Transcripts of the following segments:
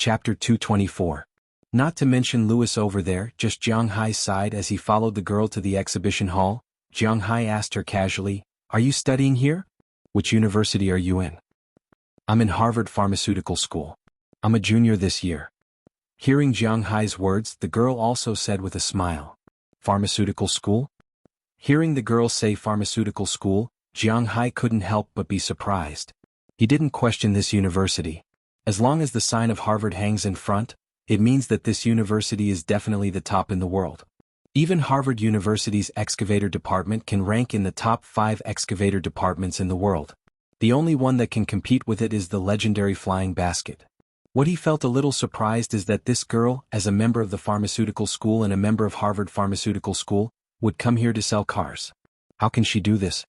Chapter 224. Not to mention Louis over there, just Jiang Hai sighed as he followed the girl to the exhibition hall. Jiang Hai asked her casually, "Are you studying here? Which university are you in?" "I'm in Harvard Pharmaceutical School. I'm a junior this year." Hearing Jiang Hai's words, the girl also said with a smile, "Pharmaceutical school?" Hearing the girl say pharmaceutical school, Jiang Hai couldn't help but be surprised. He didn't question this university. As long as the sign of Harvard hangs in front, it means that this university is definitely the top in the world. Even Harvard University's excavator department can rank in the top 5 excavator departments in the world. The only one that can compete with it is the legendary flying basket. What he felt a little surprised is that this girl, as a member of the pharmaceutical school and a member of Harvard Pharmaceutical School, would come here to sell cars. How can she do this?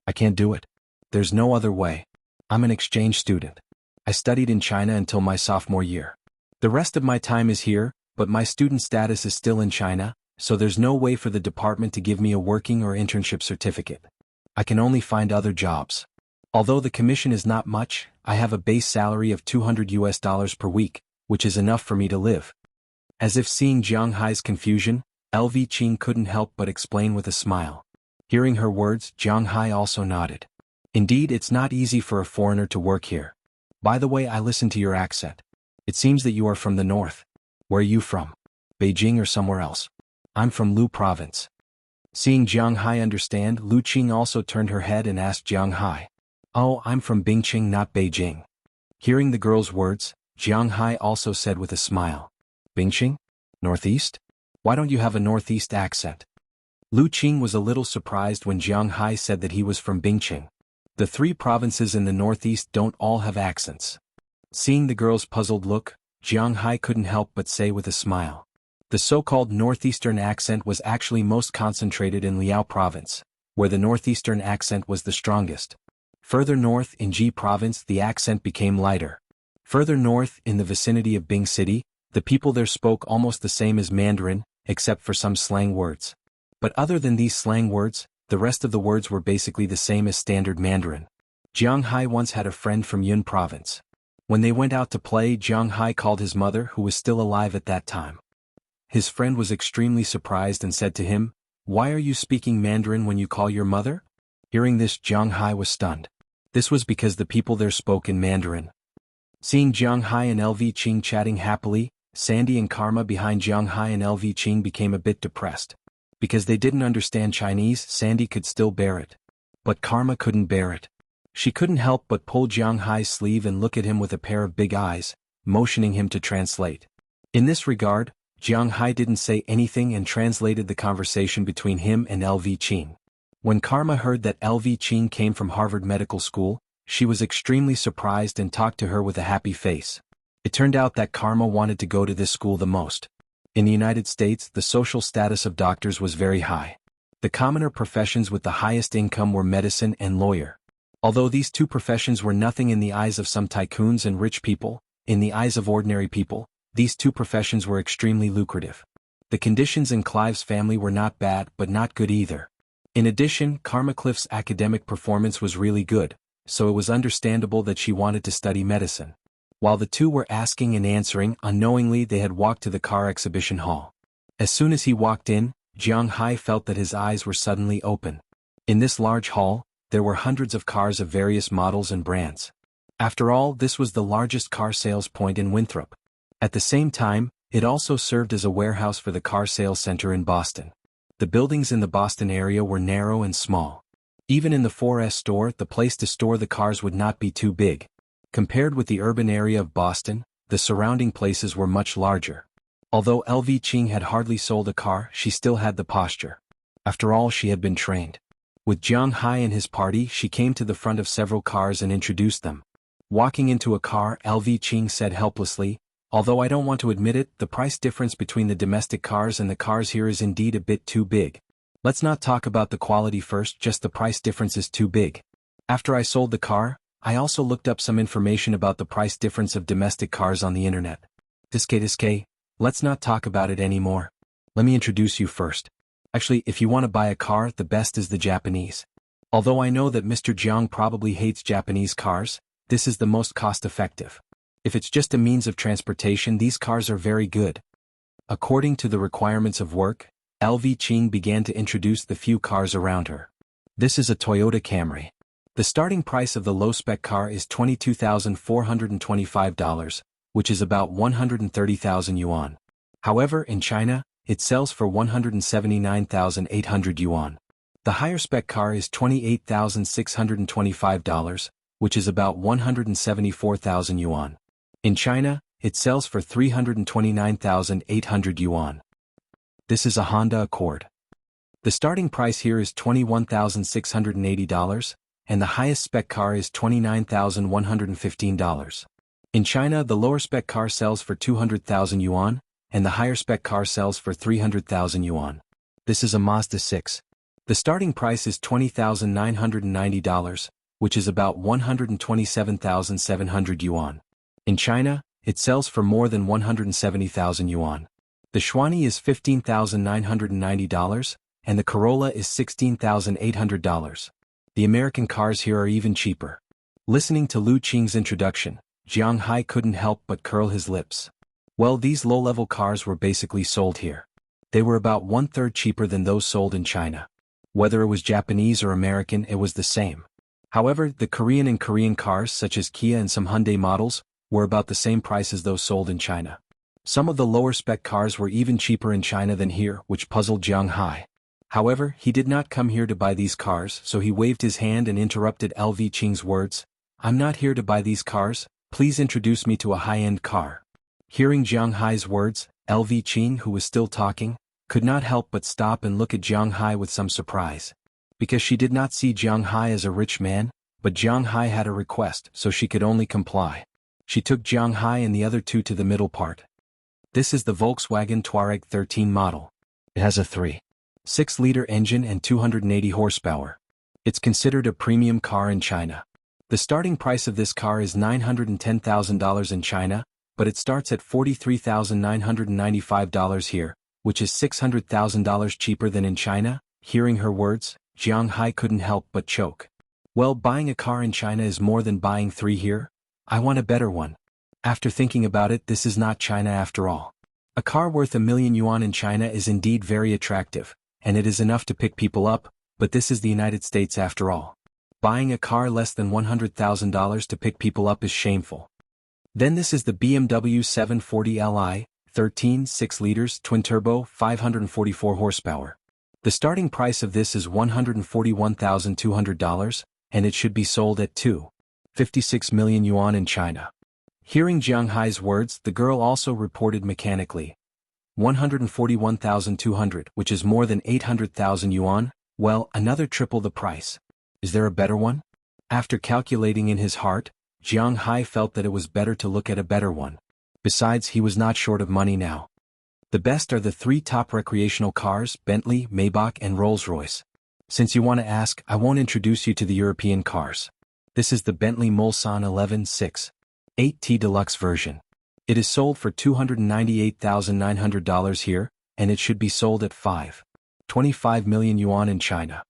"I can't do it. There's no other way. I'm an exchange student. I studied in China until my sophomore year. The rest of my time is here, but my student status is still in China, so there's no way for the department to give me a working or internship certificate. I can only find other jobs. Although the commission is not much, I have a base salary of $200 per week, which is enough for me to live." As if seeing Jiang Hai's confusion, LV Qing couldn't help but explain with a smile. Hearing her words, Jiang Hai also nodded. "Indeed, it's not easy for a foreigner to work here. By the way, I listened to your accent. It seems that you are from the north. Where are you from? Beijing or somewhere else?" "I'm from Lu province." Seeing Jiang Hai understand, Lu Qing also turned her head and asked Jiang Hai, "Oh, I'm from Bingqing, not Beijing." Hearing the girl's words, Jiang Hai also said with a smile, "Bingqing? Northeast? Why don't you have a northeast accent?" Lu Qing was a little surprised when Jiang Hai said that he was from Bingqing. The 3 provinces in the northeast don't all have accents. Seeing the girl's puzzled look, Jiang Hai couldn't help but say with a smile. The so-called northeastern accent was actually most concentrated in Liao province, where the northeastern accent was the strongest. Further north in Ji province the accent became lighter. Further north in the vicinity of Bing City, the people there spoke almost the same as Mandarin, except for some slang words. But other than these slang words, the rest of the words were basically the same as standard Mandarin. Jiang Hai once had a friend from Yun province. When they went out to play, Jiang Hai called his mother, who was still alive at that time. His friend was extremely surprised and said to him, "Why are you speaking Mandarin when you call your mother?" Hearing this, Jiang Hai was stunned. This was because the people there spoke in Mandarin. Seeing Jiang Hai and LV Qing chatting happily, Sandy and Karma behind Jiang Hai and LV Qing became a bit depressed. Because they didn't understand Chinese, Sandy could still bear it. But Karma couldn't bear it. She couldn't help but pull Jiang Hai's sleeve and look at him with a pair of big eyes, motioning him to translate. In this regard, Jiang Hai didn't say anything and translated the conversation between him and LV Qing. When Karma heard that LV Qing came from Harvard Medical School, she was extremely surprised and talked to her with a happy face. It turned out that Karma wanted to go to this school the most. In the United States, the social status of doctors was very high. The commoner professions with the highest income were medicine and lawyer. Although these 2 professions were nothing in the eyes of some tycoons and rich people, in the eyes of ordinary people, these 2 professions were extremely lucrative. The conditions in Clive's family were not bad but not good either. In addition, Karma Cliff's academic performance was really good, so it was understandable that she wanted to study medicine. While the 2 were asking and answering, unknowingly they had walked to the car exhibition hall. As soon as he walked in, Jiang Hai felt that his eyes were suddenly open. In this large hall, there were hundreds of cars of various models and brands. After all, this was the largest car sales point in Winthrop. At the same time, it also served as a warehouse for the car sales center in Boston. The buildings in the Boston area were narrow and small. Even in the 4S store, the place to store the cars would not be too big. Compared with the urban area of Boston, the surrounding places were much larger. Although LV Qing had hardly sold a car, she still had the posture. After all, she had been trained. With Jiang Hai and his party, she came to the front of several cars and introduced them. Walking into a car, LV Qing said helplessly, "Although I don't want to admit it, the price difference between the domestic cars and the cars here is indeed a bit too big. Let's not talk about the quality first, just the price difference is too big. After I sold the car, I also looked up some information about the price difference of domestic cars on the internet. Disque, let's not talk about it anymore. Let me introduce you first. Actually, if you want to buy a car, the best is the Japanese. Although I know that Mr. Jiang probably hates Japanese cars, this is the most cost-effective. If it's just a means of transportation, these cars are very good. According to the requirements of work, LV Ching began to introduce the few cars around her. This is a Toyota Camry. The starting price of the low-spec car is $22,425, which is about 130,000 yuan. However, in China, it sells for 179,800 yuan. The higher-spec car is $28,625, which is about 174,000 yuan. In China, it sells for 329,800 yuan. This is a Honda Accord. The starting price here is $21,680, and the highest spec car is $29,115. In China, the lower spec car sells for 200,000 yuan, and the higher spec car sells for 300,000 yuan. This is a Mazda 6. The starting price is $20,990, which is about 127,700 yuan. In China, it sells for more than 170,000 yuan. The Xuanyi is $15,990, and the Corolla is $16,800. The American cars here are even cheaper. Listening to Lu Qing's introduction, Jiang Hai couldn't help but curl his lips. Well, these low-level cars were basically sold here. They were about one-third cheaper than those sold in China. Whether it was Japanese or American, it was the same. However, the Korean cars such as Kia and some Hyundai models were about the same price as those sold in China. Some of the lower-spec cars were even cheaper in China than here, which puzzled Jiang Hai. However, he did not come here to buy these cars, so he waved his hand and interrupted LV Ching's words. "I'm not here to buy these cars, please introduce me to a high-end car." Hearing Jiang Hai's words, LV Ching, who was still talking, could not help but stop and look at Jiang Hai with some surprise. Because she did not see Jiang Hai as a rich man, but Jiang Hai had a request, so she could only comply. She took Jiang Hai and the other two to the middle part. This is the Volkswagen Touareg 13 model. It has a 3.6-liter engine and 280 horsepower. It's considered a premium car in China. The starting price of this car is $910,000 in China, but it starts at $43,995 here, which is $600,000 cheaper than in China. Hearing her words, Jiang Hai couldn't help but choke. Well, buying a car in China is more than buying three here. I want a better one. After thinking about it, this is not China after all. A car worth 1,000,000 yuan in China is indeed very attractive, and it is enough to pick people up, but this is the United States after all. Buying a car less than $100,000 to pick people up is shameful. Then this is the BMW 740 Li, 13, 6 liters, twin-turbo, 544 horsepower. The starting price of this is $141,200, and it should be sold at 2.56 million yuan in China. Hearing Jiang Hai's words, the girl also reported mechanically, 141,200, which is more than 800,000 yuan, well, another triple the price. Is there a better one? After calculating in his heart, Jiang Hai felt that it was better to look at a better one. Besides, he was not short of money now. The best are the three top recreational cars, Bentley, Maybach and Rolls-Royce. Since you want to ask, I won't introduce you to the European cars. This is the Bentley Mulsanne 11.6.8T Deluxe version. It is sold for $298,900 here, and it should be sold at 5.25 million yuan in China.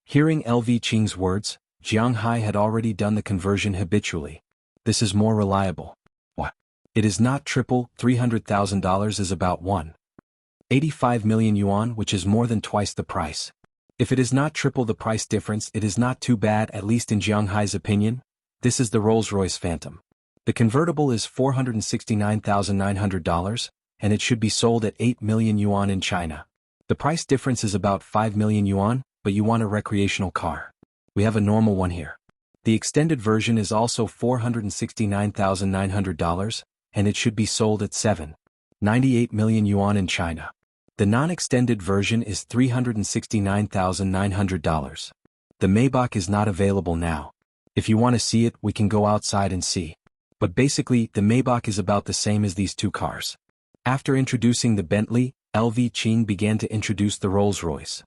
Hearing LV Ching's words, Jiang Hai had already done the conversion habitually. This is more reliable. What? It is not triple, $300,000 is about 1.85 million yuan, which is more than twice the price. If it is not triple the price difference, it is not too bad, at least in Jiang Hai's opinion. This is the Rolls-Royce Phantom. The convertible is $469,900, and it should be sold at 8 million yuan in China. The price difference is about 5 million yuan, but you want a recreational car. We have a normal one here. The extended version is also $469,900, and it should be sold at 7.98 million yuan in China. The non-extended version is $369,900. The Maybach is not available now. If you want to see it, we can go outside and see. But basically, the Maybach is about the same as these two cars. After introducing the Bentley, LV Ching began to introduce the Rolls-Royce.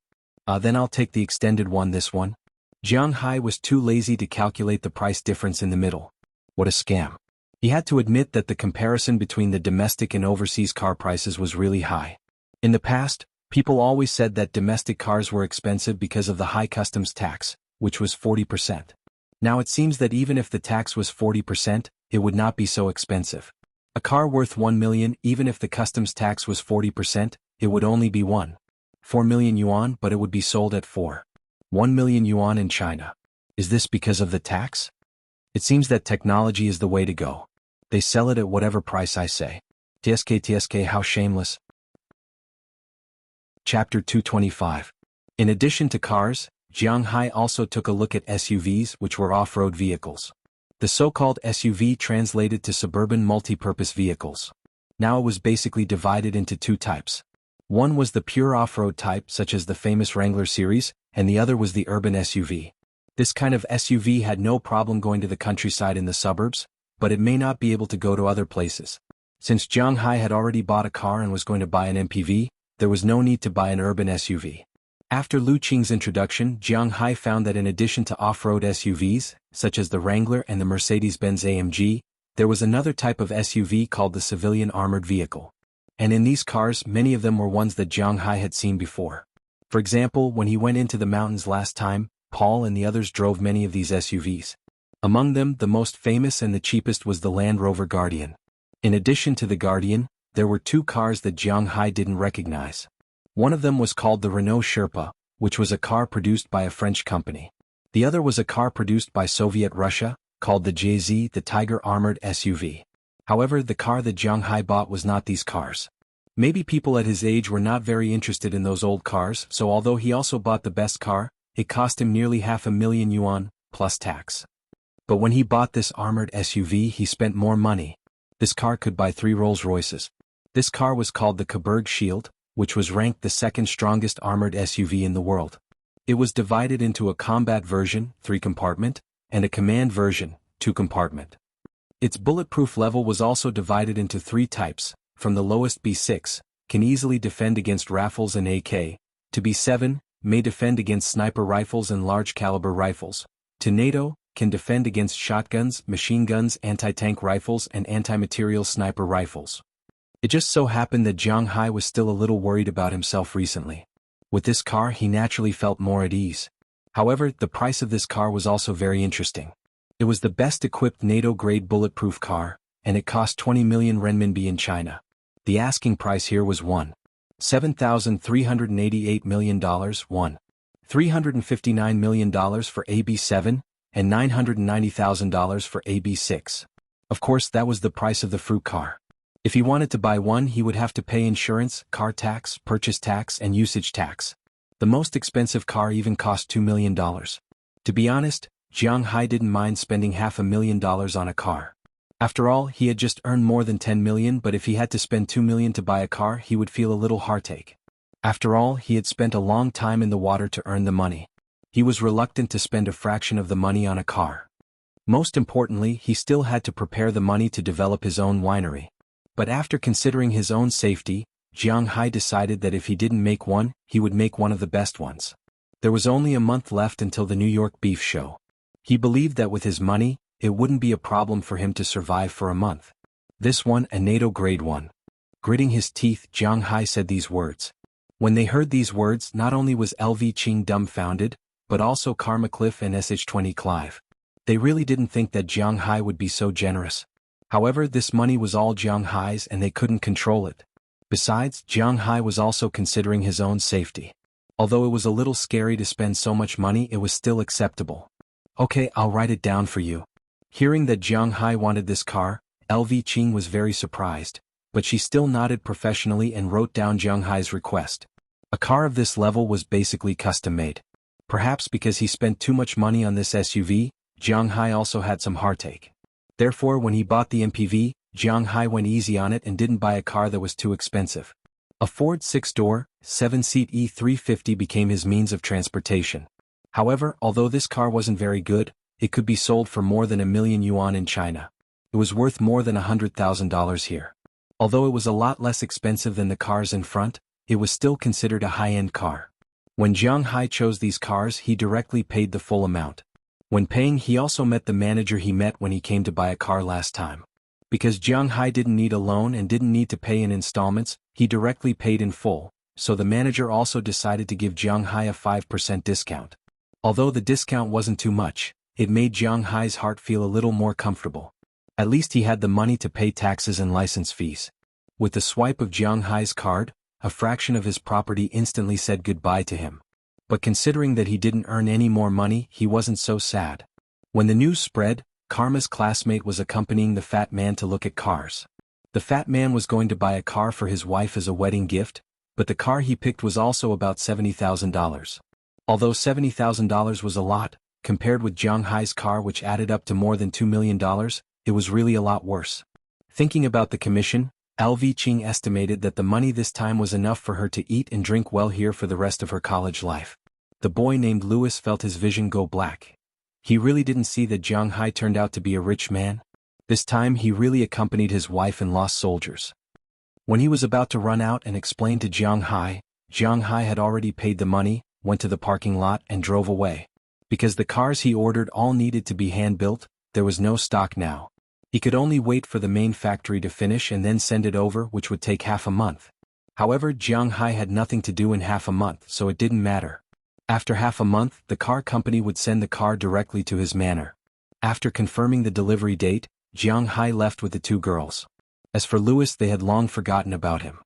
Then I'll take the extended one, this one. Jiang Hai was too lazy to calculate the price difference in the middle. What a scam. He had to admit that the comparison between the domestic and overseas car prices was really high. In the past, people always said that domestic cars were expensive because of the high customs tax, which was 40%. Now it seems that even if the tax was 40%, it would not be so expensive. A car worth 1 million, even if the customs tax was 40%, it would only be 1.4 million yuan, but it would be sold at 4.1 million yuan in China. Is this because of the tax? It seems that technology is the way to go. They sell it at whatever price I say. TSK, how shameless. Chapter 225. In addition to cars, Jiang Hai also took a look at SUVs, which were off-road vehicles. The so-called SUV translated to suburban multi-purpose vehicles. Now it was basically divided into two types. One was the pure off-road type, such as the famous Wrangler series, and the other was the urban SUV. This kind of SUV had no problem going to the countryside in the suburbs, but it may not be able to go to other places. Since Jiang Hai had already bought a car and was going to buy an MPV, there was no need to buy an urban SUV. After Lu Qing's introduction, Jiang Hai found that in addition to off-road SUVs, such as the Wrangler and the Mercedes-Benz AMG, there was another type of SUV called the civilian armored vehicle. And in these cars, many of them were ones that Jiang Hai had seen before. For example, when he went into the mountains last time, Paul and the others drove many of these SUVs. Among them, the most famous and the cheapest was the Land Rover Guardian. In addition to the Guardian, there were two cars that Jiang Hai didn't recognize. One of them was called the Renault Sherpa, which was a car produced by a French company. The other was a car produced by Soviet Russia, called the JZ, the Tiger Armored SUV. However, the car that Jiang Hai bought was not these cars. Maybe people at his age were not very interested in those old cars, so although he also bought the best car, it cost him nearly 500,000 yuan, plus tax. But when he bought this armored SUV, he spent more money. This car could buy 3 Rolls-Royces. This car was called the Coburg Shield, which was ranked the second strongest armored SUV in the world. It was divided into a combat version, 3-compartment, and a command version, 2-compartment. Its bulletproof level was also divided into 3 types, from the lowest B6, can easily defend against rifles and AK, to B7, may defend against sniper rifles and large-caliber rifles, to NATO, can defend against shotguns, machine guns, anti-tank rifles and anti-material sniper rifles. It just so happened that Jiang Hai was still a little worried about himself recently. With this car he naturally felt more at ease. However, the price of this car was also very interesting. It was the best-equipped NATO-grade bulletproof car, and it cost 20 million renminbi in China. The asking price here was $7,388 million, $359 million for AB7, and $990,000 for AB6. Of course, that was the price of the fruit car. If he wanted to buy one, he would have to pay insurance, car tax, purchase tax, and usage tax. The most expensive car even cost $2 million. To be honest, Jiang Hai didn't mind spending $500,000 on a car. After all, he had just earned more than 10 million, but if he had to spend 2 million to buy a car, he would feel a little heartache. After all, he had spent a long time in the water to earn the money. He was reluctant to spend a fraction of the money on a car. Most importantly, he still had to prepare the money to develop his own winery. But after considering his own safety, Jiang Hai decided that if he didn't make one, he would make one of the best ones. There was only a month left until the New York Beef Show. He believed that with his money, it wouldn't be a problem for him to survive for a month. This one, a NATO grade one. Gritting his teeth, Jiang Hai said these words. When they heard these words, not only was LV Qing dumbfounded, but also Karma Cliff and SH20 Clive. They really didn't think that Jiang Hai would be so generous. However, this money was all Jiang Hai's and they couldn't control it. Besides, Jiang Hai was also considering his own safety. Although it was a little scary to spend so much money, it was still acceptable. Okay, I'll write it down for you. Hearing that Jiang Hai wanted this car, LV Qing was very surprised, but she still nodded professionally and wrote down Jiang Hai's request. A car of this level was basically custom-made. Perhaps because he spent too much money on this SUV, Jiang Hai also had some heartache. Therefore, when he bought the MPV, Jiang Hai went easy on it and didn't buy a car that was too expensive. A Ford 6-door, 7-seat E350 became his means of transportation. However, although this car wasn't very good, it could be sold for more than 1 million yuan in China. It was worth more than $100,000 here. Although it was a lot less expensive than the cars in front, it was still considered a high-end car. When Jiang Hai chose these cars, he directly paid the full amount. When paying, he also met the manager he met when he came to buy a car last time. Because Jiang Hai didn't need a loan and didn't need to pay in installments, he directly paid in full, so the manager also decided to give Jiang Hai a 5% discount. Although the discount wasn't too much, it made Jiang Hai's heart feel a little more comfortable. At least he had the money to pay taxes and license fees. With the swipe of Jiang Hai's card, a fraction of his property instantly said goodbye to him. But considering that he didn't earn any more money, he wasn't so sad. When the news spread, Karma's classmate was accompanying the fat man to look at cars. The fat man was going to buy a car for his wife as a wedding gift, but the car he picked was also about $70,000. Although $70,000 was a lot, compared with Jiang Hai's car which added up to more than $2 million, it was really a lot worse. Thinking about the commission, LV Ching estimated that the money this time was enough for her to eat and drink well here for the rest of her college life. The boy named Louis felt his vision go black. He really didn't see that Jiang Hai turned out to be a rich man. This time he really accompanied his wife and lost soldiers. When he was about to run out and explain to Jiang Hai had already paid the money, went to the parking lot and drove away. Because the cars he ordered all needed to be hand-built, there was no stock now. He could only wait for the main factory to finish and then send it over, which would take half a month. However, Jiang Hai had nothing to do in half a month, so it didn't matter. After half a month, the car company would send the car directly to his manor. After confirming the delivery date, Jiang Hai left with the two girls. As for Louis, they had long forgotten about him.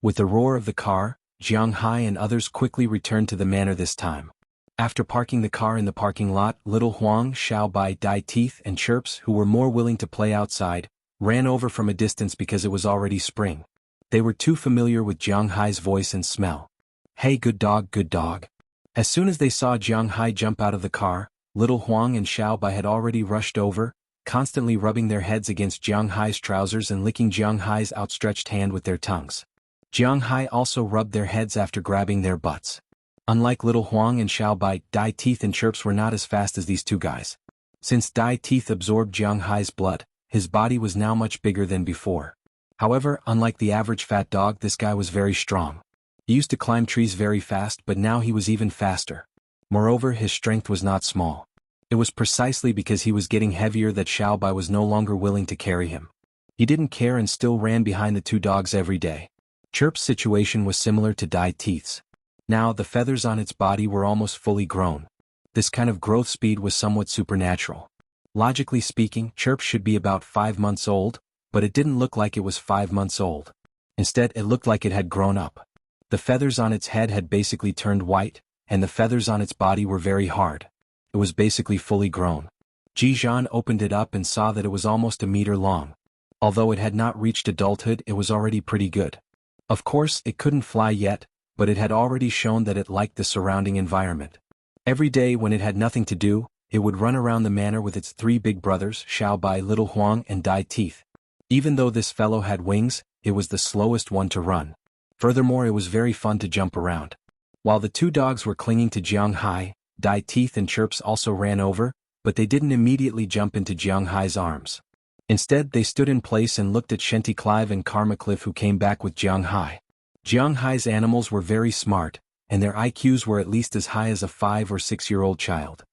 With the roar of the car, Jiang Hai and others quickly returned to the manor this time. After parking the car in the parking lot, Little Huang, Xiaobai, Dai Teeth and Chirps, who were more willing to play outside, ran over from a distance because it was already spring. They were too familiar with Jiang Hai's voice and smell. "Hey, good dog, good dog." As soon as they saw Jiang Hai jump out of the car, Little Huang and Xiaobai had already rushed over, constantly rubbing their heads against Jiang Hai's trousers and licking Jiang Hai's outstretched hand with their tongues. Jiang Hai also rubbed their heads after grabbing their butts. Unlike Little Huang and Xiaobai, Dai Teeth and Chirps were not as fast as these two guys. Since Dai Teeth absorbed Jiang Hai's blood, his body was now much bigger than before. However, unlike the average fat dog, this guy was very strong. He used to climb trees very fast, but now he was even faster. Moreover, his strength was not small. It was precisely because he was getting heavier that Xiaobai was no longer willing to carry him. He didn't care and still ran behind the two dogs every day. Chirp's situation was similar to Dai Teeth's. Now, the feathers on its body were almost fully grown. This kind of growth speed was somewhat supernatural. Logically speaking, Chirps should be about 5 months old, but it didn't look like it was 5 months old. Instead, it looked like it had grown up. The feathers on its head had basically turned white, and the feathers on its body were very hard. It was basically fully grown. Jizhan opened it up and saw that it was almost a meter long. Although it had not reached adulthood, it was already pretty good. Of course, it couldn't fly yet, but it had already shown that it liked the surrounding environment. Every day when it had nothing to do, it would run around the manor with its three big brothers, Xiaobai, Little Huang and Dai Teeth. Even though this fellow had wings, it was the slowest one to run. Furthermore, it was very fun to jump around. While the two dogs were clinging to Jiang Hai, Dai Teeth and Chirps also ran over, but they didn't immediately jump into Jiang Hai's arms. Instead, they stood in place and looked at Shenty Clive and Karma Cliff, who came back with Jiang Hai. Jiang Hai's animals were very smart, and their IQs were at least as high as a 5 or 6-year-old child.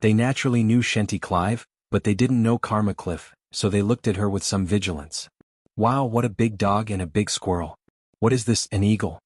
They naturally knew Shenty Clive, but they didn't know Karma Cliff, so they looked at her with some vigilance. "Wow, what a big dog and a big squirrel. What is this, an eagle?"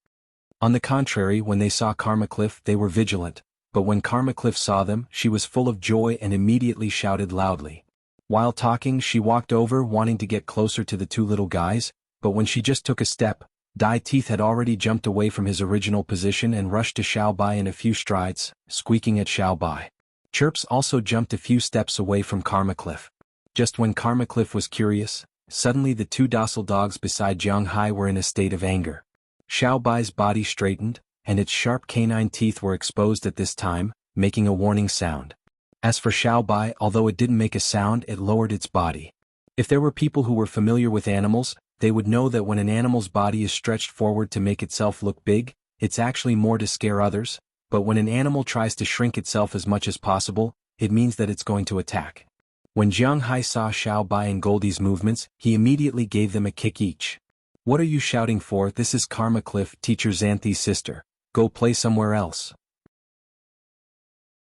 On the contrary, when they saw Karma Cliff, they were vigilant, but when Karma Cliff saw them, she was full of joy and immediately shouted loudly. While talking, she walked over wanting to get closer to the two little guys, but when she just took a step, Dai Teeth had already jumped away from his original position and rushed to Xiaobai in a few strides, squeaking at Xiaobai. Chirps also jumped a few steps away from Karma Cliff. Just when Karma Cliff was curious, suddenly the two docile dogs beside Jiang Hai were in a state of anger. Xiaobai's body straightened, and its sharp canine teeth were exposed at this time, making a warning sound. As for Xiaobai, although it didn't make a sound, it lowered its body. If there were people who were familiar with animals, they would know that when an animal's body is stretched forward to make itself look big, it's actually more to scare others, but when an animal tries to shrink itself as much as possible, it means that it's going to attack. When Jiang Hai saw Xiaobai and Goldie's movements, he immediately gave them a kick each. "What are you shouting for? This is Karma Cliff, Teacher Xanthi's sister. Go play somewhere else."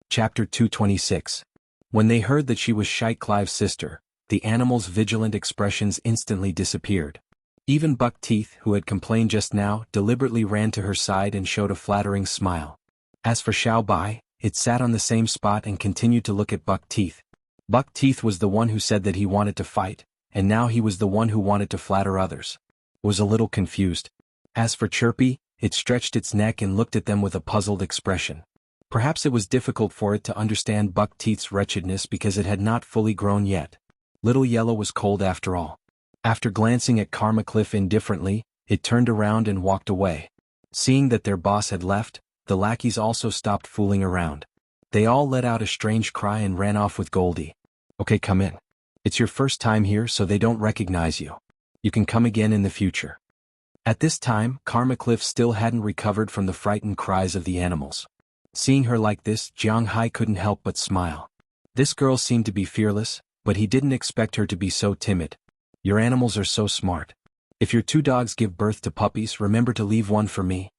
Chapter 226. When they heard that she was Shite Clive's sister, the animal's vigilant expressions instantly disappeared. Even Buck Teeth, who had complained just now, deliberately ran to her side and showed a flattering smile. As for Xiaobai, it sat on the same spot and continued to look at Buck Teeth. Buck Teeth was the one who said that he wanted to fight, and now he was the one who wanted to flatter others. Was a little confused. As for Chirpy, it stretched its neck and looked at them with a puzzled expression. Perhaps it was difficult for it to understand Buck Teeth's wretchedness because it had not fully grown yet. Little Yellow was cold after all. After glancing at Karma Cliff indifferently, it turned around and walked away. Seeing that their boss had left, the lackeys also stopped fooling around. They all let out a strange cry and ran off with Goldie. Okay, come in. It's your first time here, so they don't recognize you. You can come again in the future. At this time, Karma Cliff still hadn't recovered from the frightened cries of the animals. Seeing her like this, Jiang Hai couldn't help but smile. This girl seemed to be fearless, but he didn't expect her to be so timid. Your animals are so smart. If your 2 dogs give birth to puppies, remember to leave one for me.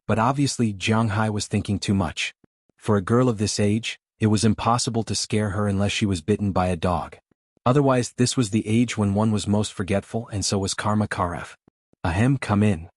But obviously Jiang Hai was thinking too much. For a girl of this age, it was impossible to scare her unless she was bitten by a dog. Otherwise, this was the age when one was most forgetful, and so was Karma Karef. Ahem, come in.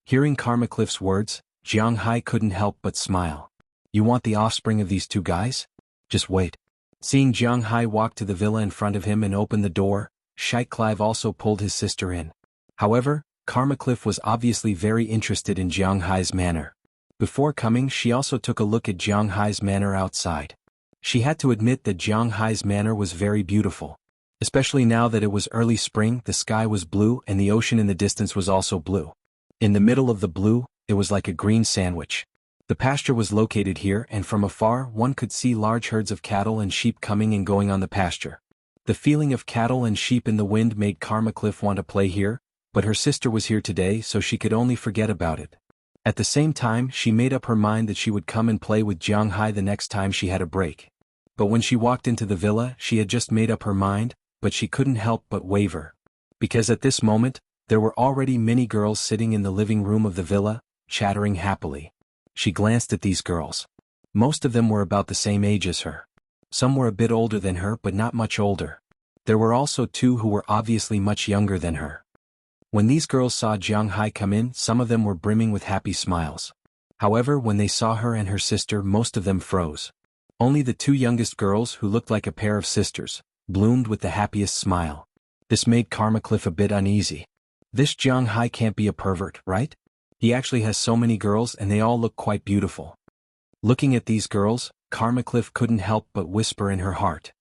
Hearing Karma Cliff's words, Jiang Hai couldn't help but smile. You want the offspring of these 2 guys? Just wait. Seeing Jiang Hai walk to the villa in front of him and open the door, Sheikh Clive also pulled his sister in. However, Karma Cliff was obviously very interested in Jiang Hai's manor. Before coming, she also took a look at Jiang Hai's manor outside. She had to admit that Jiang Hai's manor was very beautiful. Especially now that it was early spring, the sky was blue and the ocean in the distance was also blue. In the middle of the blue, it was like a green sandwich. The pasture was located here, and from afar one could see large herds of cattle and sheep coming and going on the pasture. The feeling of cattle and sheep in the wind made Karma Cliff want to play here, but her sister was here today, so she could only forget about it. At the same time, she made up her mind that she would come and play with Jiang Hai the next time she had a break. But when she walked into the villa, she had just made up her mind, but she couldn't help but waver. Because at this moment, there were already many girls sitting in the living room of the villa, chattering happily. She glanced at these girls. Most of them were about the same age as her. Some were a bit older than her, but not much older. There were also 2 who were obviously much younger than her. When these girls saw Jiang Hai come in, some of them were brimming with happy smiles. However, when they saw her and her sister, most of them froze. Only the 2 youngest girls, who looked like a pair of sisters, bloomed with the happiest smile. This made Karma Cliff a bit uneasy. This Jiang Hai can't be a pervert, right? He actually has so many girls and they all look quite beautiful. Looking at these girls, Karma Cliff couldn't help but whisper in her heart.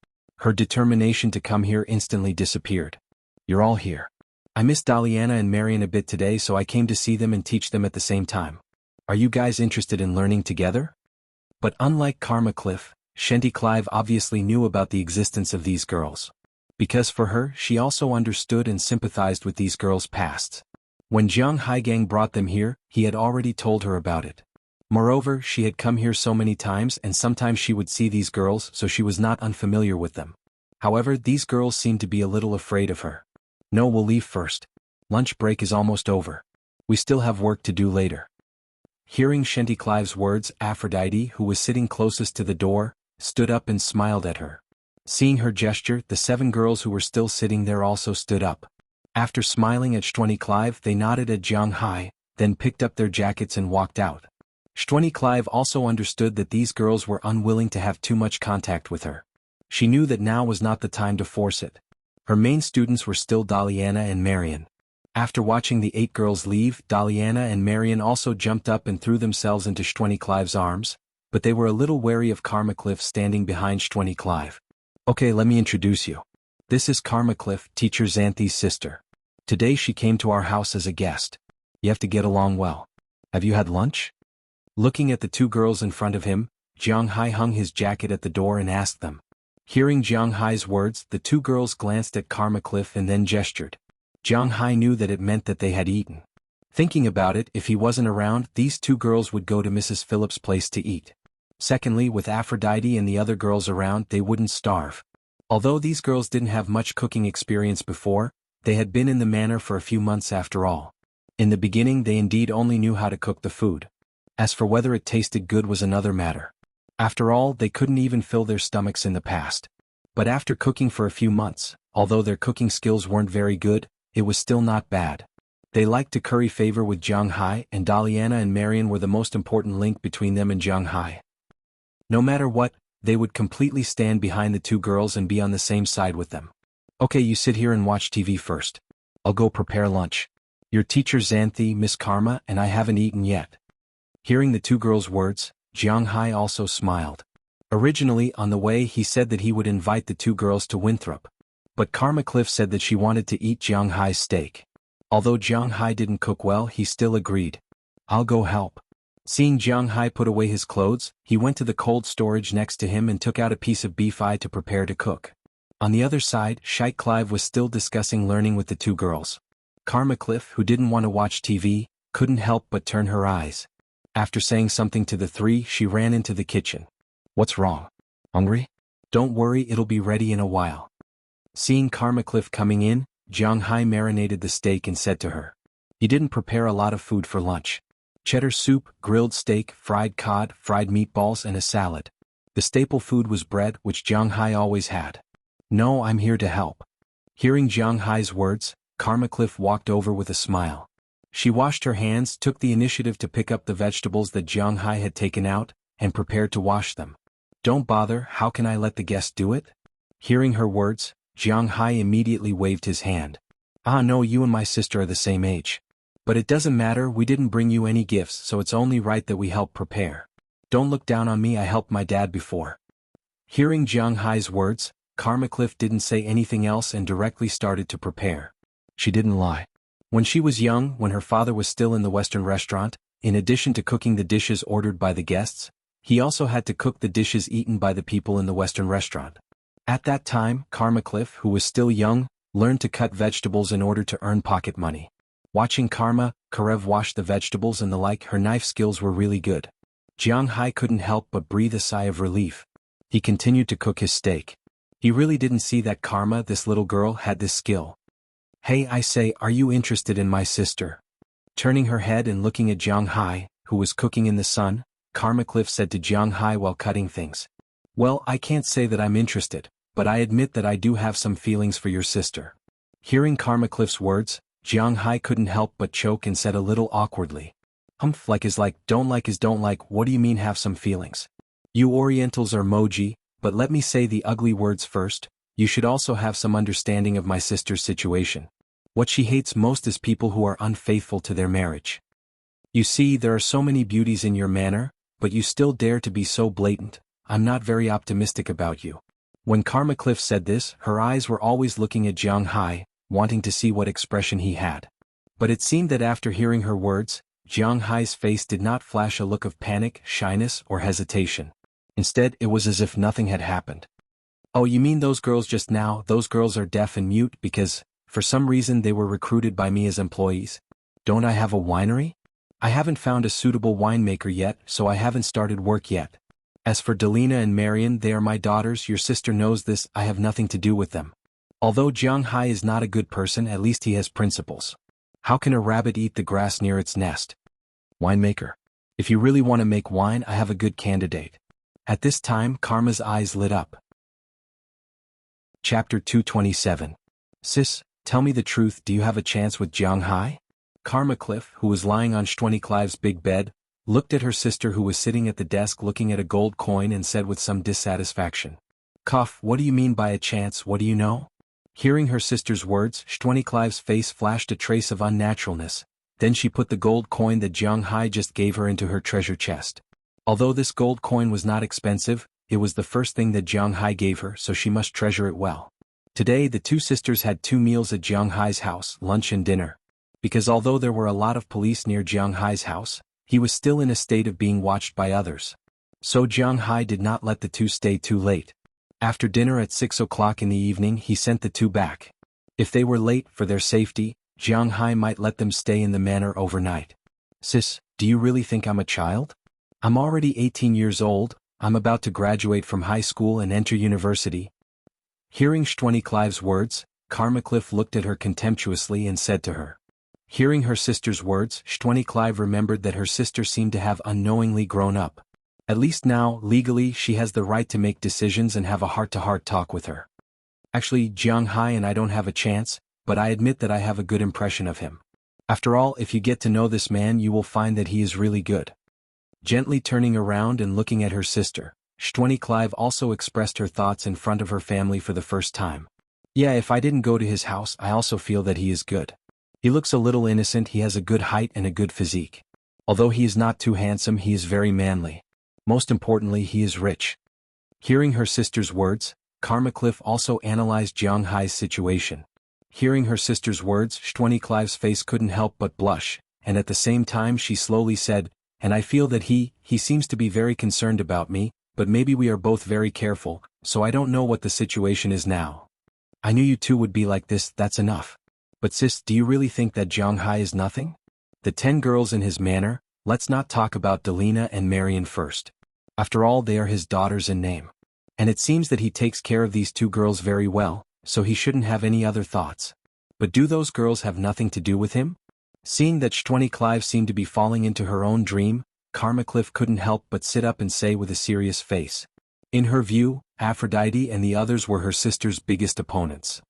Her determination to come here instantly disappeared. You're all here. I miss Daliana and Marion a bit today, so I came to see them and teach them at the same time. Are you guys interested in learning together? But unlike Karma Cliff, Shenty Clive obviously knew about the existence of these girls. Because for her, she also understood and sympathized with these girls' pasts. When Jiang Haigang brought them here, he had already told her about it. Moreover, she had come here so many times and sometimes she would see these girls, so she was not unfamiliar with them. However, these girls seemed to be a little afraid of her. No, we'll leave first. Lunch break is almost over. We still have work to do later. Hearing Shenty Clive's words, Aphrodite, who was sitting closest to the door, stood up and smiled at her. Seeing her gesture, the 7 girls who were still sitting there also stood up. After smiling at Shenty Clive, they nodded at Jiang Hai, then picked up their jackets and walked out. Shenty Clive also understood that these girls were unwilling to have too much contact with her. She knew that now was not the time to force it. Her main students were still Daliana and Marion. After watching the 8 girls leave, Daliana and Marion also jumped up and threw themselves into Shenty Clive's arms, but they were a little wary of Karma Cliff standing behind Shenty Clive. Okay, let me introduce you. This is Karma Cliff, Teacher Xanthi's sister. Today she came to our house as a guest. You have to get along well. Have you had lunch? Looking at the 2 girls in front of him, Jiang Hai hung his jacket at the door and asked them. Hearing Jiang Hai's words, the 2 girls glanced at Karma Cliff and then gestured. Jiang Hai knew that it meant that they had eaten. Thinking about it, if he wasn't around, these 2 girls would go to Mrs. Phillips' place to eat. Secondly, with Aphrodite and the other girls around, they wouldn't starve. Although these girls didn't have much cooking experience before, they had been in the manor for a few months after all. In the beginning they indeed only knew how to cook the food. As for whether it tasted good was another matter. After all, they couldn't even fill their stomachs in the past. But after cooking for a few months, although their cooking skills weren't very good, it was still not bad. They liked to curry favor with Jiang Hai, and Daliana and Marion were the most important link between them and Jiang Hai. No matter what, they would completely stand behind the 2 girls and be on the same side with them. Okay, you sit here and watch TV first. I'll go prepare lunch. Your teacher Xanthi, Miss Karma, and I haven't eaten yet. Hearing the two girls' words, Jiang Hai also smiled. Originally, on the way he said that he would invite the two girls to Winthrop. But Karma Cliff said that she wanted to eat Jiang Hai's steak. Although Jiang Hai didn't cook well, he still agreed. I'll go help. Seeing Jiang Hai put away his clothes, he went to the cold storage next to him and took out a piece of beef eye to prepare to cook. On the other side, Sheikh Clive was still discussing learning with the two girls. Karma Cliff, who didn't want to watch TV, couldn't help but turn her eyes. After saying something to the three, she ran into the kitchen. What's wrong? Hungry? Don't worry, it'll be ready in a while. Seeing Karma Cliff coming in, Jiang Hai marinated the steak and said to her. He didn't prepare a lot of food for lunch. Cheddar soup, grilled steak, fried cod, fried meatballs and a salad. The staple food was bread, which Jiang Hai always had. No, I'm here to help. Hearing Jiang Hai's words, Karma Cliff walked over with a smile. She washed her hands, took the initiative to pick up the vegetables that Jiang Hai had taken out, and prepared to wash them. Don't bother, how can I let the guest do it? Hearing her words, Jiang Hai immediately waved his hand. Ah no, you and my sister are the same age. But it doesn't matter, we didn't bring you any gifts, so it's only right that we help prepare. Don't look down on me, I helped my dad before. Hearing Jiang Hai's words, Karma Cliff didn't say anything else and directly started to prepare. She didn't lie. When she was young, when her father was still in the Western restaurant, in addition to cooking the dishes ordered by the guests, he also had to cook the dishes eaten by the people in the Western restaurant. At that time, Karma Cliff, who was still young, learned to cut vegetables in order to earn pocket money. Watching Karma, Karev wash the vegetables and the like, her knife skills were really good. Jiang Hai couldn't help but breathe a sigh of relief. He continued to cook his steak. He really didn't see that Karma, this little girl, had this skill. Hey, I say, are you interested in my sister? Turning her head and looking at Jiang Hai, who was cooking in the sun, Karma Cliff said to Jiang Hai while cutting things. Well, I can't say that I'm interested, but I admit that I do have some feelings for your sister. Hearing Karma Cliff's words, Jiang Hai couldn't help but choke and said a little awkwardly. Humph, like is don't like, what do you mean have some feelings? You Orientals are moji, but let me say the ugly words first, you should also have some understanding of my sister's situation. What she hates most is people who are unfaithful to their marriage. You see, there are so many beauties in your manner, but you still dare to be so blatant. I'm not very optimistic about you. When Karma Cliff said this, her eyes were always looking at Jiang Hai, wanting to see what expression he had. But it seemed that after hearing her words, Jiang Hai's face did not flash a look of panic, shyness, or hesitation. Instead, it was as if nothing had happened. Oh, you mean those girls just now? Those girls are deaf and mute because, for some reason, they were recruited by me as employees. Don't I have a winery? I haven't found a suitable winemaker yet, so I haven't started work yet. As for Delina and Marion, they are my daughters, your sister knows this, I have nothing to do with them. Although Jiang Hai is not a good person, at least he has principles. How can a rabbit eat the grass near its nest? Winemaker. If you really want to make wine, I have a good candidate. At this time, Karma's eyes lit up. Chapter 227. Sis, tell me the truth, do you have a chance with Jiang Hai? Karma Cliff, who was lying on Shtwenty Clive's big bed, looked at her sister who was sitting at the desk looking at a gold coin and said with some dissatisfaction. Cough, what do you mean by a chance, what do you know? Hearing her sister's words, Shtwenty Clive's face flashed a trace of unnaturalness, then she put the gold coin that Jiang Hai just gave her into her treasure chest. Although this gold coin was not expensive, it was the first thing that Jiang Hai gave her, so she must treasure it well. Today the two sisters had 2 meals at Jiang Hai's house, lunch and dinner. Because although there were a lot of police near Jiang Hai's house, he was still in a state of being watched by others. So Jiang Hai did not let the two stay too late. After dinner at 6 o'clock in the evening he sent the two back. If they were late, for their safety, Jiang Hai might let them stay in the manor overnight. Sis, do you really think I'm a child? I'm already 18 years old, I'm about to graduate from high school and enter university. Hearing Shtwenty Clive's words, Karma Cliff looked at her contemptuously and said to her. Hearing her sister's words, Shtwenty Clive remembered that her sister seemed to have unknowingly grown up. At least now, legally, she has the right to make decisions and have a heart-to-heart talk with her. Actually, Jiang Hai and I don't have a chance, but I admit that I have a good impression of him. After all, if you get to know this man you will find that he is really good. Gently turning around and looking at her sister, Shtwenty Clive also expressed her thoughts in front of her family for the first time. Yeah, if I didn't go to his house, I also feel that he is good. He looks a little innocent, he has a good height and a good physique. Although he is not too handsome, he is very manly. Most importantly, he is rich. Hearing her sister's words, Karma Cliff also analyzed Jiang Hai's situation. Hearing her sister's words, Shtwenny Clive's face couldn't help but blush, and at the same time she slowly said, and I feel that he seems to be very concerned about me, but maybe we are both very careful, so I don't know what the situation is now. I knew you two would be like this, that's enough. But sis, do you really think that Jiang Hai is nothing? The 10 girls in his manor, let's not talk about Delina and Marion first. After all, they are his daughters in name. And it seems that he takes care of these 2 girls very well, so he shouldn't have any other thoughts. But do those girls have nothing to do with him? Seeing that Shtwenny Clive seemed to be falling into her own dream, Karma Cliff couldn't help but sit up and say with a serious face. In her view, Aphrodite and the others were her sister's biggest opponents.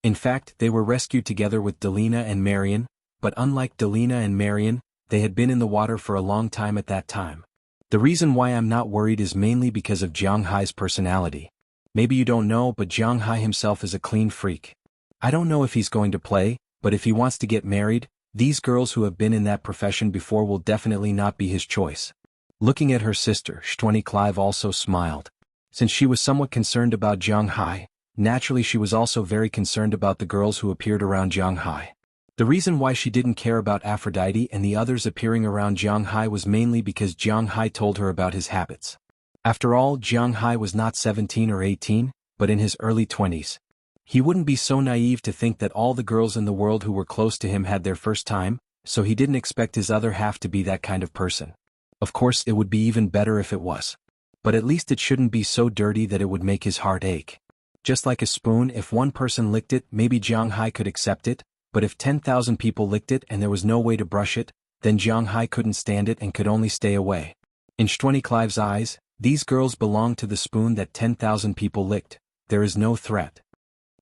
In fact, they were rescued together with Delina and Marion, but unlike Delina and Marion, they had been in the water for a long time at that time. The reason why I'm not worried is mainly because of Jiang Hai's personality. Maybe you don't know, but Jiang Hai himself is a clean freak. I don't know if he's going to play, but if he wants to get married, these girls who have been in that profession before will definitely not be his choice. Looking at her sister, Shtwenny Clive also smiled. Since she was somewhat concerned about Jiang Hai, naturally she was also very concerned about the girls who appeared around Jiang Hai. The reason why she didn't care about Aphrodite and the others appearing around Jiang Hai was mainly because Jiang Hai told her about his habits. After all, Jiang Hai was not 17 or 18, but in his early 20s. He wouldn't be so naive to think that all the girls in the world who were close to him had their first time, so he didn't expect his other half to be that kind of person. Of course, it would be even better if it was. But at least it shouldn't be so dirty that it would make his heart ache. Just like a spoon, if one person licked it, maybe Jiang Hai could accept it, but if 10,000 people licked it and there was no way to brush it, then Jiang Hai couldn't stand it and could only stay away. In Shtwenny Clive's eyes, these girls belong to the spoon that 10,000 people licked. There is no threat.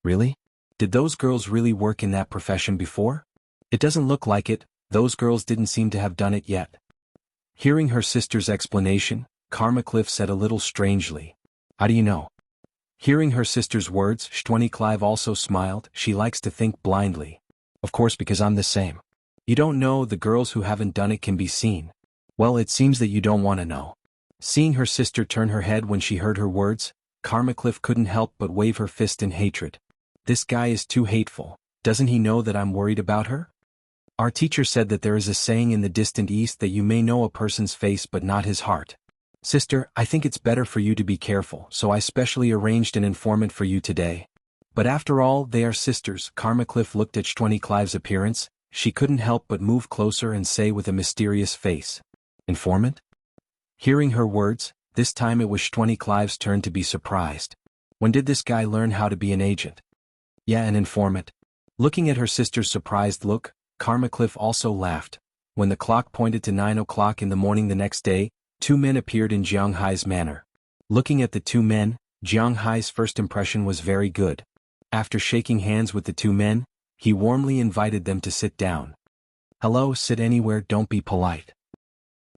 Really? Did those girls really work in that profession before? It doesn't look like it, those girls didn't seem to have done it yet. Hearing her sister's explanation, Karma Cliff said a little strangely. How do you know? Hearing her sister's words, Shtwenny Clive also smiled. She likes to think blindly. Of course, because I'm the same. You don't know, the girls who haven't done it can be seen. Well, it seems that you don't want to know. Seeing her sister turn her head when she heard her words, Karma Cliff couldn't help but wave her fist in hatred. This guy is too hateful. Doesn't he know that I'm worried about her? Our teacher said that there is a saying in the distant east that you may know a person's face but not his heart. Sister, I think it's better for you to be careful, so I specially arranged an informant for you today. But after all, they are sisters. Karma Cliff looked at Shtwenny Clive's appearance. She couldn't help but move closer and say with a mysterious face. Informant? Hearing her words, this time it was Shtwenny Clive's turn to be surprised. When did this guy learn how to be an agent? Yeah, an informant. Looking at her sister's surprised look, Karma Cliff also laughed. When the clock pointed to 9 o'clock in the morning the next day, 2 men appeared in Jiang Hai's manor. Looking at the 2 men, Jiang Hai's first impression was very good. After shaking hands with the 2 men, he warmly invited them to sit down. Hello, sit anywhere, don't be polite.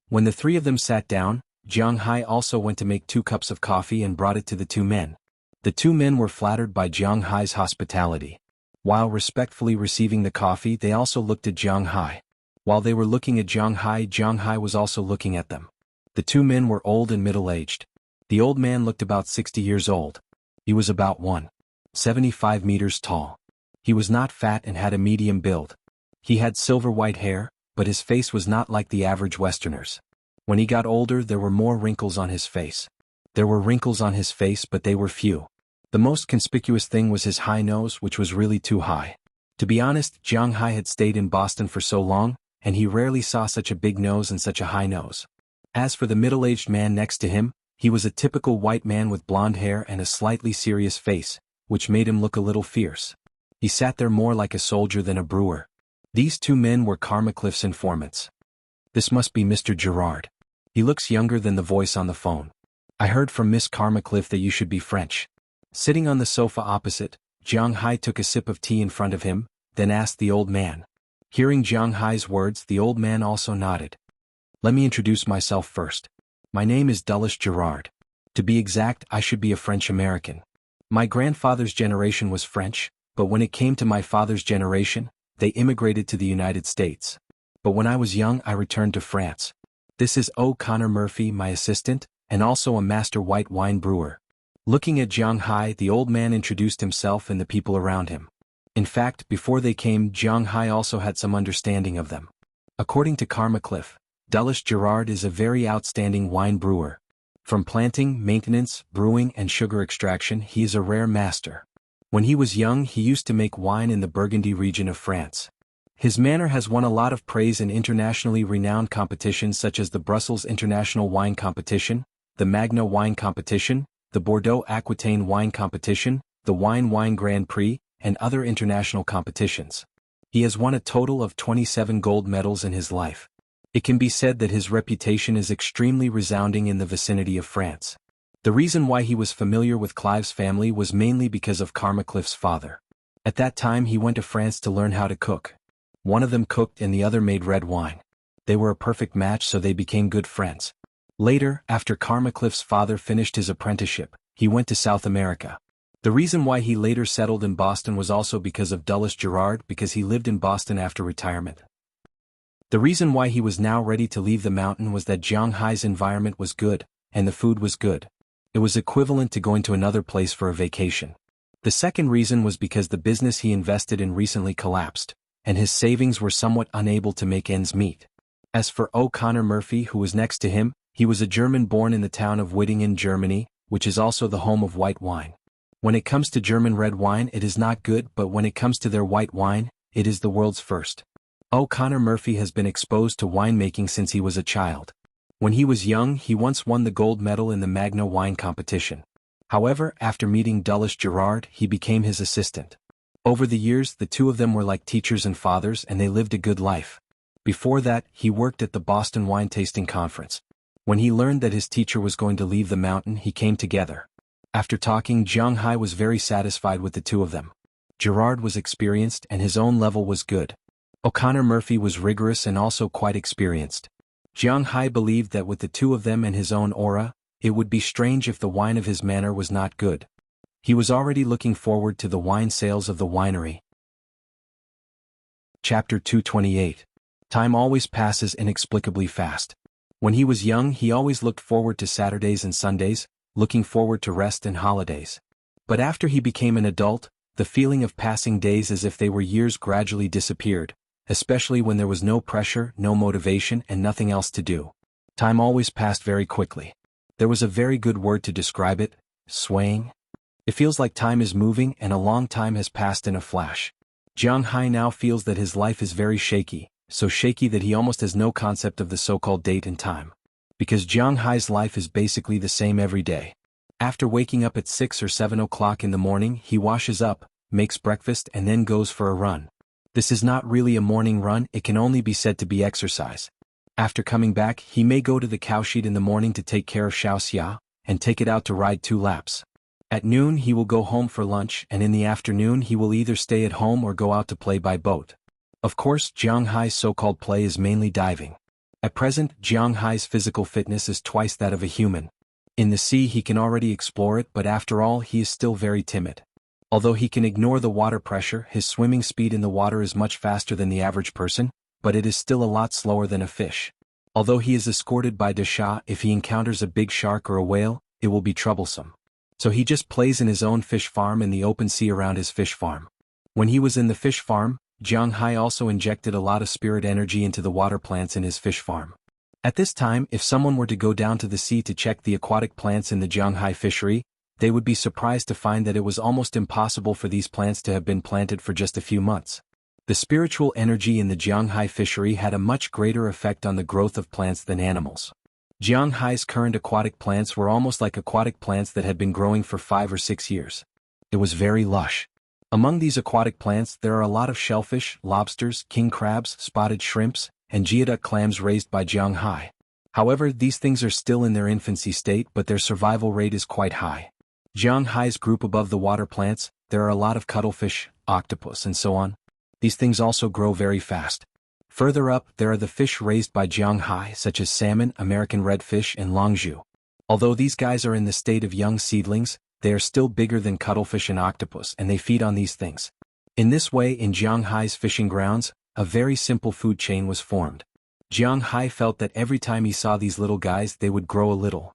When the 3 of them sat down, Jiang Hai also went to make 2 cups of coffee and brought it to the 2 men. The 2 men were flattered by Jiang Hai's hospitality. While respectfully receiving the coffee, they also looked at Jiang Hai. While they were looking at Jiang Hai was also looking at them. The 2 men were old and middle-aged. The old man looked about 60 years old. He was about 1.75 meters tall. He was not fat and had a medium build. He had silver white hair, but his face was not like the average Westerners. When he got older, there were more wrinkles on his face. There were wrinkles on his face, but they were few. The most conspicuous thing was his high nose, which was really too high. To be honest, Jiang Hai had stayed in Boston for so long, and he rarely saw such a big nose and such a high nose. As for the middle-aged man next to him, he was a typical white man with blonde hair and a slightly serious face, which made him look a little fierce. He sat there more like a soldier than a brewer. These 2 men were Karma Cliff's informants. This must be Mr. Gerard. He looks younger than the voice on the phone. I heard from Miss Karma Cliff that you should be French. Sitting on the sofa opposite, Jiang Hai took a sip of tea in front of him, then asked the old man. Hearing Jiang Hai's words, the old man also nodded. Let me introduce myself first. My name is Dulles Gerard. To be exact, I should be a French-American. My grandfather's generation was French, but when it came to my father's generation, they immigrated to the United States. But when I was young I returned to France. This is O'Connor Murphy, my assistant, and also a master white wine brewer. Looking at Jiang Hai, the old man introduced himself and the people around him. In fact, before they came, Jiang Hai also had some understanding of them. According to Karma Cliff, Dulles Gerard is a very outstanding wine brewer. From planting, maintenance, brewing and sugar extraction he is a rare master. When he was young he used to make wine in the Burgundy region of France. His manner has won a lot of praise in internationally renowned competitions such as the Brussels International Wine Competition, the Magna Wine Competition, the Bordeaux Aquitaine Wine Competition, the Wine Grand Prix, and other international competitions. He has won a total of 27 gold medals in his life. It can be said that his reputation is extremely resounding in the vicinity of France. The reason why he was familiar with Clive's family was mainly because of Karma Cliff's father. At that time he went to France to learn how to cook. One of them cooked and the other made red wine. They were a perfect match, so they became good friends. Later, after Karma Cliff's father finished his apprenticeship, he went to South America. The reason why he later settled in Boston was also because of Dulles Gerard, because he lived in Boston after retirement. The reason why he was now ready to leave the mountain was that Jiang Hai's environment was good, and the food was good. It was equivalent to going to another place for a vacation. The second reason was because the business he invested in recently collapsed, and his savings were somewhat unable to make ends meet. As for O'Connor Murphy, who was next to him, he was a German born in the town of Wittingen, Germany, which is also the home of white wine. When it comes to German red wine it is not good, but when it comes to their white wine, it is the world's first. O'Connor Murphy has been exposed to winemaking since he was a child. When he was young he once won the gold medal in the Magna Wine Competition. However, after meeting Dulles Gerard he became his assistant. Over the years the two of them were like teachers and fathers, and they lived a good life. Before that, he worked at the Boston Wine Tasting Conference. When he learned that his teacher was going to leave the mountain he came together. After talking, Jiang Hai was very satisfied with the two of them. Gerard was experienced and his own level was good. O'Connor Murphy was rigorous and also quite experienced. Jiang Hai believed that with the two of them and his own aura, it would be strange if the wine of his manor was not good. He was already looking forward to the wine sales of the winery. Chapter 228. Time always passes inexplicably fast. When he was young he always looked forward to Saturdays and Sundays, looking forward to rest and holidays. But after he became an adult, the feeling of passing days as if they were years gradually disappeared, especially when there was no pressure, no motivation and nothing else to do. Time always passed very quickly. There was a very good word to describe it: swaying. It feels like time is moving and a long time has passed in a flash. Jiang Hai now feels that his life is very shaky, so shaky that he almost has no concept of the so-called date and time. Because Jiang Hai's life is basically the same every day. After waking up at 6 or 7 o'clock in the morning he washes up, makes breakfast and then goes for a run. This is not really a morning run, it can only be said to be exercise. After coming back he may go to the cowshed in the morning to take care of Xiaoxia, and take it out to ride 2 laps. At noon he will go home for lunch, and in the afternoon he will either stay at home or go out to play by boat. Of course, Jiang Hai's so-called play is mainly diving. At present, Jiang Hai's physical fitness is twice that of a human. In the sea he can already explore it, but after all he is still very timid. Although he can ignore the water pressure, his swimming speed in the water is much faster than the average person, but it is still a lot slower than a fish. Although he is escorted by Dasha, if he encounters a big shark or a whale, it will be troublesome. So he just plays in his own fish farm in the open sea around his fish farm. When he was in the fish farm, Jiang Hai also injected a lot of spirit energy into the water plants in his fish farm. At this time, if someone were to go down to the sea to check the aquatic plants in the Jiang Hai fishery, they would be surprised to find that it was almost impossible for these plants to have been planted for just a few months. The spiritual energy in the Jiang Hai fishery had a much greater effect on the growth of plants than animals. Jiang Hai's current aquatic plants were almost like aquatic plants that had been growing for 5 or 6 years. It was very lush. Among these aquatic plants there are a lot of shellfish, lobsters, king crabs, spotted shrimps, and geoduck clams raised by Jiang Hai. However, these things are still in their infancy state, but their survival rate is quite high. Jiang Hai's group above the water plants, there are a lot of cuttlefish, octopus and so on. These things also grow very fast. Further up, there are the fish raised by Jiang Hai, such as salmon, American redfish and longzhu. Although these guys are in the state of young seedlings, they are still bigger than cuttlefish and octopus and they feed on these things. In this way, in Jiang Hai's fishing grounds, a very simple food chain was formed. Jiang Hai felt that every time he saw these little guys they would grow a little.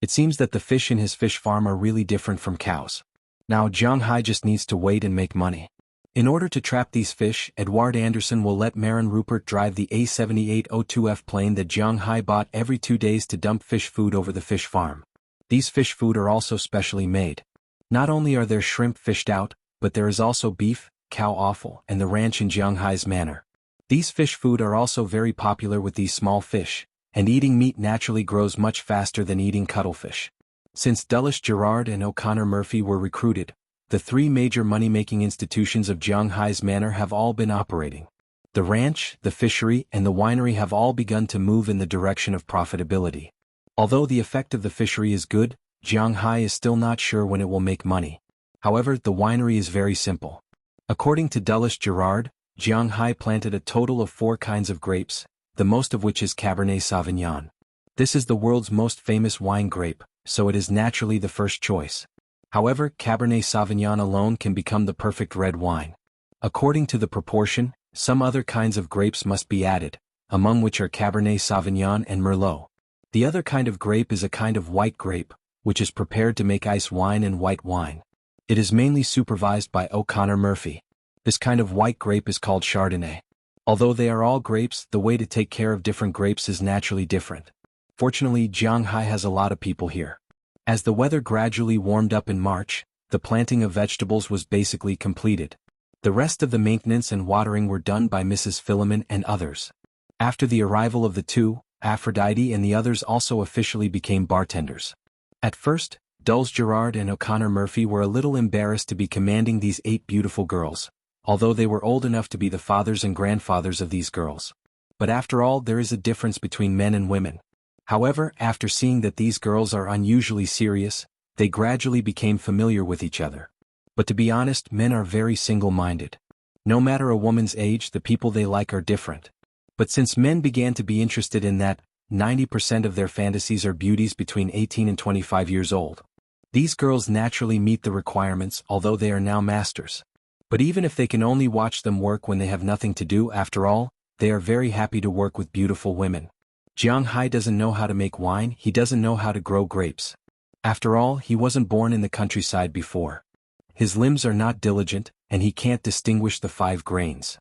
It seems that the fish in his fish farm are really different from cows. Now Jiang Hai just needs to wait and make money. In order to trap these fish, Edward Anderson will let Marin Rupert drive the A7802F plane that Jiang Hai bought every 2 days to dump fish food over the fish farm. These fish food are also specially made. Not only are there shrimp fished out, but there is also beef, cow offal, and the ranch in Jiang Hai's manor. These fish food are also very popular with these small fish, and eating meat naturally grows much faster than eating cuttlefish. Since Dulles Gerard and O'Connor Murphy were recruited, the 3 major money-making institutions of Jiang Hai's manor have all been operating. The ranch, the fishery, and the winery have all begun to move in the direction of profitability. Although the effect of the fishery is good, Jiang Hai is still not sure when it will make money. However, the winery is very simple. According to Dulles Gerard, Jiang Hai planted a total of 4 kinds of grapes, the most of which is Cabernet Sauvignon. This is the world's most famous wine grape, so it is naturally the first choice. However, Cabernet Sauvignon alone can become the perfect red wine. According to the proportion, some other kinds of grapes must be added, among which are Cabernet Sauvignon and Merlot. The other kind of grape is a kind of white grape, which is prepared to make ice wine and white wine. It is mainly supervised by O'Connor Murphy. This kind of white grape is called Chardonnay. Although they are all grapes, the way to take care of different grapes is naturally different. Fortunately, Jiang Hai has a lot of people here. As the weather gradually warmed up in March, the planting of vegetables was basically completed. The rest of the maintenance and watering were done by Mrs. Philemon and others. After the arrival of the 2, Aphrodite and the others also officially became bartenders. At first, Dulles Gerard and O'Connor Murphy were a little embarrassed to be commanding these 8 beautiful girls, although they were old enough to be the fathers and grandfathers of these girls. But after all, there is a difference between men and women. However, after seeing that these girls are unusually serious, they gradually became familiar with each other. But to be honest, men are very single-minded. No matter a woman's age, the people they like are different. But since men began to be interested in that, 90% of their fantasies are beauties between 18 and 25 years old. These girls naturally meet the requirements, although they are now masters. But even if they can only watch them work when they have nothing to do, after all, they are very happy to work with beautiful women. Jiang Hai doesn't know how to make wine, he doesn't know how to grow grapes. After all, he wasn't born in the countryside before. His limbs are not diligent, and he can't distinguish the 5 grains.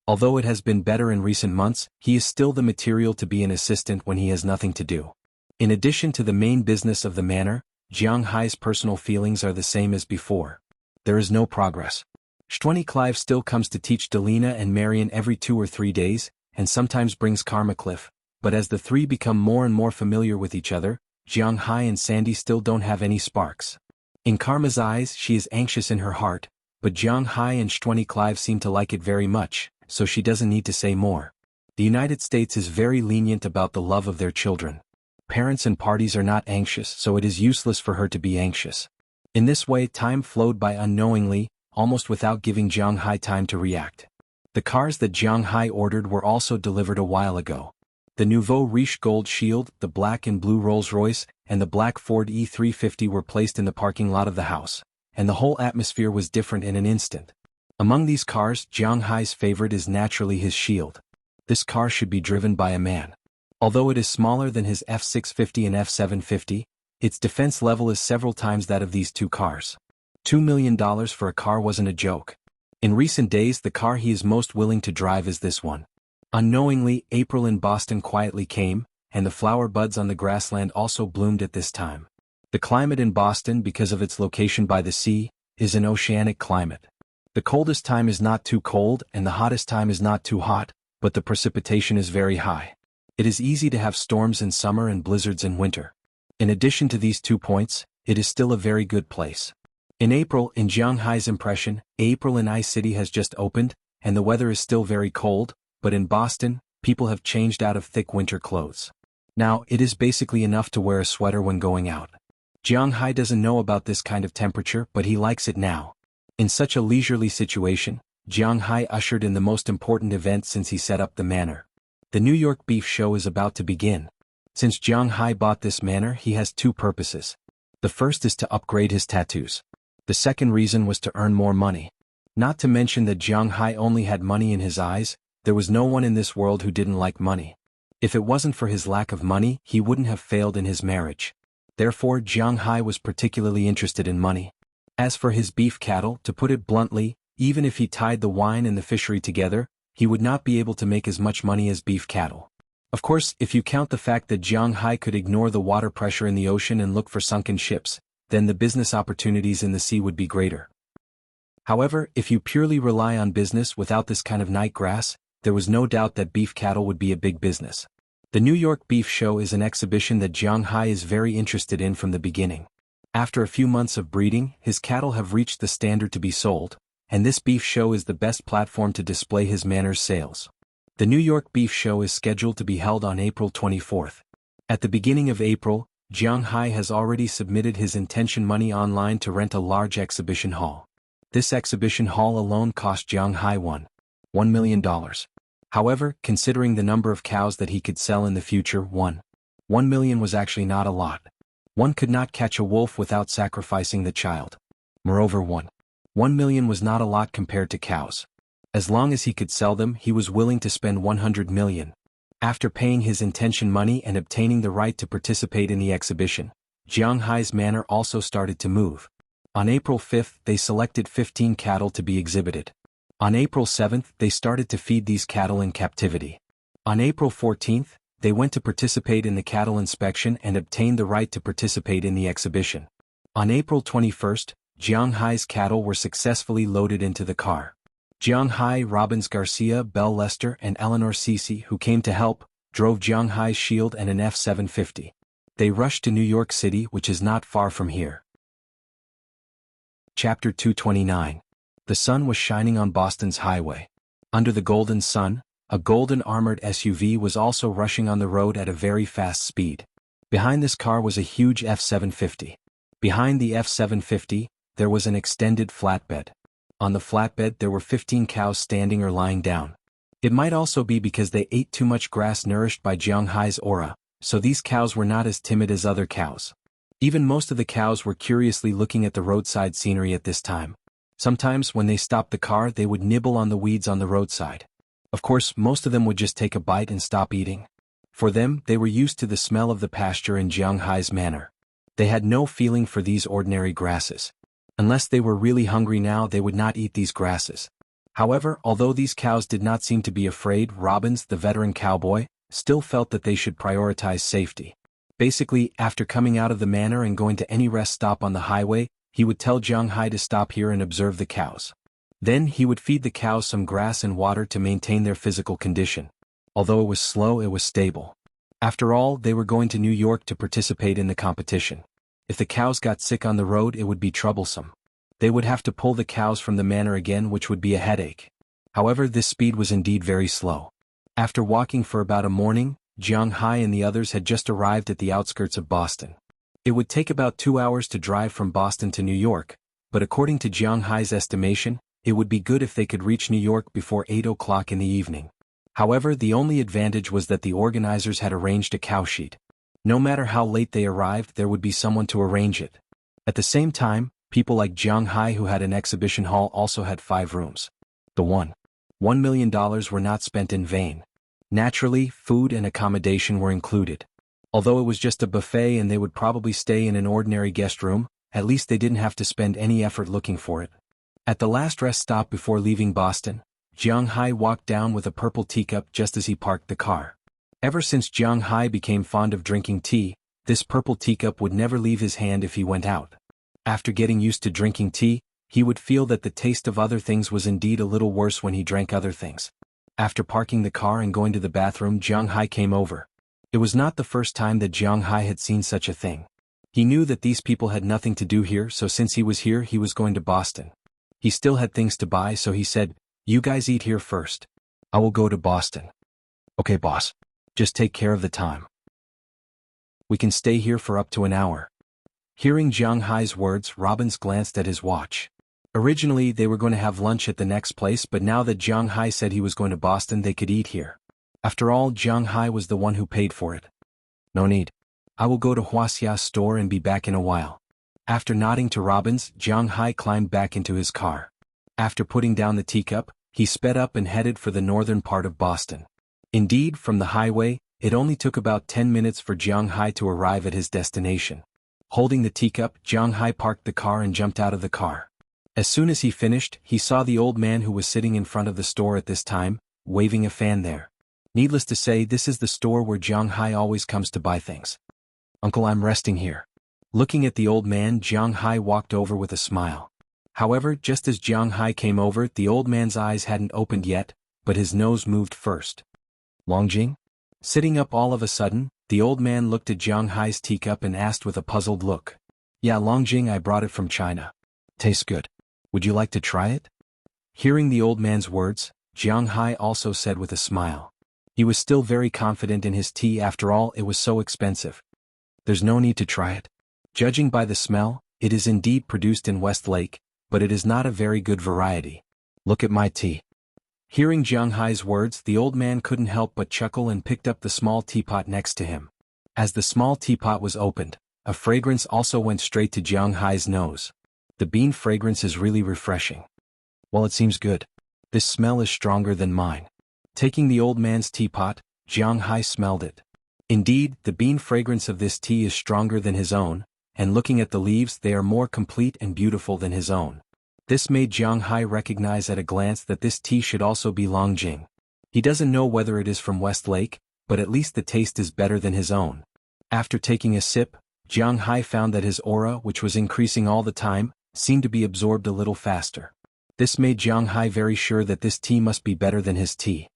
Although it has been better in recent months, he is still the material to be an assistant when he has nothing to do. In addition to the main business of the manor, Jiang Hai's personal feelings are the same as before. There is no progress. Stwenny Clive still comes to teach Delina and Marion every 2 or 3 days, and sometimes brings Karma Cliff, but as the 3 become more and more familiar with each other, Jiang Hai and Sandy still don't have any sparks. In Karma's eyes, she is anxious in her heart, but Jiang Hai and Stwenny Clive seem to like it very much, so she doesn't need to say more. The United States is very lenient about the love of their children. Parents and parties are not anxious, so it is useless for her to be anxious. In this way, time flowed by unknowingly, almost without giving Jiang Hai time to react. The cars that Jiang Hai ordered were also delivered a while ago. The Nouveau Riche Gold Shield, the black and blue Rolls-Royce, and the black Ford E350 were placed in the parking lot of the house, and the whole atmosphere was different in an instant. Among these cars, Jiang Hai's favorite is naturally his Shield. This car should be driven by a man. Although it is smaller than his F650 and F750, its defense level is several times that of these 2 cars. $2 million for a car wasn't a joke. In recent days, the car he is most willing to drive is this one. Unknowingly, April in Boston quietly came, and the flower buds on the grassland also bloomed at this time. The climate in Boston, because of its location by the sea, is an oceanic climate. The coldest time is not too cold and the hottest time is not too hot, but the precipitation is very high. It is easy to have storms in summer and blizzards in winter. In addition to these 2 points, it is still a very good place. In April, in Jiang Hai's impression, April in Ice City has just opened, and the weather is still very cold, but in Boston, people have changed out of thick winter clothes. Now, it is basically enough to wear a sweater when going out. Jiang Hai doesn't know about this kind of temperature, but he likes it now. In such a leisurely situation, Jiang Hai ushered in the most important event since he set up the manor. The New York Beef Show is about to begin. Since Jiang Hai bought this manor, he has 2 purposes. The first is to upgrade his tattoos. The second reason was to earn more money. Not to mention that Jiang Hai only had money in his eyes. There was no one in this world who didn't like money. If it wasn't for his lack of money, he wouldn't have failed in his marriage. Therefore, Jiang Hai was particularly interested in money. As for his beef cattle, to put it bluntly, even if he tied the wine and the fishery together, he would not be able to make as much money as beef cattle. Of course, if you count the fact that Jiang Hai could ignore the water pressure in the ocean and look for sunken ships, then the business opportunities in the sea would be greater. However, if you purely rely on business without this kind of night grass, there was no doubt that beef cattle would be a big business. The New York Beef Show is an exhibition that Jiang Hai is very interested in from the beginning. After a few months of breeding, his cattle have reached the standard to be sold, and this beef show is the best platform to display his manor's sales. The New York Beef Show is scheduled to be held on April 24th. At the beginning of April, Jiang Hai has already submitted his intention money online to rent a large exhibition hall. This exhibition hall alone cost Jiang Hai $1 million. However, considering the number of cows that he could sell in the future, $1 million was actually not a lot. One could not catch a wolf without sacrificing the child. Moreover, $1 million was not a lot compared to cows. As long as he could sell them, he was willing to spend $100 million. After paying his intention money and obtaining the right to participate in the exhibition, Jiang Hai's manor also started to move. On April 5th, they selected 15 cattle to be exhibited. On April 7th, they started to feed these cattle in captivity. On April 14th, they went to participate in the cattle inspection and obtained the right to participate in the exhibition. On April 21st, Jiang Hai's cattle were successfully loaded into the car. Jiang Hai, Robbins Garcia, Belle Lester, and Eleanor Cece, who came to help, drove Jiang Hai's Shield and an F-750. They rushed to New York City, which is not far from here. Chapter 229. The sun was shining on Boston's highway. Under the golden sun, a golden armored SUV was also rushing on the road at a very fast speed. Behind this car was a huge F-750. Behind the F-750, there was an extended flatbed. On the flatbed there were 15 cows standing or lying down. It might also be because they ate too much grass nourished by Jiang Hai's aura, so these cows were not as timid as other cows. Even most of the cows were curiously looking at the roadside scenery at this time. Sometimes when they stopped the car they would nibble on the weeds on the roadside. Of course, most of them would just take a bite and stop eating. For them, they were used to the smell of the pasture in Jiang Hai's manor. They had no feeling for these ordinary grasses. Unless they were really hungry now, they would not eat these grasses. However, although these cows did not seem to be afraid, Robbins, the veteran cowboy, still felt that they should prioritize safety. Basically, after coming out of the manor and going to any rest stop on the highway, he would tell Jiang Hai to stop here and observe the cows. Then he would feed the cows some grass and water to maintain their physical condition. Although it was slow, it was stable. After all, they were going to New York to participate in the competition. If the cows got sick on the road, it would be troublesome. They would have to pull the cows from the manor again, which would be a headache. However, this speed was indeed very slow. After walking for about a morning, Jiang Hai and the others had just arrived at the outskirts of Boston. It would take about 2 hours to drive from Boston to New York, but according to Jiang Hai's estimation, it would be good if they could reach New York before 8 o'clock in the evening. However, the only advantage was that the organizers had arranged a cow sheet. No matter how late they arrived, there would be someone to arrange it. At the same time, people like Jiang Hai, who had an exhibition hall, also had 5 rooms. The $1 million were not spent in vain. Naturally, food and accommodation were included. Although it was just a buffet and they would probably stay in an ordinary guest room, at least they didn't have to spend any effort looking for it. At the last rest stop before leaving Boston, Jiang Hai walked down with a purple teacup just as he parked the car. Ever since Jiang Hai became fond of drinking tea, this purple teacup would never leave his hand if he went out. After getting used to drinking tea, he would feel that the taste of other things was indeed a little worse when he drank other things. After parking the car and going to the bathroom, Jiang Hai came over. It was not the first time that Jiang Hai had seen such a thing. He knew that these people had nothing to do here, so since he was here, he was going to Boston. He still had things to buy, so he said, "You guys eat here first. I will go to Boston." "Okay, boss. Just take care of the time. We can stay here for up to an hour." Hearing Jiang Hai's words, Robbins glanced at his watch. Originally, they were going to have lunch at the next place, but now that Jiang Hai said he was going to Boston, they could eat here. After all, Jiang Hai was the one who paid for it. "No need. I will go to Wuxia's store and be back in a while." After nodding to Robbins, Jiang Hai climbed back into his car. After putting down the teacup, he sped up and headed for the northern part of Boston. Indeed, from the highway, it only took about 10 minutes for Jiang Hai to arrive at his destination. Holding the teacup, Jiang Hai parked the car and jumped out of the car. As soon as he finished, he saw the old man who was sitting in front of the store at this time, waving a fan there. Needless to say, this is the store where Jiang Hai always comes to buy things. "Uncle, I'm resting here." Looking at the old man, Jiang Hai walked over with a smile. However, just as Jiang Hai came over, the old man's eyes hadn't opened yet, but his nose moved first. "Longjing?" Sitting up all of a sudden, the old man looked at Jiang Hai's teacup and asked with a puzzled look. "Yeah, Longjing, I brought it from China. Tastes good. Would you like to try it?" Hearing the old man's words, Jiang Hai also said with a smile. He was still very confident in his tea, after all, it was so expensive. "There's no need to try it. Judging by the smell, it is indeed produced in Westlake, but it is not a very good variety. Look at my tea." Hearing Jiang Hai's words, the old man couldn't help but chuckle and picked up the small teapot next to him. As the small teapot was opened, a fragrance also went straight to Jiang Hai's nose. The bean fragrance is really refreshing. "Well, it seems good. This smell is stronger than mine." Taking the old man's teapot, Jiang Hai smelled it. Indeed, the bean fragrance of this tea is stronger than his own, and looking at the leaves, they are more complete and beautiful than his own. This made Jiang Hai recognize at a glance that this tea should also be Longjing. He doesn't know whether it is from Westlake, but at least the taste is better than his own. After taking a sip, Jiang Hai found that his aura, which was increasing all the time, seemed to be absorbed a little faster. This made Jiang Hai very sure that this tea must be better than his tea.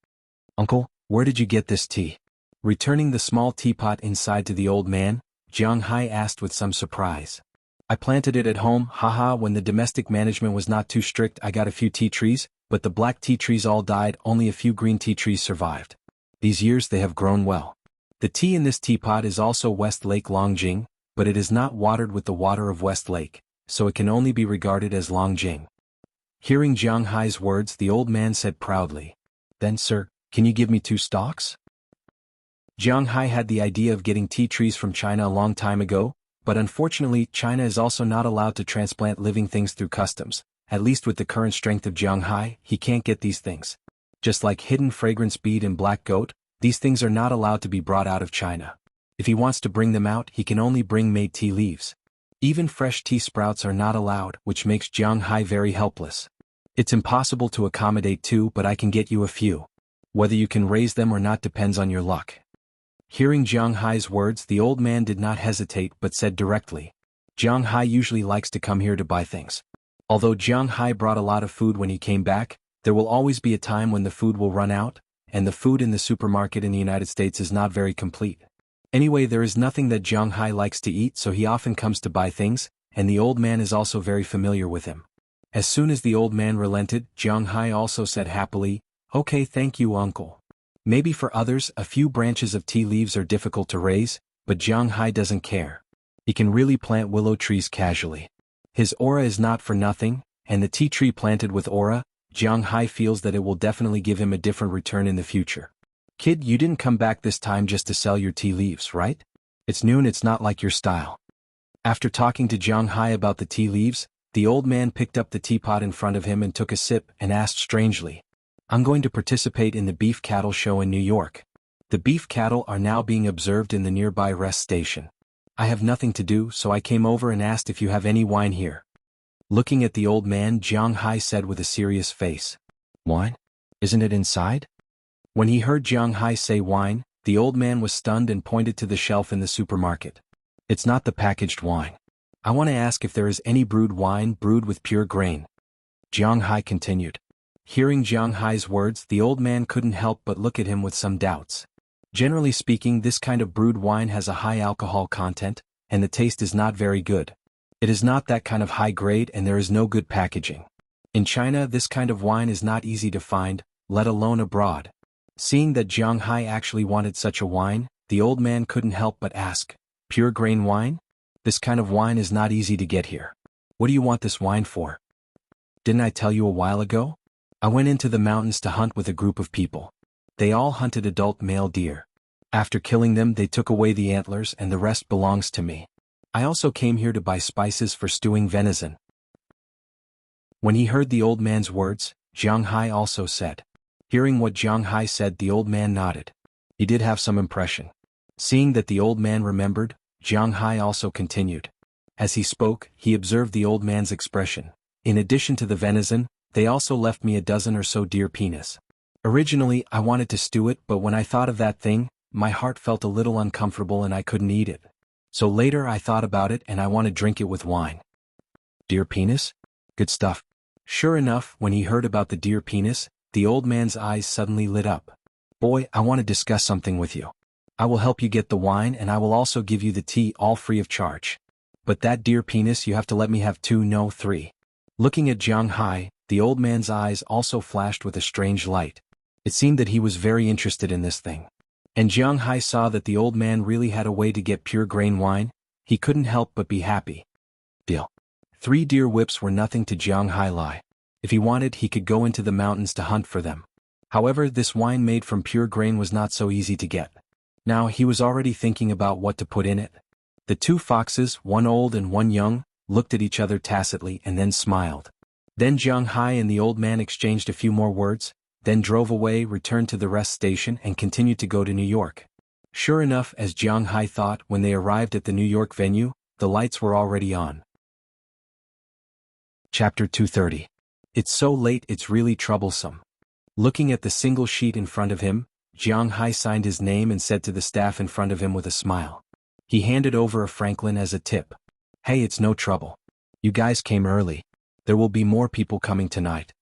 "Uncle, where did you get this tea?" Returning the small teapot inside to the old man, Jiang Hai asked with some surprise. "I planted it at home, haha, when the domestic management was not too strict. I got a few tea trees, but the black tea trees all died, only a few green tea trees survived. These years they have grown well. The tea in this teapot is also Westlake Longjing, but it is not watered with the water of Westlake, so it can only be regarded as Longjing." Hearing Jiang Hai's words, the old man said proudly, "Then, sir, can you give me 2 stalks?" Jiang Hai had the idea of getting tea trees from China a long time ago, but unfortunately China is also not allowed to transplant living things through customs. At least with the current strength of Jiang Hai, he can't get these things. Just like hidden fragrance bead and black goat, these things are not allowed to be brought out of China. If he wants to bring them out, he can only bring made tea leaves. Even fresh tea sprouts are not allowed, which makes Jiang Hai very helpless. "It's impossible to accommodate 2, but I can get you a few. Whether you can raise them or not depends on your luck." Hearing Jiang Hai's words, the old man did not hesitate but said directly, "Jiang Hai usually likes to come here to buy things. Although Jiang Hai brought a lot of food when he came back, there will always be a time when the food will run out, and the food in the supermarket in the United States is not very complete. Anyway, there is nothing that Jiang Hai likes to eat, so he often comes to buy things, and the old man is also very familiar with him." As soon as the old man relented, Jiang Hai also said happily, "Okay, thank you, uncle." Maybe for others, a few branches of tea leaves are difficult to raise, but Jiang Hai doesn't care. He can really plant willow trees casually. His aura is not for nothing, and the tea tree planted with aura, Jiang Hai feels that it will definitely give him a different return in the future. "Kid, you didn't come back this time just to sell your tea leaves, right? It's noon, it's not like your style." After talking to Jiang Hai about the tea leaves, the old man picked up the teapot in front of him and took a sip and asked strangely, "I'm going to participate in the beef cattle show in New York. The beef cattle are now being observed in the nearby rest station. I have nothing to do, so I came over and asked if you have any wine here." Looking at the old man, Jiang Hai said with a serious face, "Wine? Isn't it inside?" When he heard Jiang Hai say wine, the old man was stunned and pointed to the shelf in the supermarket. "It's not the packaged wine. I want to ask if there is any brewed wine brewed with pure grain," Jiang Hai continued. Hearing Jiang Hai's words, the old man couldn't help but look at him with some doubts. Generally speaking, this kind of brewed wine has a high alcohol content, and the taste is not very good. It is not that kind of high grade and there is no good packaging. In China, this kind of wine is not easy to find, let alone abroad. Seeing that Jiang Hai actually wanted such a wine, the old man couldn't help but ask, "Pure grain wine? This kind of wine is not easy to get here. What do you want this wine for?" "Didn't I tell you a while ago? I went into the mountains to hunt with a group of people. They all hunted adult male deer. After killing them, they took away the antlers and the rest belongs to me. I also came here to buy spices for stewing venison. When he heard the old man's words, Jiang Hai also said. Hearing what Jiang Hai said, the old man nodded. He did have some impression. Seeing that the old man remembered, Jiang Hai also continued. As he spoke, he observed the old man's expression. In addition to the venison, they also left me a dozen or so deer penis. Originally, I wanted to stew it, but when I thought of that thing, my heart felt a little uncomfortable and I couldn't eat it. So later I thought about it and I want to drink it with wine. Deer penis? Good stuff. Sure enough, when he heard about the deer penis, the old man's eyes suddenly lit up. Boy, I want to discuss something with you. I will help you get the wine and I will also give you the tea all free of charge. But that deer penis you have to let me have 2, no 3. Looking at Jiang Hai, the old man's eyes also flashed with a strange light. It seemed that he was very interested in this thing. And Jiang Hai saw that the old man really had a way to get pure grain wine. He couldn't help but be happy. Deal. 3 deer whips were nothing to Jiang Hai Lai. If he wanted, he could go into the mountains to hunt for them. However, this wine made from pure grain was not so easy to get. Now he was already thinking about what to put in it. The 2 foxes, one old and one young, looked at each other tacitly and then smiled. Then Jiang Hai and the old man exchanged a few more words, then drove away, returned to the rest station and continued to go to New York. Sure enough, as Jiang Hai thought, when they arrived at the New York venue, the lights were already on. Chapter 230. It's so late it's really troublesome. Looking at the single sheet in front of him, Jiang Hai signed his name and said to the staff in front of him with a smile. He handed over a franklin as a tip. Hey, it's no trouble. You guys came early. There will be more people coming tonight.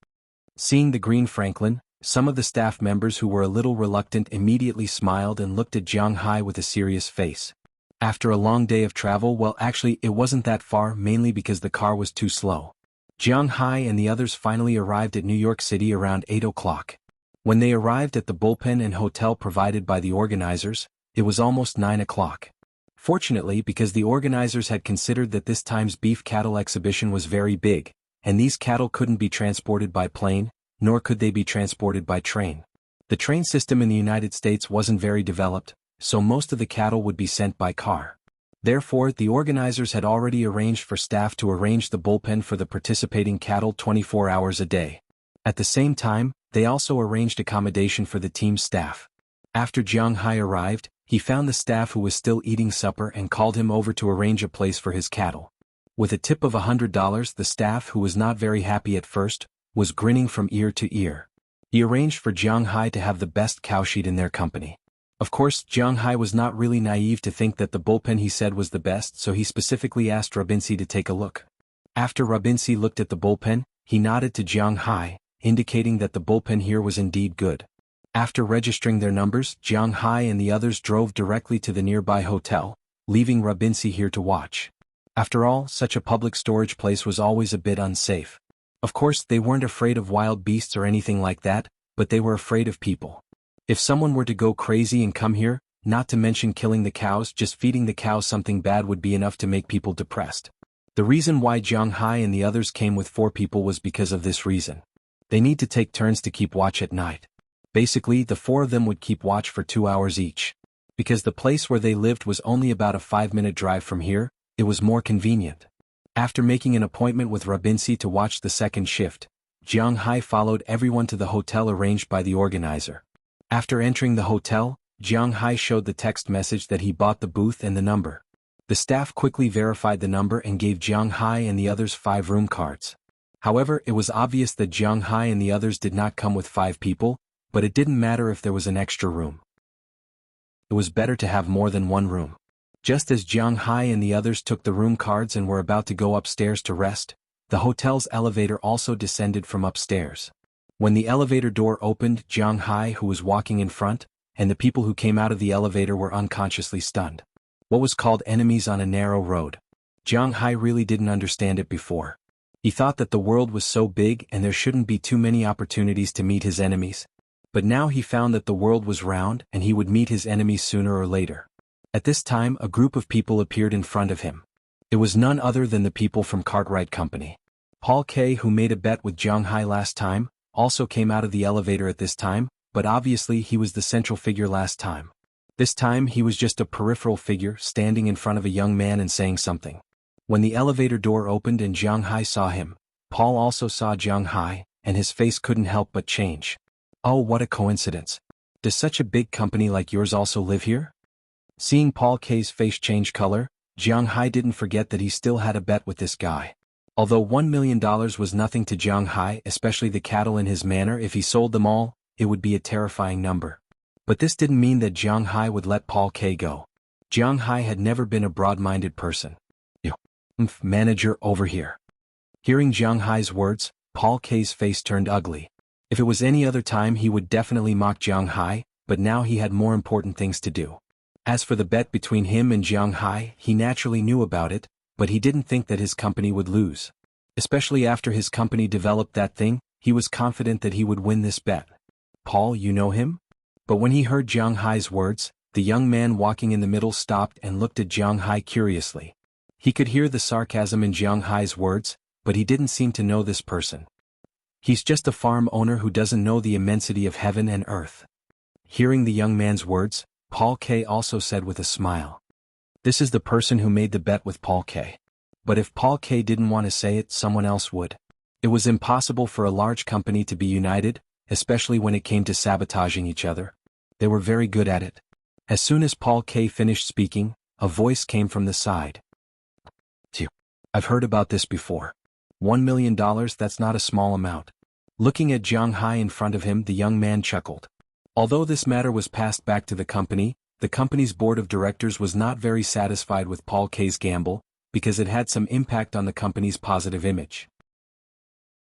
Seeing the green franklin, some of the staff members who were a little reluctant immediately smiled and looked at Jiang Hai with a serious face. After a long day of travel, well, actually it wasn't that far, mainly because the car was too slow. Jiang Hai and the others finally arrived at New York City around 8 o'clock. When they arrived at the bullpen and hotel provided by the organizers, it was almost 9 o'clock. Fortunately, because the organizers had considered that this time's beef cattle exhibition was very big, and these cattle couldn't be transported by plane, nor could they be transported by train. The train system in the United States wasn't very developed, so most of the cattle would be sent by car. Therefore, the organizers had already arranged for staff to arrange the bullpen for the participating cattle 24 hours a day. At the same time, they also arranged accommodation for the team's staff. After Jiang Hai arrived, he found the staff who was still eating supper and called him over to arrange a place for his cattle. With a tip of $100, the staff, who was not very happy at first, was grinning from ear to ear. He arranged for Jiang Hai to have the best cowshed in their company. Of course, Jiang Hai was not really naive to think that the bullpen he said was the best, so he specifically asked Rabinsi to take a look. After Rabinsi looked at the bullpen, he nodded to Jiang Hai, indicating that the bullpen here was indeed good. After registering their numbers, Jiang Hai and the others drove directly to the nearby hotel, leaving Rabinsi here to watch. After all, such a public storage place was always a bit unsafe. Of course, they weren't afraid of wild beasts or anything like that, but they were afraid of people. If someone were to go crazy and come here, not to mention killing the cows, just feeding the cows something bad would be enough to make people depressed. The reason why Jiang Hai and the others came with 4 people was because of this reason. They need to take turns to keep watch at night. Basically, the 4 of them would keep watch for 2 hours each. Because the place where they lived was only about a 5-minute drive from here, it was more convenient. After making an appointment with Rabinsi to watch the second shift, Jiang Hai followed everyone to the hotel arranged by the organizer. After entering the hotel, Jiang Hai showed the text message that he bought the booth and the number. The staff quickly verified the number and gave Jiang Hai and the others 5 room cards. However, it was obvious that Jiang Hai and the others did not come with 5 people, but it didn't matter if there was an extra room. It was better to have more than one room. Just as Jiang Hai and the others took the room cards and were about to go upstairs to rest, the hotel's elevator also descended from upstairs. When the elevator door opened, Jiang Hai, who was walking in front, and the people who came out of the elevator were unconsciously stunned. What was called enemies on a narrow road? Jiang Hai really didn't understand it before. He thought that the world was so big and there shouldn't be too many opportunities to meet his enemies. But now he found that the world was round and he would meet his enemies sooner or later. At this time, a group of people appeared in front of him. It was none other than the people from Cartwright Company. Paul K., who made a bet with Jiang Hai last time, also came out of the elevator at this time, but obviously he was the central figure last time. This time he was just a peripheral figure standing in front of a young man and saying something. When the elevator door opened and Jiang Hai saw him, Paul also saw Jiang Hai, and his face couldn't help but change. Oh, what a coincidence. Does such a big company like yours also live here? Seeing Paul K's face change color, Jiang Hai didn't forget that he still had a bet with this guy. Although $1 million was nothing to Jiang Hai, especially the cattle in his manor, if he sold them all, it would be a terrifying number. But this didn't mean that Jiang Hai would let Paul K go. Jiang Hai had never been a broad-minded person. Manager, over here. Hearing Jiang Hai's words, Paul K's face turned ugly. If it was any other time he would definitely mock Jiang Hai, but now he had more important things to do. As for the bet between him and Jiang Hai, he naturally knew about it, but he didn't think that his company would lose. Especially after his company developed that thing, he was confident that he would win this bet. Paul, you know him? But when he heard Jiang Hai's words, the young man walking in the middle stopped and looked at Jiang Hai curiously. He could hear the sarcasm in Jiang Hai's words, but he didn't seem to know this person. He's just a farm owner who doesn't know the immensity of heaven and earth. Hearing the young man's words, Paul K also said with a smile. This is the person who made the bet with Paul K. But if Paul K didn't want to say it, someone else would. It was impossible for a large company to be united, especially when it came to sabotaging each other. They were very good at it. As soon as Paul K finished speaking, a voice came from the side. I've heard about this before. $1 million, that's not a small amount. Looking at Jiang Hai in front of him, the young man chuckled. Although this matter was passed back to the company's board of directors was not very satisfied with Paul K's gamble, because it had some impact on the company's positive image.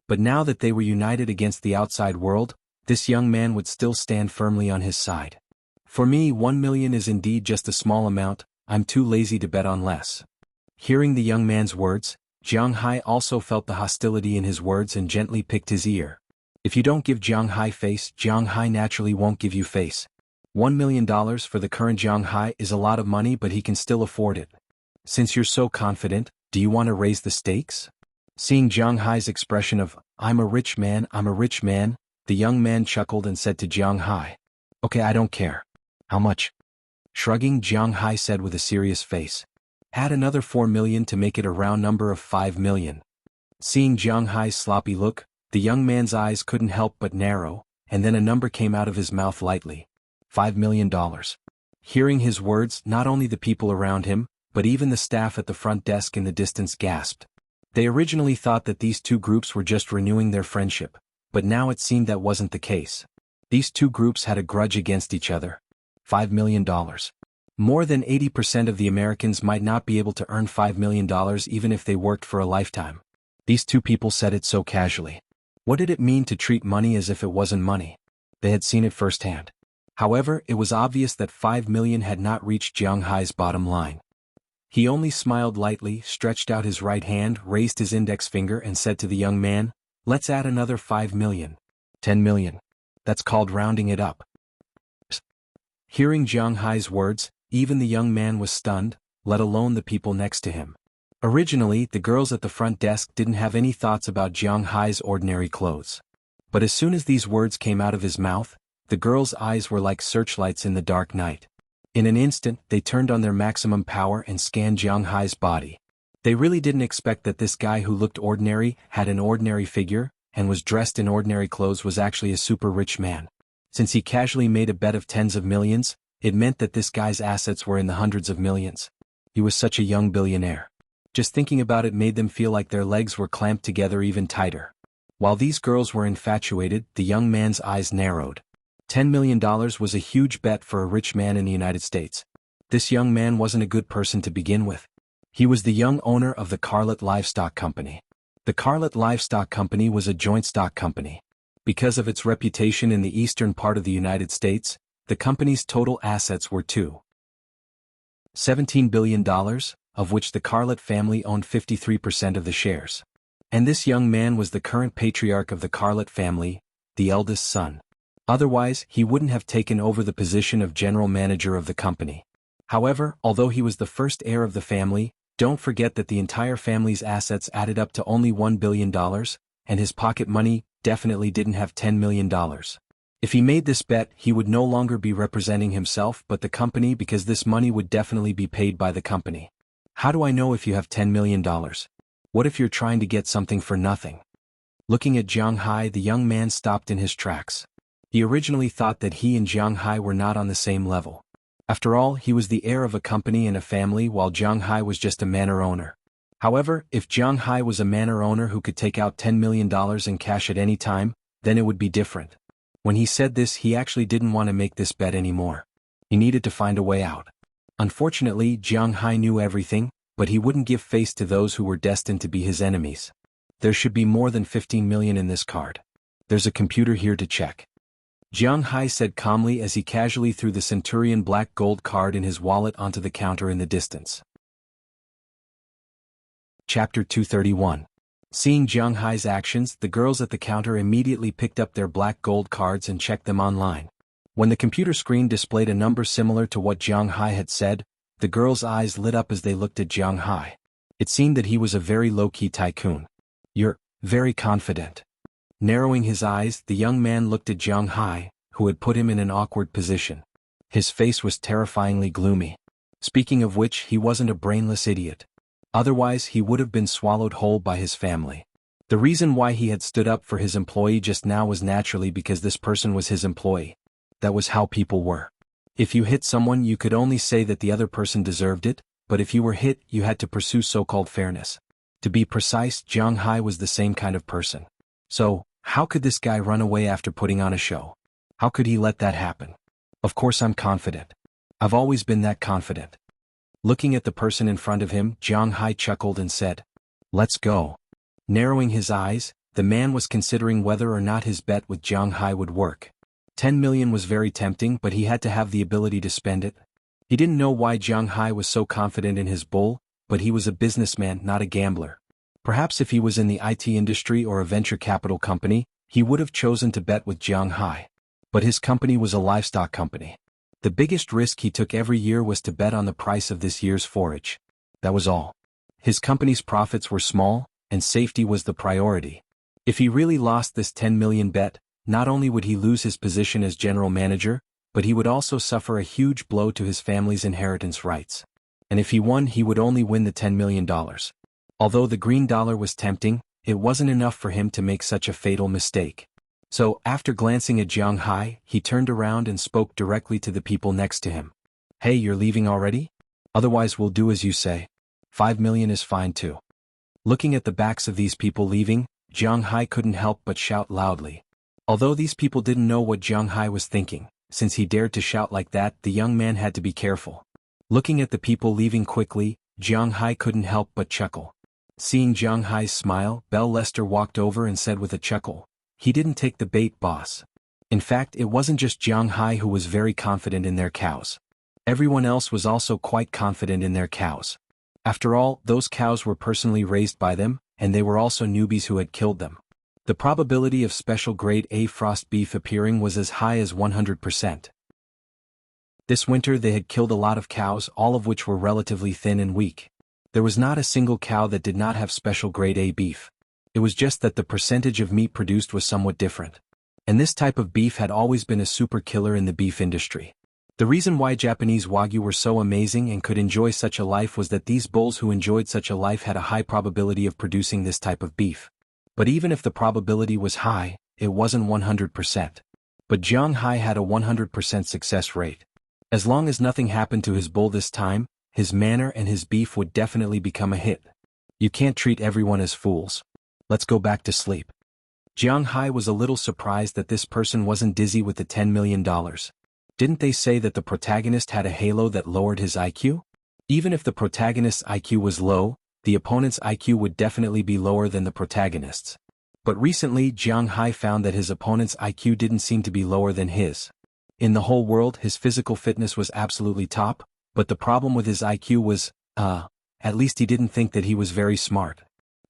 But now that they were united against the outside world, this young man would still stand firmly on his side. For me, 1 million is indeed just a small amount, I'm too lazy to bet on less. Hearing the young man's words, Jiang Hai also felt the hostility in his words and gently picked his ear. If you don't give Jiang Hai face, Jiang Hai naturally won't give you face. $1 million for the current Jiang Hai is a lot of money, but he can still afford it. Since you're so confident, do you want to raise the stakes? Seeing Jiang Hai's expression of, I'm a rich man, the young man chuckled and said to Jiang Hai, okay, I don't care. How much? Shrugging, Jiang Hai said with a serious face. Add another 4 million to make it a round number of 5 million. Seeing Jiang Hai's sloppy look, the young man's eyes couldn't help but narrow, and then a number came out of his mouth lightly. $5 million. Hearing his words, not only the people around him, but even the staff at the front desk in the distance gasped. They originally thought that these two groups were just renewing their friendship, but now it seemed that wasn't the case. These two groups had a grudge against each other. $5 million. More than 80% of the Americans might not be able to earn $5 million even if they worked for a lifetime. These two people said it so casually. What did it mean to treat money as if it wasn't money? They had seen it firsthand. However, it was obvious that 5 million had not reached Jiang Hai's bottom line. He only smiled lightly, stretched out his right hand, raised his index finger and said to the young man, let's add another 5 million. 10 million. That's called rounding it up. Hearing Jiang Hai's words, even the young man was stunned, let alone the people next to him. Originally, the girls at the front desk didn't have any thoughts about Jiang Hai's ordinary clothes. But as soon as these words came out of his mouth, the girls' eyes were like searchlights in the dark night. In an instant, they turned on their maximum power and scanned Jiang Hai's body. They really didn't expect that this guy who looked ordinary, had an ordinary figure, and was dressed in ordinary clothes was actually a super rich man. Since he casually made a bet of tens of millions, it meant that this guy's assets were in the hundreds of millions. He was such a young billionaire. Just thinking about it made them feel like their legs were clamped together even tighter. While these girls were infatuated, the young man's eyes narrowed. $10 million was a huge bet for a rich man in the United States. This young man wasn't a good person to begin with. He was the young owner of the Carlet Livestock Company. The Carlet Livestock Company was a joint stock company. Because of its reputation in the eastern part of the United States, the company's total assets were $17 billion, of which the Carlet family owned 53% of the shares. And this young man was the current patriarch of the Carlet family, the eldest son. Otherwise, he wouldn't have taken over the position of general manager of the company. However, although he was the first heir of the family, don't forget that the entire family's assets added up to only $1 billion, and his pocket money definitely didn't have $10 million. If he made this bet, he would no longer be representing himself but the company, because this money would definitely be paid by the company. How do I know if you have $10 million? What if you're trying to get something for nothing? Looking at Jiang Hai, the young man stopped in his tracks. He originally thought that he and Jiang Hai were not on the same level. After all, he was the heir of a company and a family, while Jiang Hai was just a manor owner. However, if Jiang Hai was a manor owner who could take out $10 million in cash at any time, then it would be different. When he said this, he actually didn't want to make this bet anymore. He needed to find a way out. Unfortunately, Jiang Hai knew everything, but he wouldn't give face to those who were destined to be his enemies. There should be more than 15 million in this card. There's a computer here to check. Jiang Hai said calmly as he casually threw the Centurion black gold card in his wallet onto the counter in the distance. Chapter 231. Seeing Jiang Hai's actions, the girls at the counter immediately picked up their black gold cards and checked them online. When the computer screen displayed a number similar to what Jiang Hai had said, the girls' eyes lit up as they looked at Jiang Hai. It seemed that he was a very low-key tycoon. "You're very confident." Narrowing his eyes, the young man looked at Jiang Hai, who had put him in an awkward position. His face was terrifyingly gloomy. Speaking of which, he wasn't a brainless idiot. Otherwise, he would have been swallowed whole by his family. The reason why he had stood up for his employee just now was naturally because this person was his employee. That was how people were. If you hit someone, you could only say that the other person deserved it, but if you were hit, you had to pursue so-called fairness. To be precise, Jiang Hai was the same kind of person. So, how could this guy run away after putting on a show? How could he let that happen? Of course I'm confident. I've always been that confident. Looking at the person in front of him, Jiang Hai chuckled and said, "Let's go." Narrowing his eyes, the man was considering whether or not his bet with Jiang Hai would work. 10 million was very tempting, but he had to have the ability to spend it. He didn't know why Jiang Hai was so confident in his bull, but he was a businessman, not a gambler. Perhaps if he was in the IT industry or a venture capital company, he would have chosen to bet with Jiang Hai. But his company was a livestock company. The biggest risk he took every year was to bet on the price of this year's forage. That was all. His company's profits were small, and safety was the priority. If he really lost this 10 million bet, not only would he lose his position as general manager, but he would also suffer a huge blow to his family's inheritance rights. And if he won, he would only win the $10 million. Although the green dollar was tempting, it wasn't enough for him to make such a fatal mistake. So, after glancing at Jiang Hai, he turned around and spoke directly to the people next to him. "Hey, you're leaving already? Otherwise we'll do as you say. 5 million is fine too." Looking at the backs of these people leaving, Jiang Hai couldn't help but shout loudly. Although these people didn't know what Jiang Hai was thinking, since he dared to shout like that, the young man had to be careful. Looking at the people leaving quickly, Jiang Hai couldn't help but chuckle. Seeing Jiang Hai's smile, Belle Lester walked over and said with a chuckle, "He didn't take the bait, boss." In fact, it wasn't just Jiang Hai who was very confident in their cows. Everyone else was also quite confident in their cows. After all, those cows were personally raised by them, and they were also newbies who had killed them. The probability of special grade A frost beef appearing was as high as 100%. This winter they had killed a lot of cows, all of which were relatively thin and weak. There was not a single cow that did not have special grade A beef. It was just that the percentage of meat produced was somewhat different. And this type of beef had always been a super killer in the beef industry. The reason why Japanese Wagyu were so amazing and could enjoy such a life was that these bulls who enjoyed such a life had a high probability of producing this type of beef. But even if the probability was high, it wasn't 100%. But Jiang Hai had a 100% success rate. As long as nothing happened to his bull this time, his manor and his beef would definitely become a hit. You can't treat everyone as fools. Let's go back to sleep. Jiang Hai was a little surprised that this person wasn't dizzy with the $10 million. Didn't they say that the protagonist had a halo that lowered his IQ? Even if the protagonist's IQ was low, the opponent's IQ would definitely be lower than the protagonist's. But recently Jiang Hai found that his opponent's IQ didn't seem to be lower than his. In the whole world, his physical fitness was absolutely top, but the problem with his IQ was, at least he didn't think that he was very smart.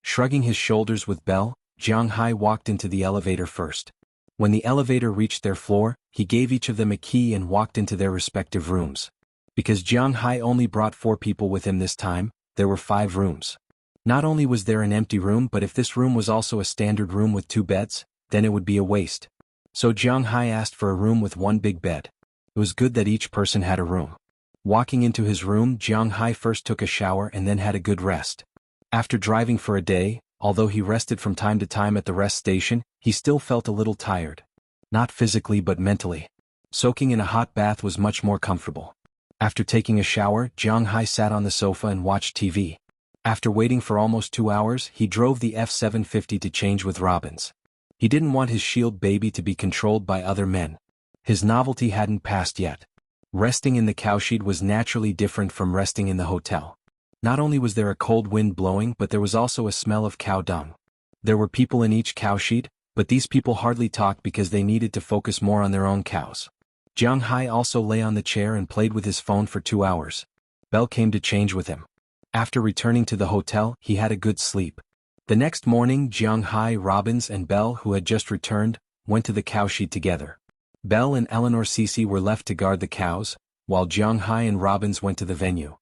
Shrugging his shoulders with Belle, Jiang Hai walked into the elevator first. When the elevator reached their floor, he gave each of them a key and walked into their respective rooms. Because Jiang Hai only brought 4 people with him this time, there were 5 rooms. Not only was there an empty room, but if this room was also a standard room with 2 beds, then it would be a waste. So Jiang Hai asked for a room with one big bed. It was good that each person had a room. Walking into his room, Jiang Hai first took a shower and then had a good rest. After driving for a day, although he rested from time to time at the rest station, he still felt a little tired. Not physically but mentally. Soaking in a hot bath was much more comfortable. After taking a shower, Jiang Hai sat on the sofa and watched TV. After waiting for almost 2 hours, he drove the F-750 to change with Robbins. He didn't want his shield baby to be controlled by other men. His novelty hadn't passed yet. Resting in the cowshed was naturally different from resting in the hotel. Not only was there a cold wind blowing, but there was also a smell of cow dung. There were people in each cowshed, but these people hardly talked because they needed to focus more on their own cows. Jiang Hai also lay on the chair and played with his phone for 2 hours. Belle came to change with him. After returning to the hotel, he had a good sleep. The next morning, Jiang Hai, Robbins and Belle, who had just returned, went to the cowshed together. Belle and Eleanor Cece were left to guard the cows, while Jiang Hai and Robbins went to the venue.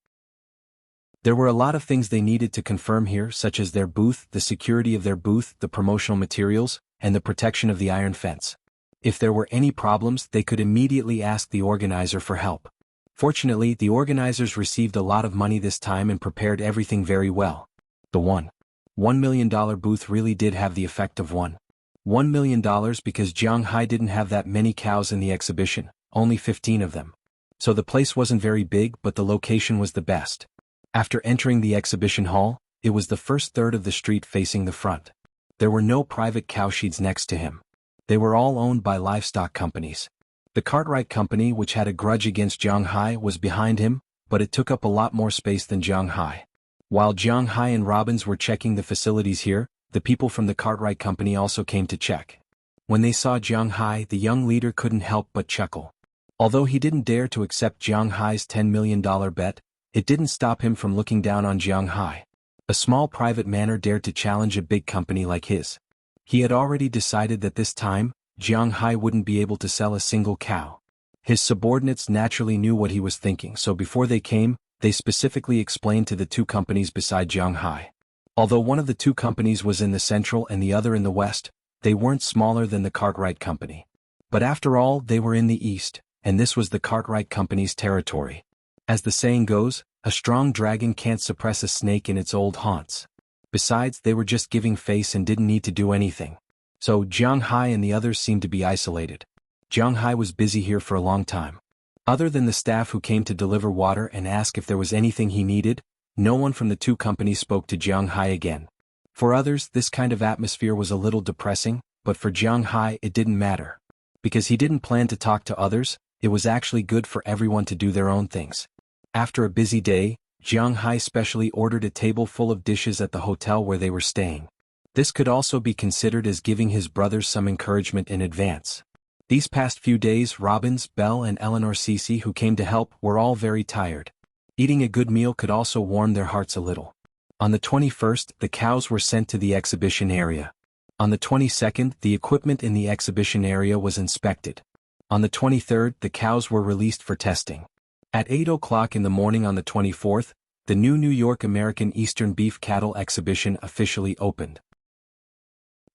There were a lot of things they needed to confirm here, such as their booth, the security of their booth, the promotional materials, and the protection of the iron fence. If there were any problems, they could immediately ask the organizer for help. Fortunately, the organizers received a lot of money this time and prepared everything very well. The $1 million booth really did have the effect of $1 million because Jiang Hai didn't have that many cows in the exhibition, only 15 of them. So the place wasn't very big, but the location was the best. After entering the exhibition hall, it was the first third of the street facing the front. There were no private cowsheds next to him. They were all owned by livestock companies. The Cartwright Company, which had a grudge against Jiang Hai, was behind him, but it took up a lot more space than Jiang Hai. While Jiang Hai and Robbins were checking the facilities here, the people from the Cartwright Company also came to check. When they saw Jiang Hai, the young leader couldn't help but chuckle. Although he didn't dare to accept Jiang Hai's $10 million bet, it didn't stop him from looking down on Jiang Hai. A small private manor dared to challenge a big company like his. He had already decided that this time, Jiang Hai wouldn't be able to sell a single cow. His subordinates naturally knew what he was thinking, so before they came, they specifically explained to the two companies beside Jiang Hai. Although one of the two companies was in the central and the other in the west, they weren't smaller than the Cartwright Company. But after all, they were in the east, and this was the Cartwright Company's territory. As the saying goes, a strong dragon can't suppress a snake in its old haunts. Besides, they were just giving face and didn't need to do anything. So Jiang Hai and the others seemed to be isolated. Jiang Hai was busy here for a long time. Other than the staff who came to deliver water and ask if there was anything he needed, no one from the two companies spoke to Jiang Hai again. For others, this kind of atmosphere was a little depressing, but for Jiang Hai it didn't matter. Because he didn't plan to talk to others, it was actually good for everyone to do their own things. After a busy day, Jiang Hai specially ordered a table full of dishes at the hotel where they were staying. This could also be considered as giving his brothers some encouragement in advance. These past few days, Robbins, Belle and Eleanor Cece, who came to help, were all very tired. Eating a good meal could also warm their hearts a little. On the 21st, the cows were sent to the exhibition area. On the 22nd, the equipment in the exhibition area was inspected. On the 23rd, the cows were released for testing. At 8 o'clock in the morning on the 24th, the new New York American Eastern Beef Cattle Exhibition officially opened.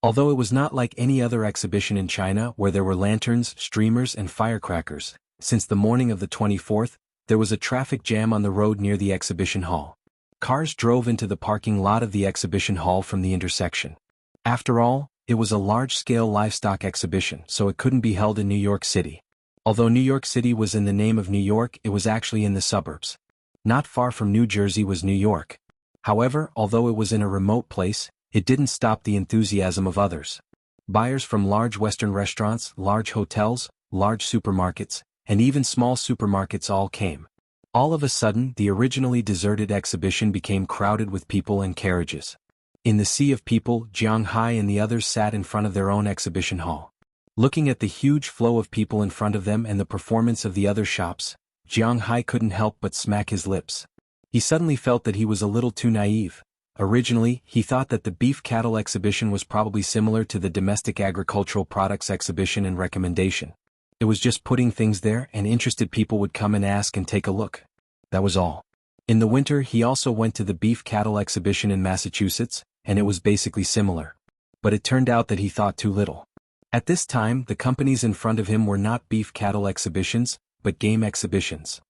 Although it was not like any other exhibition in China where there were lanterns, streamers and firecrackers, since the morning of the 24th, there was a traffic jam on the road near the exhibition hall. Cars drove into the parking lot of the exhibition hall from the intersection. After all, it was a large-scale livestock exhibition, so it couldn't be held in New York City. Although New York City was in the name of New York, it was actually in the suburbs. Not far from New Jersey was New York. However, although it was in a remote place, it didn't stop the enthusiasm of others. Buyers from large Western restaurants, large hotels, large supermarkets, and even small supermarkets all came. All of a sudden, the originally deserted exhibition became crowded with people and carriages. In the sea of people, Jiang Hai and the others sat in front of their own exhibition hall. Looking at the huge flow of people in front of them and the performance of the other shops, Jiang Hai couldn't help but smack his lips. He suddenly felt that he was a little too naive. Originally, he thought that the beef cattle exhibition was probably similar to the domestic agricultural products exhibition and recommendation. It was just putting things there and interested people would come and ask and take a look. That was all. In the winter, he also went to the beef cattle exhibition in Massachusetts, and it was basically similar. But it turned out that he thought too little. At this time, the companies in front of him were not beef cattle exhibitions, but game exhibitions.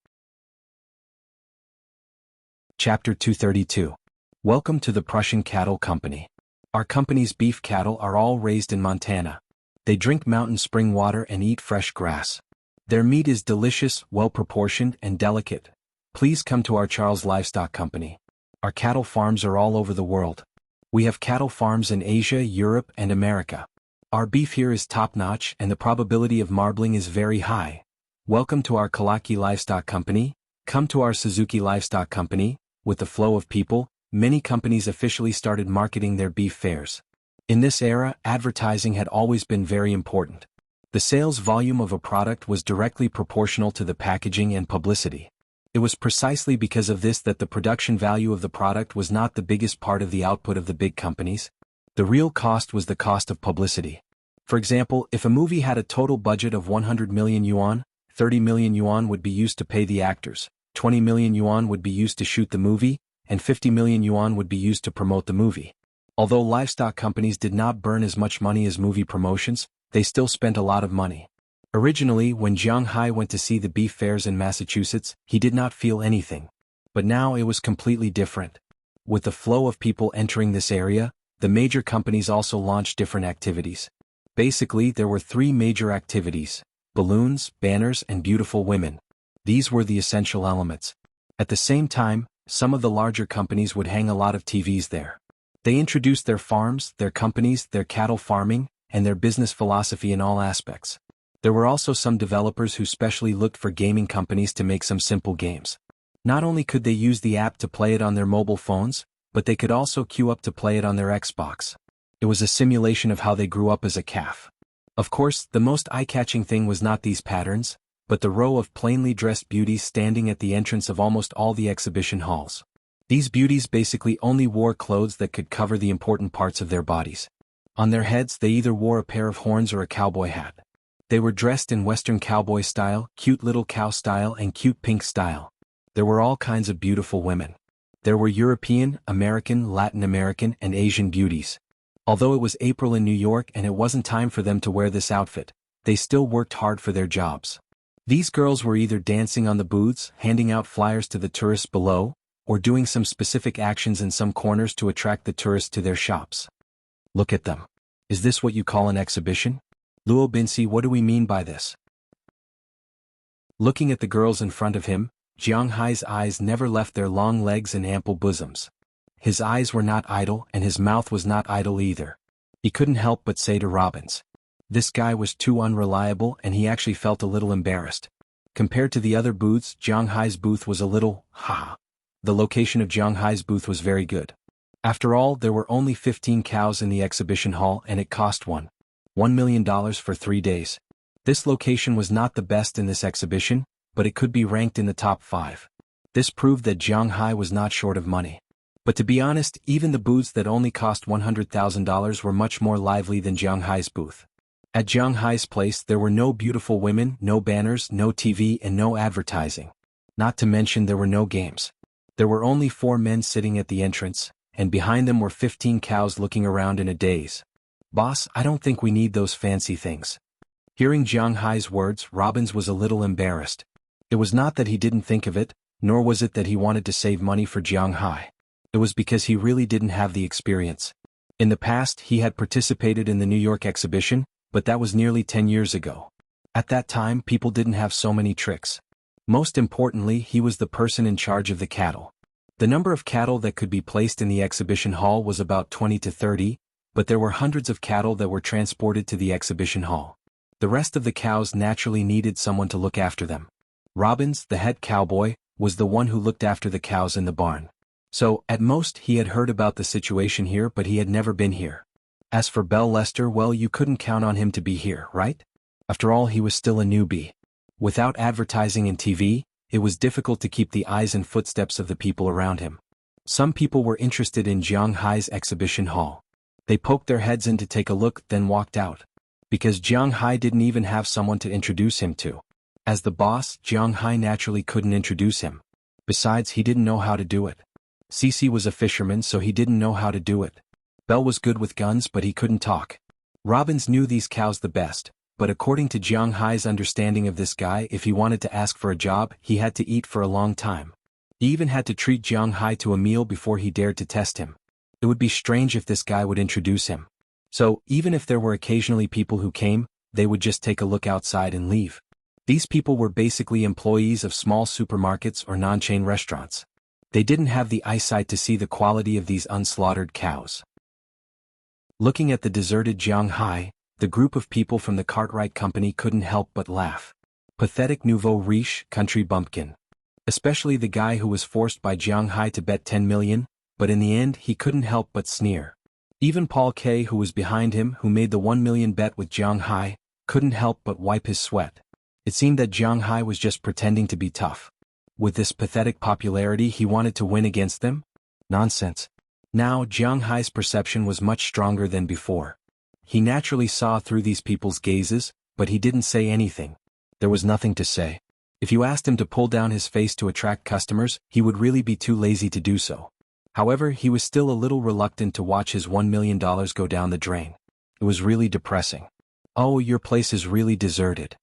Chapter 232. Welcome to the Prussian Cattle Company. Our company's beef cattle are all raised in Montana. They drink mountain spring water and eat fresh grass. Their meat is delicious, well-proportioned, and delicate. Please come to our Charles Livestock Company. Our cattle farms are all over the world. We have cattle farms in Asia, Europe, and America. Our beef here is top-notch and the probability of marbling is very high. Welcome to our Kawasaki Livestock Company. Come to our Suzuki Livestock Company. With the flow of people, many companies officially started marketing their beef fairs. In this era, advertising had always been very important. The sales volume of a product was directly proportional to the packaging and publicity. It was precisely because of this that the production value of the product was not the biggest part of the output of the big companies. The real cost was the cost of publicity. For example, if a movie had a total budget of 100 million yuan, 30 million yuan would be used to pay the actors, 20 million yuan would be used to shoot the movie, and 50 million yuan would be used to promote the movie. Although livestock companies did not burn as much money as movie promotions, they still spent a lot of money. Originally, when Jiang Hai went to see the beef fairs in Massachusetts, he did not feel anything. But now it was completely different. With the flow of people entering this area, the major companies also launched different activities. Basically, there were three major activities: balloons, banners, and beautiful women. These were the essential elements. At the same time, some of the larger companies would hang a lot of TVs there. They introduced their farms, their companies, their cattle farming, and their business philosophy in all aspects. There were also some developers who specially looked for gaming companies to make some simple games. Not only could they use the app to play it on their mobile phones, but they could also queue up to play it on their Xbox. It was a simulation of how they grew up as a calf. Of course, the most eye-catching thing was not these patterns, but the row of plainly dressed beauties standing at the entrance of almost all the exhibition halls. These beauties basically only wore clothes that could cover the important parts of their bodies. On their heads they either wore a pair of horns or a cowboy hat. They were dressed in Western cowboy style, cute little cow style, and cute pink style. There were all kinds of beautiful women. There were European, American, Latin American, and Asian beauties. Although it was April in New York and it wasn't time for them to wear this outfit, they still worked hard for their jobs. These girls were either dancing on the booths, handing out flyers to the tourists below, or doing some specific actions in some corners to attract the tourists to their shops. Look at them. Is this what you call an exhibition? Luo Binsi, what do we mean by this? Looking at the girls in front of him, Jiang Hai's eyes never left their long legs and ample bosoms. His eyes were not idle and his mouth was not idle either. He couldn't help but say to Robbins, this guy was too unreliable, and he actually felt a little embarrassed. Compared to the other booths, Jiang Hai's booth was a little, The location of Jiang Hai's booth was very good. After all, there were only 15 cows in the exhibition hall and it cost $1 million for 3 days. This location was not the best in this exhibition, but it could be ranked in the top 5. This proved that Jiang Hai was not short of money. But to be honest, even the booths that only cost $100,000 were much more lively than Jiang Hai's booth. At Jiang Hai's place there were no beautiful women, no banners, no TV, and no advertising. Not to mention there were no games. There were only 4 men sitting at the entrance, and behind them were 15 cows looking around in a daze. Boss, I don't think we need those fancy things. Hearing Jiang Hai's words, Robbins was a little embarrassed. It was not that he didn't think of it, nor was it that he wanted to save money for Jiang Hai. It was because he really didn't have the experience. In the past, he had participated in the New York exhibition, but that was nearly 10 years ago. At that time, people didn't have so many tricks. Most importantly, he was the person in charge of the cattle. The number of cattle that could be placed in the exhibition hall was about 20 to 30, but there were hundreds of cattle that were transported to the exhibition hall. The rest of the cows naturally needed someone to look after them. Robbins, the head cowboy, was the one who looked after the cows in the barn. So, at most, he had heard about the situation here, but he had never been here. As for Bell Lester, well, you couldn't count on him to be here, right? After all, he was still a newbie. Without advertising and TV, it was difficult to keep the eyes and footsteps of the people around him. Some people were interested in Jiang Hai's exhibition hall. They poked their heads in to take a look, then walked out. Because Jiang Hai didn't even have someone to introduce him to. As the boss, Jiang Hai naturally couldn't introduce him. Besides, he didn't know how to do it. Cece was a fisherman, so he didn't know how to do it. Bell was good with guns, but he couldn't talk. Robbins knew these cows the best, but according to Jiang Hai's understanding of this guy, if he wanted to ask for a job, he had to eat for a long time. He even had to treat Jiang Hai to a meal before he dared to test him. It would be strange if this guy would introduce him. So, even if there were occasionally people who came, they would just take a look outside and leave. These people were basically employees of small supermarkets or non-chain restaurants. They didn't have the eyesight to see the quality of these unslaughtered cows. Looking at the deserted Jiang Hai, the group of people from the Cartwright Company couldn't help but laugh. Pathetic nouveau riche country bumpkin. Especially the guy who was forced by Jiang Hai to bet 10 million, but in the end he couldn't help but sneer. Even Paul K., who was behind him, who made the 1 million bet with Jiang Hai, couldn't help but wipe his sweat. It seemed that Jiang Hai was just pretending to be tough. With this pathetic popularity, he wanted to win against them? Nonsense. Now Jiang Hai's perception was much stronger than before. He naturally saw through these people's gazes, but he didn't say anything. There was nothing to say. If you asked him to pull down his face to attract customers, he would really be too lazy to do so. However, he was still a little reluctant to watch his $1 million go down the drain. It was really depressing. Oh, your place is really deserted.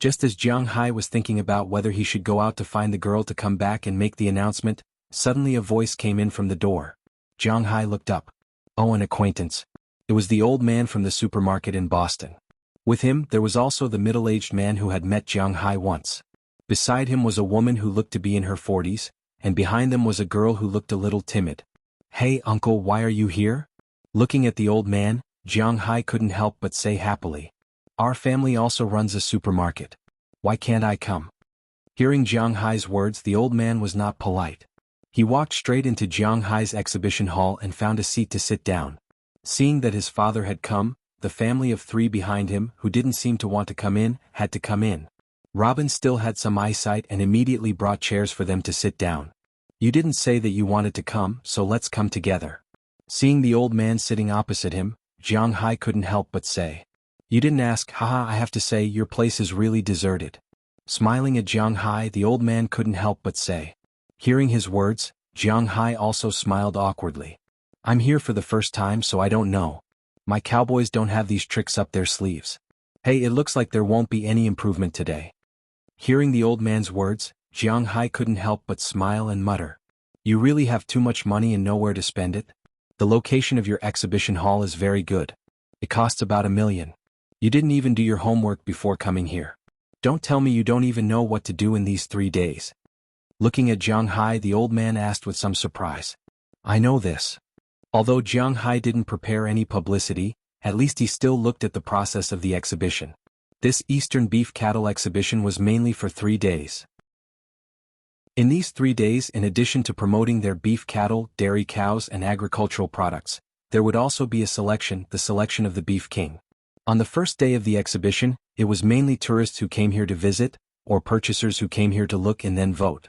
Just as Jiang Hai was thinking about whether he should go out to find the girl to come back and make the announcement, suddenly a voice came in from the door. Jiang Hai looked up. Oh, an acquaintance. It was the old man from the supermarket in Boston. With him, there was also the middle-aged man who had met Jiang Hai once. Beside him was a woman who looked to be in her 40s, and behind them was a girl who looked a little timid. Hey, uncle, why are you here? Looking at the old man, Jiang Hai couldn't help but say happily. Our family also runs a supermarket. Why can't I come? Hearing Jiang Hai's words, the old man was not polite. He walked straight into Jiang Hai's exhibition hall and found a seat to sit down. Seeing that his father had come, the family of 3 behind him, who didn't seem to want to come in, had to come in. Robin still had some eyesight and immediately brought chairs for them to sit down. You didn't say that you wanted to come, so let's come together. Seeing the old man sitting opposite him, Jiang Hai couldn't help but say. You didn't ask, haha, I have to say your place is really deserted. Smiling at Jiang Hai, the old man couldn't help but say. Hearing his words, Jiang Hai also smiled awkwardly. I'm here for the first time, so I don't know. My cowboys don't have these tricks up their sleeves. Hey, it looks like there won't be any improvement today. Hearing the old man's words, Jiang Hai couldn't help but smile and mutter. You really have too much money and nowhere to spend it? The location of your exhibition hall is very good. It costs about $1 million. You didn't even do your homework before coming here. Don't tell me you don't even know what to do in these 3 days. Looking at Jiang Hai, the old man asked with some surprise. I know this. Although Jiang Hai didn't prepare any publicity, at least he still looked at the process of the exhibition. This Eastern beef cattle exhibition was mainly for 3 days. In these 3 days, in addition to promoting their beef cattle, dairy cows, and agricultural products, there would also be the selection of the Beef King. On the first day of the exhibition, it was mainly tourists who came here to visit, or purchasers who came here to look and then vote.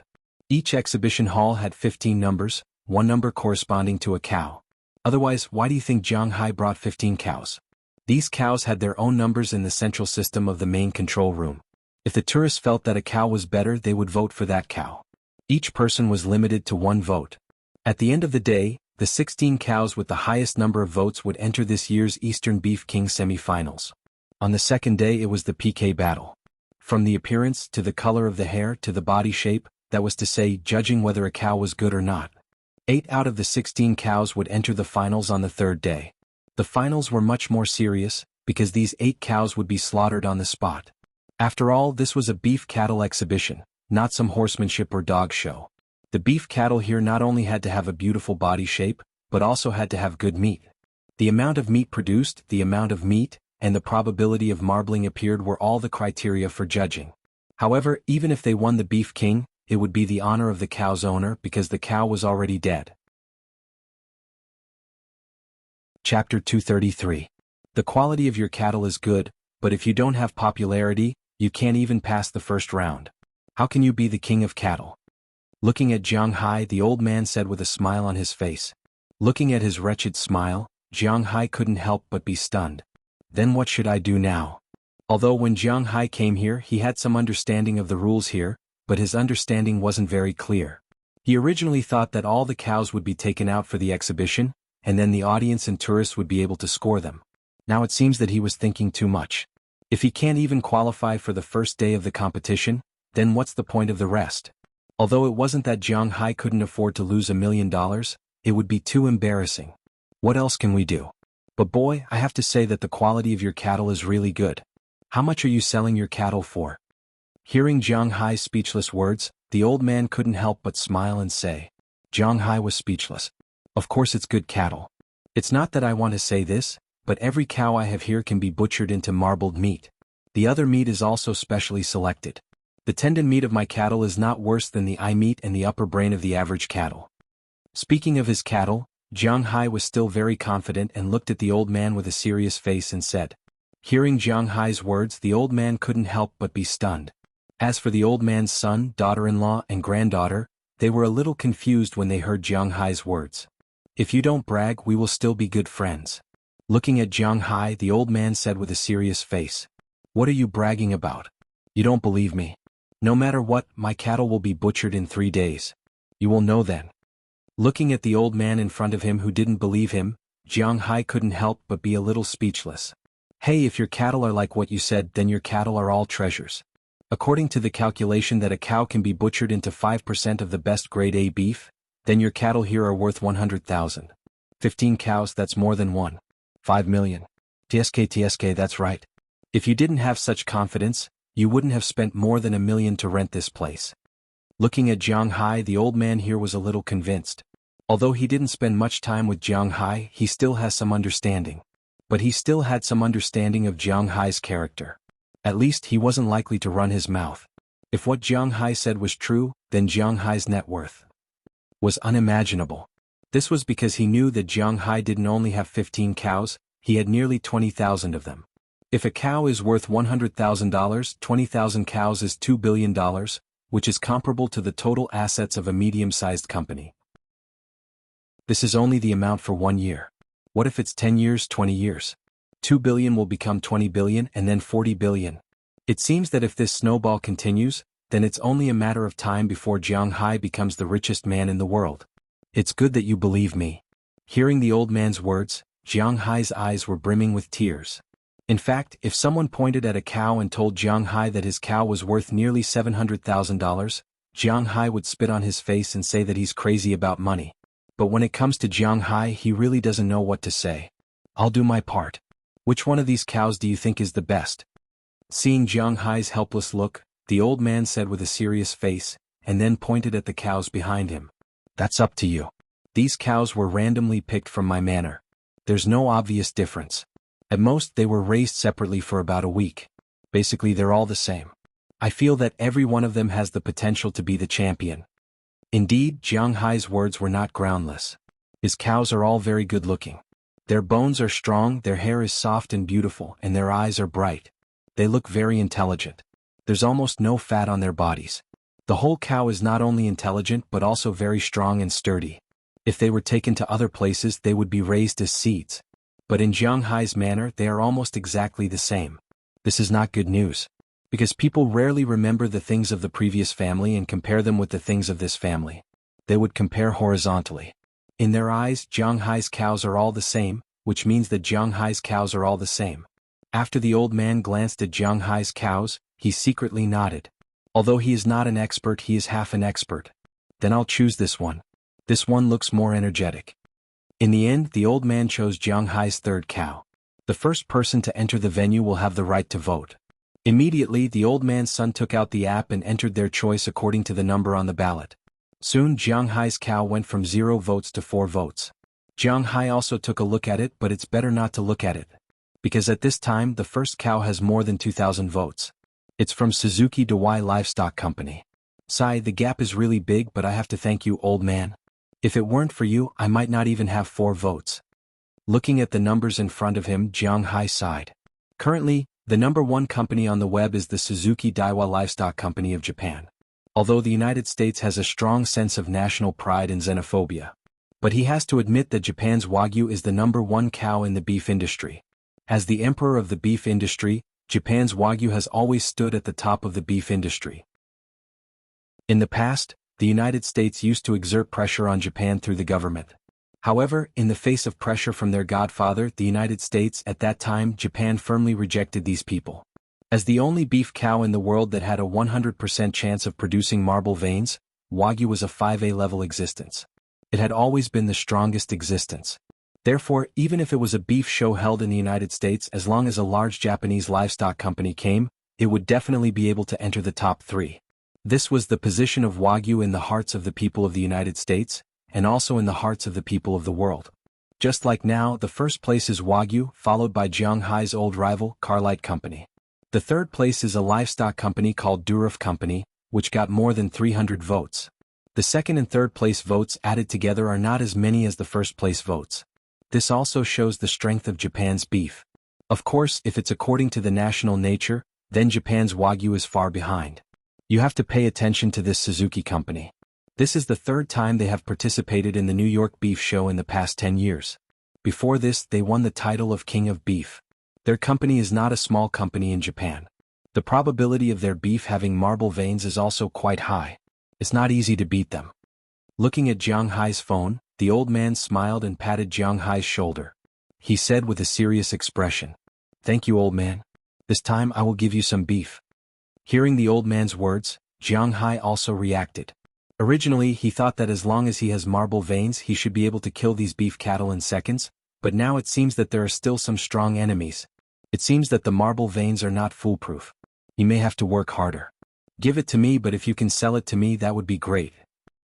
Each exhibition hall had 15 numbers, 1 number corresponding to a cow. Otherwise, why do you think Jiang Hai brought 15 cows? These cows had their own numbers in the central system of the main control room. If the tourists felt that a cow was better, they would vote for that cow. Each person was limited to 1 vote. At the end of the day, the 16 cows with the highest number of votes would enter this year's Eastern Beef King semi-finals. On the second day, it was the PK battle. From the appearance, to the color of the hair, to the body shape, that was to say, judging whether a cow was good or not. 8 out of the 16 cows would enter the finals on the 3rd day. The finals were much more serious, because these 8 cows would be slaughtered on the spot. After all, this was a beef cattle exhibition, not some horsemanship or dog show. The beef cattle here not only had to have a beautiful body shape, but also had to have good meat. The amount of meat produced, the amount of meat, and the probability of marbling appeared were all the criteria for judging. However, even if they won the Beef King, it would be the honor of the cow's owner because the cow was already dead. Chapter 233. The quality of your cattle is good, but if you don't have popularity, you can't even pass the first round. How can you be the king of cattle? Looking at Jiang Hai, the old man said with a smile on his face. Looking at his wretched smile, Jiang Hai couldn't help but be stunned. Then what should I do now? Although when Jiang Hai came here, he had some understanding of the rules here, but his understanding wasn't very clear. He originally thought that all the cows would be taken out for the exhibition, and then the audience and tourists would be able to score them. Now it seems that he was thinking too much. If he can't even qualify for the first day of the competition, then what's the point of the rest? Although it wasn't that Jiang Hai couldn't afford to lose $1 million, it would be too embarrassing. What else can we do? But boy, I have to say that the quality of your cattle is really good. How much are you selling your cattle for? Hearing Jiang Hai's speechless words, the old man couldn't help but smile and say. Jiang Hai was speechless. Of course it's good cattle. It's not that I want to say this, but every cow I have here can be butchered into marbled meat. The other meat is also specially selected. The tendon meat of my cattle is not worse than the eye meat and the upper brain of the average cattle. Speaking of his cattle, Jiang Hai was still very confident and looked at the old man with a serious face and said. Hearing Jiang Hai's words, the old man couldn't help but be stunned. As for the old man's son, daughter-in-law, and granddaughter, they were a little confused when they heard Jiang Hai's words. If you don't brag, we will still be good friends. Looking at Jiang Hai, the old man said with a serious face. What are you bragging about? You don't believe me. No matter what, my cattle will be butchered in 3 days. You will know then. Looking at the old man in front of him who didn't believe him, Jiang Hai couldn't help but be a little speechless. Hey, if your cattle are like what you said, then your cattle are all treasures. According to the calculation that a cow can be butchered into 5% of the best grade A beef, then your cattle here are worth 100,000. 15 cows, that's more than 5 million. TSK, that's right. If you didn't have such confidence, you wouldn't have spent more than $1 million to rent this place. Looking at Jiang Hai, the old man here was a little convinced. Although he didn't spend much time with Jiang Hai, he still has some understanding. But he still had some understanding of Jiang Hai's character. At least he wasn't likely to run his mouth. If what Jiang Hai said was true, then Jiang Hai's net worth was unimaginable. This was because he knew that Jiang Hai didn't only have 15 cows, he had nearly 20,000 of them. If a cow is worth $100,000, 20,000 cows is $2 billion, which is comparable to the total assets of a medium-sized company. This is only the amount for 1 year. What if it's 10 years, 20 years? 2 billion will become 20 billion and then 40 billion. It seems that if this snowball continues, then it's only a matter of time before Jiang Hai becomes the richest man in the world. It's good that you believe me. Hearing the old man's words, Jiang Hai's eyes were brimming with tears. In fact, if someone pointed at a cow and told Jiang Hai that his cow was worth nearly $700,000, Jiang Hai would spit on his face and say that he's crazy about money. But when it comes to Jiang Hai, he really doesn't know what to say. I'll do my part. Which one of these cows do you think is the best? Seeing Jiang Hai's helpless look, the old man said with a serious face, and then pointed at the cows behind him. That's up to you. These cows were randomly picked from my manor. There's no obvious difference. At most, they were raised separately for about a week. Basically, they're all the same. I feel that every one of them has the potential to be the champion. Indeed, Jiang Hai's words were not groundless. His cows are all very good-looking. Their bones are strong, their hair is soft and beautiful, and their eyes are bright. They look very intelligent. There's almost no fat on their bodies. The whole cow is not only intelligent but also very strong and sturdy. If they were taken to other places, they would be raised as seeds. But in Jiang Hai's manor, they are almost exactly the same. This is not good news. Because people rarely remember the things of the previous family and compare them with the things of this family. They would compare horizontally. In their eyes, Jiang Hai's cows are all the same, which means that Jiang Hai's cows are all the same. After the old man glanced at Jiang Hai's cows, he secretly nodded. Although he is not an expert, he is half an expert. Then I'll choose this one. This one looks more energetic. In the end, the old man chose Jiang Hai's third cow. The first person to enter the venue will have the right to vote. Immediately, the old man's son took out the app and entered their choice according to the number on the ballot. Soon, Jiang Hai's cow went from 0 votes to 4 votes. Jiang Hai also took a look at it, but it's better not to look at it. Because at this time, the first cow has more than 2,000 votes. It's from Suzuki Dewey Livestock Company. Sigh, the gap is really big, but I have to thank you, old man. If it weren't for you, I might not even have 4 votes. Looking at the numbers in front of him, Jiang Hai sighed. Currently, the number 1 company on the web is the Suzuki Daiwa Livestock Company of Japan. Although the United States has a strong sense of national pride and xenophobia. But he has to admit that Japan's Wagyu is the number 1 cow in the beef industry. As the emperor of the beef industry, Japan's Wagyu has always stood at the top of the beef industry. In the past, the United States used to exert pressure on Japan through the government. However, in the face of pressure from their godfather, the United States, at that time, Japan firmly rejected these people. As the only beef cow in the world that had a 100% chance of producing marble veins, Wagyu was a 5A level existence. It had always been the strongest existence. Therefore, even if it was a beef show held in the United States, as long as a large Japanese livestock company came, it would definitely be able to enter the top 3. This was the position of Wagyu in the hearts of the people of the United States, and also in the hearts of the people of the world. Just like now, the first place is Wagyu, followed by Jianghai's old rival, Carlite Company. The third place is a livestock company called Duruf Company, which got more than 300 votes. The second and third place votes added together are not as many as the first place votes. This also shows the strength of Japan's beef. Of course, if it's according to the national nature, then Japan's Wagyu is far behind. You have to pay attention to this Suzuki company. This is the third time they have participated in the New York Beef Show in the past 10 years. Before this, they won the title of King of Beef. Their company is not a small company in Japan. The probability of their beef having marble veins is also quite high. It's not easy to beat them. Looking at Jianghai's phone, the old man smiled and patted Jianghai's shoulder. He said with a serious expression, "Thank you, old man. This time I will give you some beef." Hearing the old man's words, Jianghai also reacted. Originally, he thought that as long as he has marble veins he should be able to kill these beef cattle in seconds, but now it seems that there are still some strong enemies. It seems that the marble veins are not foolproof. He may have to work harder. Give it to me, but if you can sell it to me, that would be great.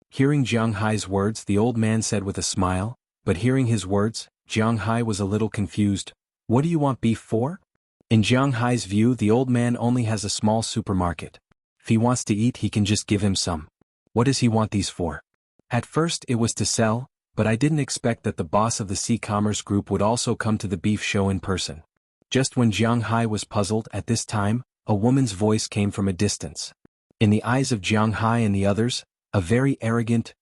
Hearing Jianghai's words, the old man said with a smile, but hearing his words, Jianghai was a little confused. What do you want beef for? In Jianghai's view, the old man only has a small supermarket. If he wants to eat, he can just give him some. What does he want these for? At first it was to sell, but I didn't expect that the boss of the C-Commerce Group would also come to the beef show in person. Just when Jianghai was puzzled at this time, a woman's voice came from a distance. In the eyes of Jianghai and the others, a very arrogant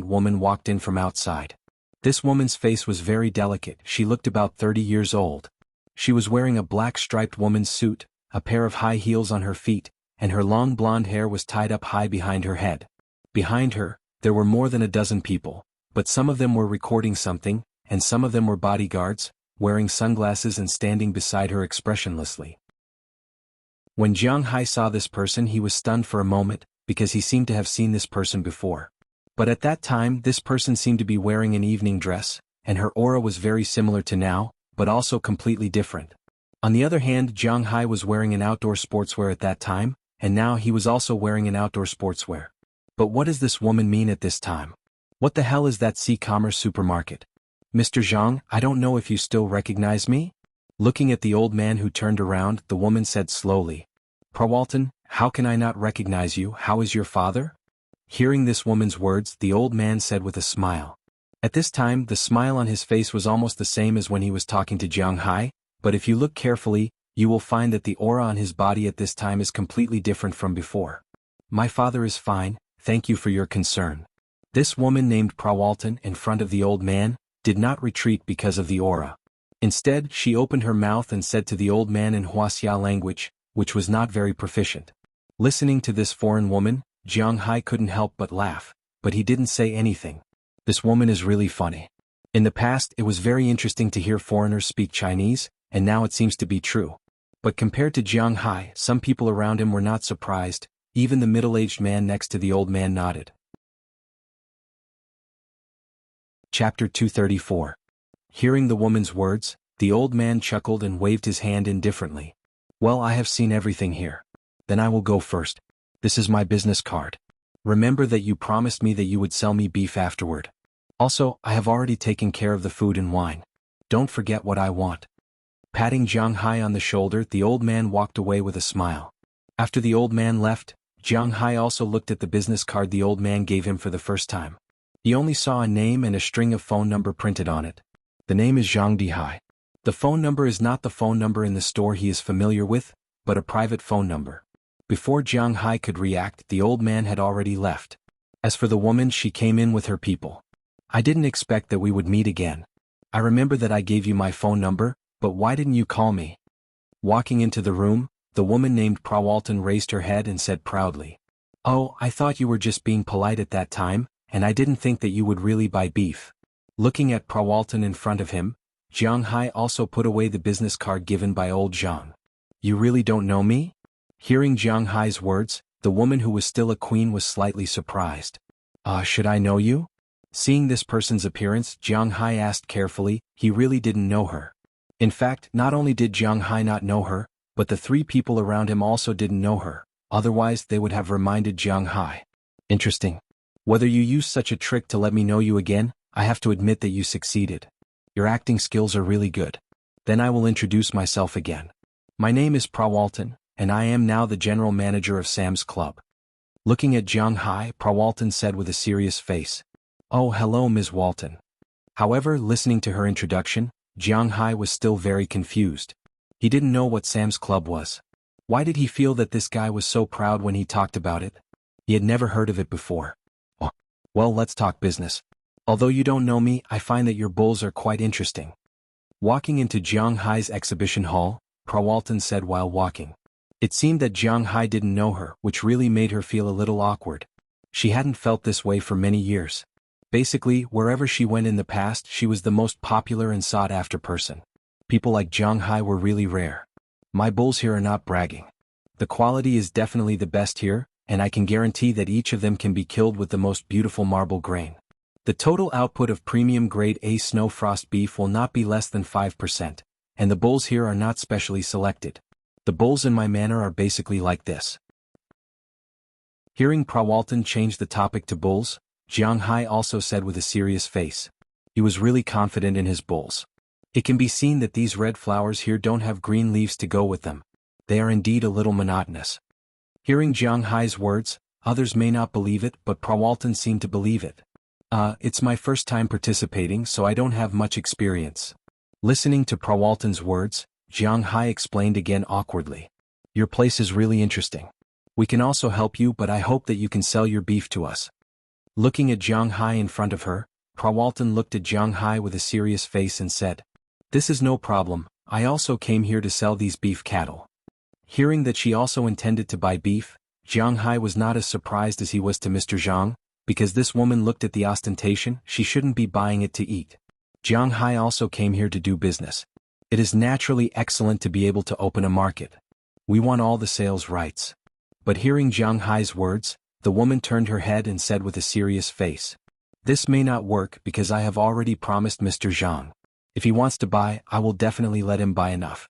woman walked in from outside. This woman's face was very delicate. She looked about 30 years old. She was wearing a black striped woman's suit, a pair of high heels on her feet, and her long blonde hair was tied up high behind her head. Behind her, there were more than a dozen people, but some of them were recording something, and some of them were bodyguards, wearing sunglasses and standing beside her expressionlessly. When Jianghai saw this person, he was stunned for a moment, because he seemed to have seen this person before. But at that time, this person seemed to be wearing an evening dress, and her aura was very similar to now, but also completely different. On the other hand, Jianghai was wearing an outdoor sportswear at that time, and now he was also wearing an outdoor sportswear. But what does this woman mean at this time? What the hell is that C-Commerce supermarket? Mr. Zhang, I don't know if you still recognize me? Looking at the old man who turned around, the woman said slowly, "Prawalton, how can I not recognize you? How is your father?" Hearing this woman's words, the old man said with a smile. At this time, the smile on his face was almost the same as when he was talking to Jianghai, but if you look carefully, you will find that the aura on his body at this time is completely different from before. "My father is fine, thank you for your concern." This woman named Prawalton, in front of the old man, did not retreat because of the aura. Instead, she opened her mouth and said to the old man in Wuxia language, which was not very proficient. Listening to this foreign woman, Jianghai couldn't help but laugh, but he didn't say anything. This woman is really funny. In the past, it was very interesting to hear foreigners speak Chinese, and now it seems to be true. But compared to Jianghai, some people around him were not surprised. Even the middle-aged man next to the old man nodded. Chapter 234. Hearing the woman's words, the old man chuckled and waved his hand indifferently. "Well, I have seen everything here. Then I will go first. This is my business card. Remember that you promised me that you would sell me beef afterward. Also, I have already taken care of the food and wine. Don't forget what I want." Patting Jianghai on the shoulder, the old man walked away with a smile. After the old man left, Jianghai also looked at the business card the old man gave him for the first time. He only saw a name and a string of phone number printed on it. The name is Zhang Dihai. The phone number is not the phone number in the store he is familiar with, but a private phone number. Before Jianghai could react, the old man had already left. As for the woman, she came in with her people. "I didn't expect that we would meet again. I remember that I gave you my phone number, but why didn't you call me?" Walking into the room, the woman named Prawalton raised her head and said proudly, "Oh, I thought you were just being polite at that time, and I didn't think that you would really buy beef. Looking at Prawalton in front of him, Jiang Hai also put away the business card given by old Zhang. You really don't know me? Hearing Jiang Hai's words, the woman who was still a queen was slightly surprised. Should I know you? Seeing this person's appearance, Jiang Hai asked carefully. He really didn't know her. In fact, not only did Jiang Hai not know her, but the three people around him also didn't know her, otherwise they would have reminded Jiang Hai. Interesting. Whether you use such a trick to let me know you again, I have to admit that you succeeded. Your acting skills are really good. Then I will introduce myself again. My name is Prawalton, and I am now the general manager of Sam's Club. Looking at Jiang Hai, Prawalton said with a serious face. Oh, hello, Ms. Walton. However, listening to her introduction, Jiang Hai was still very confused. He didn't know what Sam's Club was. Why did he feel that this guy was so proud when he talked about it? He had never heard of it before. Oh, well, let's talk business. Although you don't know me, I find that your bulls are quite interesting. Walking into Jiang Hai's exhibition hall, Prawalton said while walking. It seemed that Jiang Hai didn't know her, which really made her feel a little awkward. She hadn't felt this way for many years. Basically, wherever she went in the past, she was the most popular and sought-after person. People like Jiang Hai were really rare. My bulls here are not bragging. The quality is definitely the best here, and I can guarantee that each of them can be killed with the most beautiful marble grain. The total output of premium grade A snow frost beef will not be less than 5%, and the bulls here are not specially selected. The bulls in my manor are basically like this. Hearing Prawalton change the topic to bulls, Jiang Hai also said with a serious face. He was really confident in his bulls. It can be seen that these red flowers here don't have green leaves to go with them. They are indeed a little monotonous. Hearing Jiang Hai's words, others may not believe it, but Prawalton seemed to believe it. It's my first time participating, so I don't have much experience. Listening to Prawalton's words, Jiang Hai explained again awkwardly. Your place is really interesting. We can also help you, but I hope that you can sell your beef to us. Looking at Jiang Hai in front of her, Prawalton looked at Jiang Hai with a serious face and said, This is no problem, I also came here to sell these beef cattle. Hearing that she also intended to buy beef, Jiang Hai was not as surprised as he was to Mr. Zhang, because this woman looked at the ostentation. She shouldn't be buying it to eat. Jiang Hai also came here to do business. It is naturally excellent to be able to open a market. We want all the sales rights. But hearing Jiang Hai's words, the woman turned her head and said with a serious face. This may not work because I have already promised Mr. Zhang. If he wants to buy, I will definitely let him buy enough.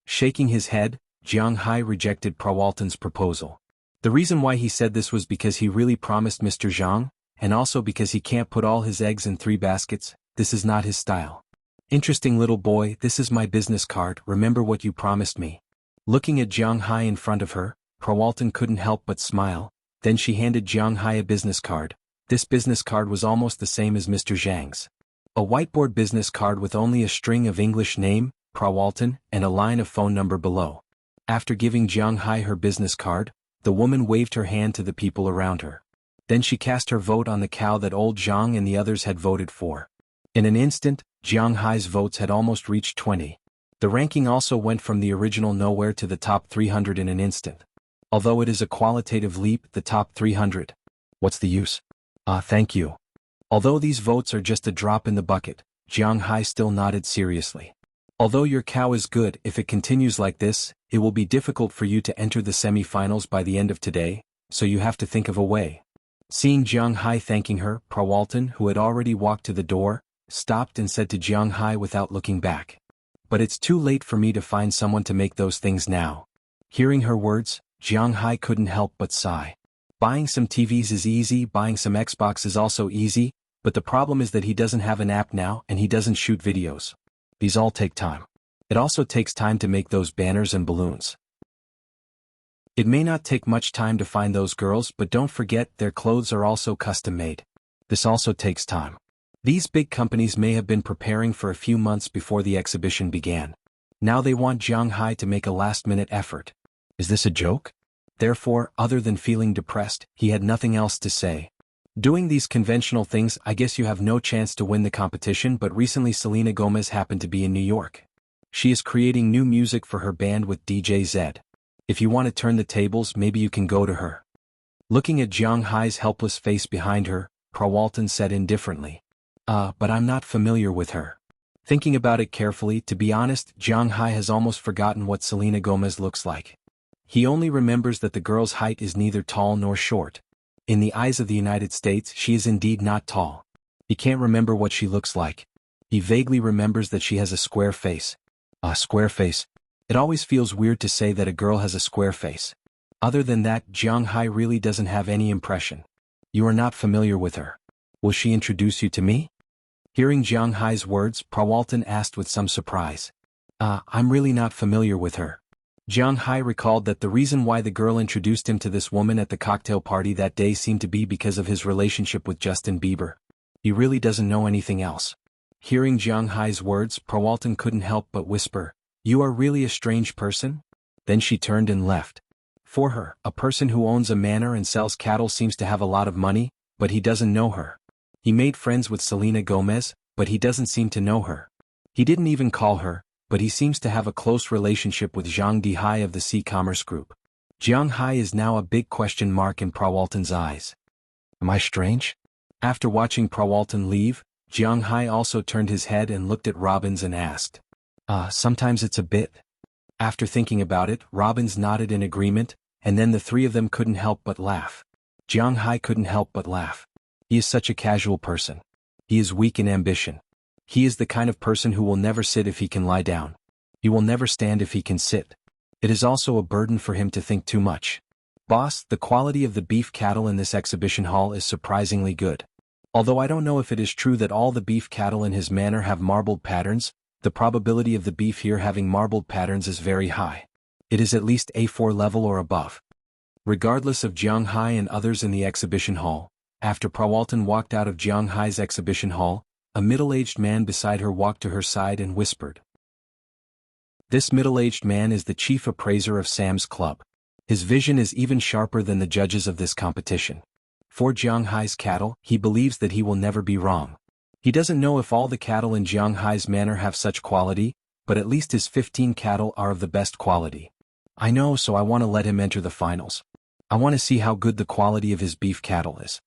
Shaking his head, Jiang Hai rejected Prawalton's proposal. The reason why he said this was because he really promised Mr. Zhang, and also because he can't put all his eggs in 3 baskets. This is not his style. Interesting little boy, this is my business card, remember what you promised me. Looking at Jiang Hai in front of her, Prawalton couldn't help but smile. Then she handed Jiang Hai a business card. This business card was almost the same as Mr. Zhang's. A whiteboard business card with only a string of English name, Prawalton, and a line of phone number below. After giving Jiang Hai her business card, the woman waved her hand to the people around her. Then she cast her vote on the cow that old Zhang and the others had voted for. In an instant, Jiang Hai's votes had almost reached 20. The ranking also went from the original nowhere to the top 300 in an instant. Although it is a qualitative leap, the top 300. What's the use? Thank you. Although these votes are just a drop in the bucket, Jiang Hai still nodded seriously. Although your cow is good, if it continues like this, it will be difficult for you to enter the semi-finals by the end of today, so you have to think of a way. Seeing Jiang Hai thanking her, Prawalton, who had already walked to the door, stopped and said to Jiang Hai without looking back. But it's too late for me to find someone to make those things now. Hearing her words, Jiang Hai couldn't help but sigh. Buying some TVs is easy, buying some Xbox is also easy, but the problem is that he doesn't have an app now and he doesn't shoot videos. These all take time. It also takes time to make those banners and balloons. It may not take much time to find those girls, but don't forget their clothes are also custom made. This also takes time. These big companies may have been preparing for a few months before the exhibition began. Now they want Jiang Hai to make a last-minute effort. Is this a joke? Therefore, other than feeling depressed, he had nothing else to say. Doing these conventional things, I guess you have no chance to win the competition, but recently Selena Gomez happened to be in New York. She is creating new music for her band with DJ Zed. If you want to turn the tables, maybe you can go to her. Looking at Jiang Hai's helpless face behind her, Prawalton said indifferently. But I'm not familiar with her. Thinking about it carefully, to be honest, Jiang Hai has almost forgotten what Selena Gomez looks like. He only remembers that the girl's height is neither tall nor short. In the eyes of the United States, she is indeed not tall. He can't remember what she looks like. He vaguely remembers that she has a square face. A square face. It always feels weird to say that a girl has a square face. Other than that, Jiang Hai really doesn't have any impression. You are not familiar with her. Will she introduce you to me? Hearing Jiang Hai's words, Prawalton asked with some surprise. I'm really not familiar with her. Jiang Hai recalled that the reason why the girl introduced him to this woman at the cocktail party that day seemed to be because of his relationship with Justin Bieber. He really doesn't know anything else. Hearing Jiang Hai's words, Prawalton couldn't help but whisper, "You are really a strange person?" Then she turned and left. For her, a person who owns a manor and sells cattle seems to have a lot of money, but he doesn't know her. He made friends with Selena Gomez, but he doesn't seem to know her. He didn't even call her, but he seems to have a close relationship with Zhang Dihai of the Sea Commerce Group. Jiang Hai is now a big question mark in Prawalton's eyes. Am I strange? After watching Prawalton leave, Jiang Hai also turned his head and looked at Robbins and asked. Sometimes it's a bit. After thinking about it, Robbins nodded in agreement, and then the three of them couldn't help but laugh. Jiang Hai couldn't help but laugh. He is such a casual person. He is weak in ambition. He is the kind of person who will never sit if he can lie down. He will never stand if he can sit. It is also a burden for him to think too much. Boss, the quality of the beef cattle in this exhibition hall is surprisingly good. Although I don't know if it is true that all the beef cattle in his manor have marbled patterns, the probability of the beef here having marbled patterns is very high. It is at least A4 level or above. Regardless of Jiang Hai and others in the exhibition hall, after Prawalton walked out of Jiang Hai's exhibition hall, a middle-aged man beside her walked to her side and whispered. This middle-aged man is the chief appraiser of Sam's Club. His vision is even sharper than the judges of this competition. For Jiang Hai's cattle, he believes that he will never be wrong. He doesn't know if all the cattle in Jiang Hai's manor have such quality, but at least his 15 cattle are of the best quality. I know, so I want to let him enter the finals. I want to see how good the quality of his beef cattle is.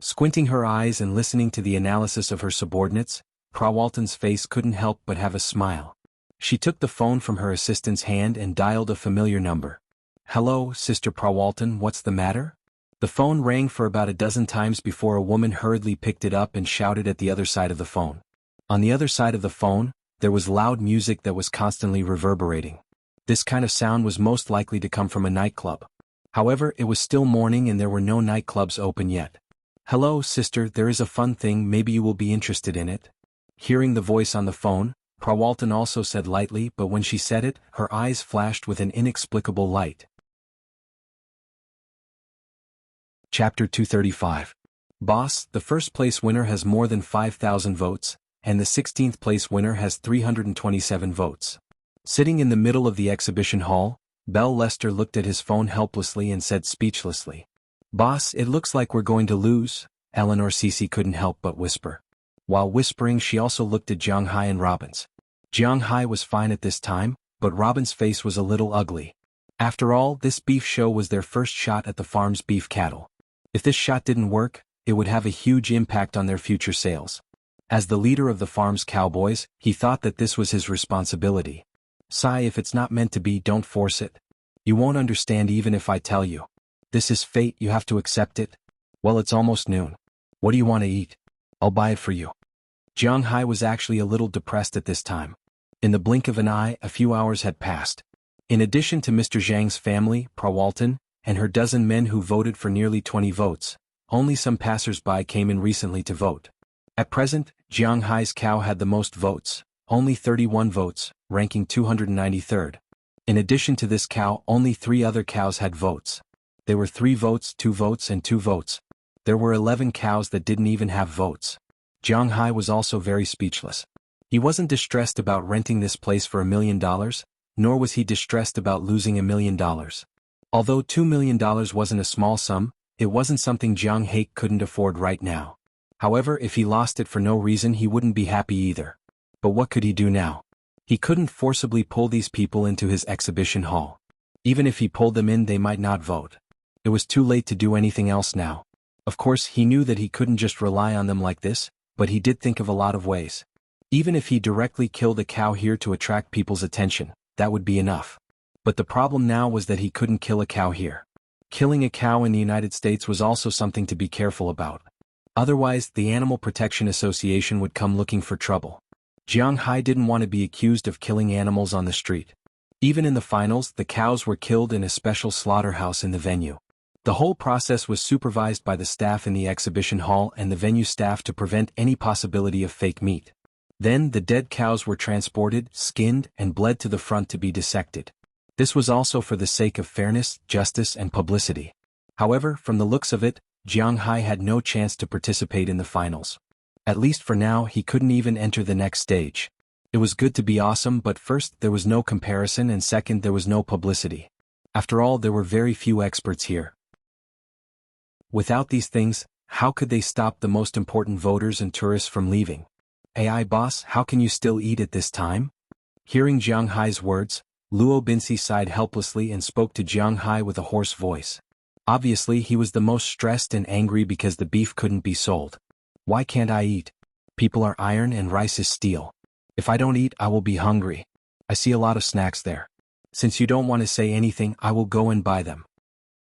Squinting her eyes and listening to the analysis of her subordinates, Prawalton's face couldn't help but have a smile. She took the phone from her assistant's hand and dialed a familiar number. "Hello, Sister Prawalton, what's the matter?" The phone rang for about a dozen times before a woman hurriedly picked it up and shouted at the other side of the phone. On the other side of the phone, there was loud music that was constantly reverberating. This kind of sound was most likely to come from a nightclub. However, it was still morning and there were no nightclubs open yet. "Hello, sister, there is a fun thing, maybe you will be interested in it." Hearing the voice on the phone, Prawalton also said lightly, but when she said it, her eyes flashed with an inexplicable light. Chapter 235. Boss, the first place winner has more than 5,000 votes, and the 16th place winner has 327 votes. Sitting in the middle of the exhibition hall, Belle Lester looked at his phone helplessly and said speechlessly. "Boss, it looks like we're going to lose," Eleanor Cece couldn't help but whisper. While whispering, she also looked at Jiang Hai and Robbins. Jiang Hai was fine at this time, but Robbins' face was a little ugly. After all, this beef show was their first shot at the farm's beef cattle. If this shot didn't work, it would have a huge impact on their future sales. As the leader of the farm's cowboys, he thought that this was his responsibility. "Sai, if it's not meant to be, don't force it. You won't understand even if I tell you. This is fate, you have to accept it. Well, it's almost noon. What do you want to eat? I'll buy it for you." Jiang Hai was actually a little depressed at this time. In the blink of an eye, a few hours had passed. In addition to Mr. Zhang's family, Prawalton, and her dozen men who voted for nearly 20 votes, only some passers-by came in recently to vote. At present, Jiang Hai's cow had the most votes, only 31 votes, ranking 293rd. In addition to this cow, only 3 other cows had votes. They were 3 votes, 2 votes and 2 votes. There were 11 cows that didn't even have votes. Jiang Hai was also very speechless. He wasn't distressed about renting this place for $1 million, nor was he distressed about losing $1 million. Although $2 million wasn't a small sum, it wasn't something Jiang Hai couldn't afford right now. However, if he lost it for no reason, he wouldn't be happy either. But what could he do now? He couldn't forcibly pull these people into his exhibition hall. Even if he pulled them in, they might not vote. It was too late to do anything else now. Of course, he knew that he couldn't just rely on them like this, but he did think of a lot of ways. Even if he directly killed a cow here to attract people's attention, that would be enough. But the problem now was that he couldn't kill a cow here. Killing a cow in the United States was also something to be careful about. Otherwise, the Animal Protection Association would come looking for trouble. Jiang Hai didn't want to be accused of killing animals on the street. Even in the finals, the cows were killed in a special slaughterhouse in the venue. The whole process was supervised by the staff in the exhibition hall and the venue staff to prevent any possibility of fake meat. Then the dead cows were transported, skinned, and bled to the front to be dissected. This was also for the sake of fairness, justice, and publicity. However, from the looks of it, Jiang Hai had no chance to participate in the finals. At least for now, he couldn't even enter the next stage. It was good to be awesome, but first, there was no comparison, and second, there was no publicity. After all, there were very few experts here. Without these things, how could they stop the most important voters and tourists from leaving? AI boss, how can you still eat at this time? Hearing Jiang Hai's words, Luo Binsi sighed helplessly and spoke to Jiang Hai with a hoarse voice. Obviously, he was the most stressed and angry because the beef couldn't be sold. Why can't I eat? People are iron and rice is steel. If I don't eat, I will be hungry. I see a lot of snacks there. Since you don't want to say anything, I will go and buy them.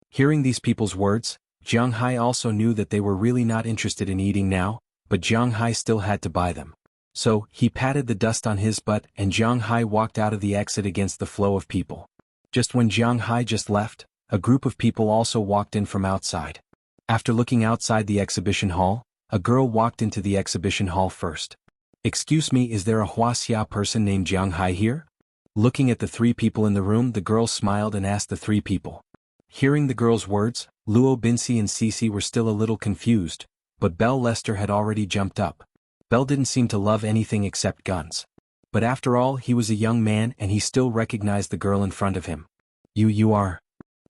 Hearing these people's words, Jiang Hai also knew that they were really not interested in eating now, but Jiang Hai still had to buy them. So, he patted the dust on his butt and Jiang Hai walked out of the exit against the flow of people. Just when Jiang Hai just left, a group of people also walked in from outside. After looking outside the exhibition hall, a girl walked into the exhibition hall first. Excuse me, is there a Wuxia person named Jiang Hai here? Looking at the three people in the room, the girl smiled and asked the three people. Hearing the girl's words, Luo Binsi and Cici were still a little confused, but Belle Lester had already jumped up. Belle didn't seem to love anything except guns. But after all, he was a young man and he still recognized the girl in front of him. You are?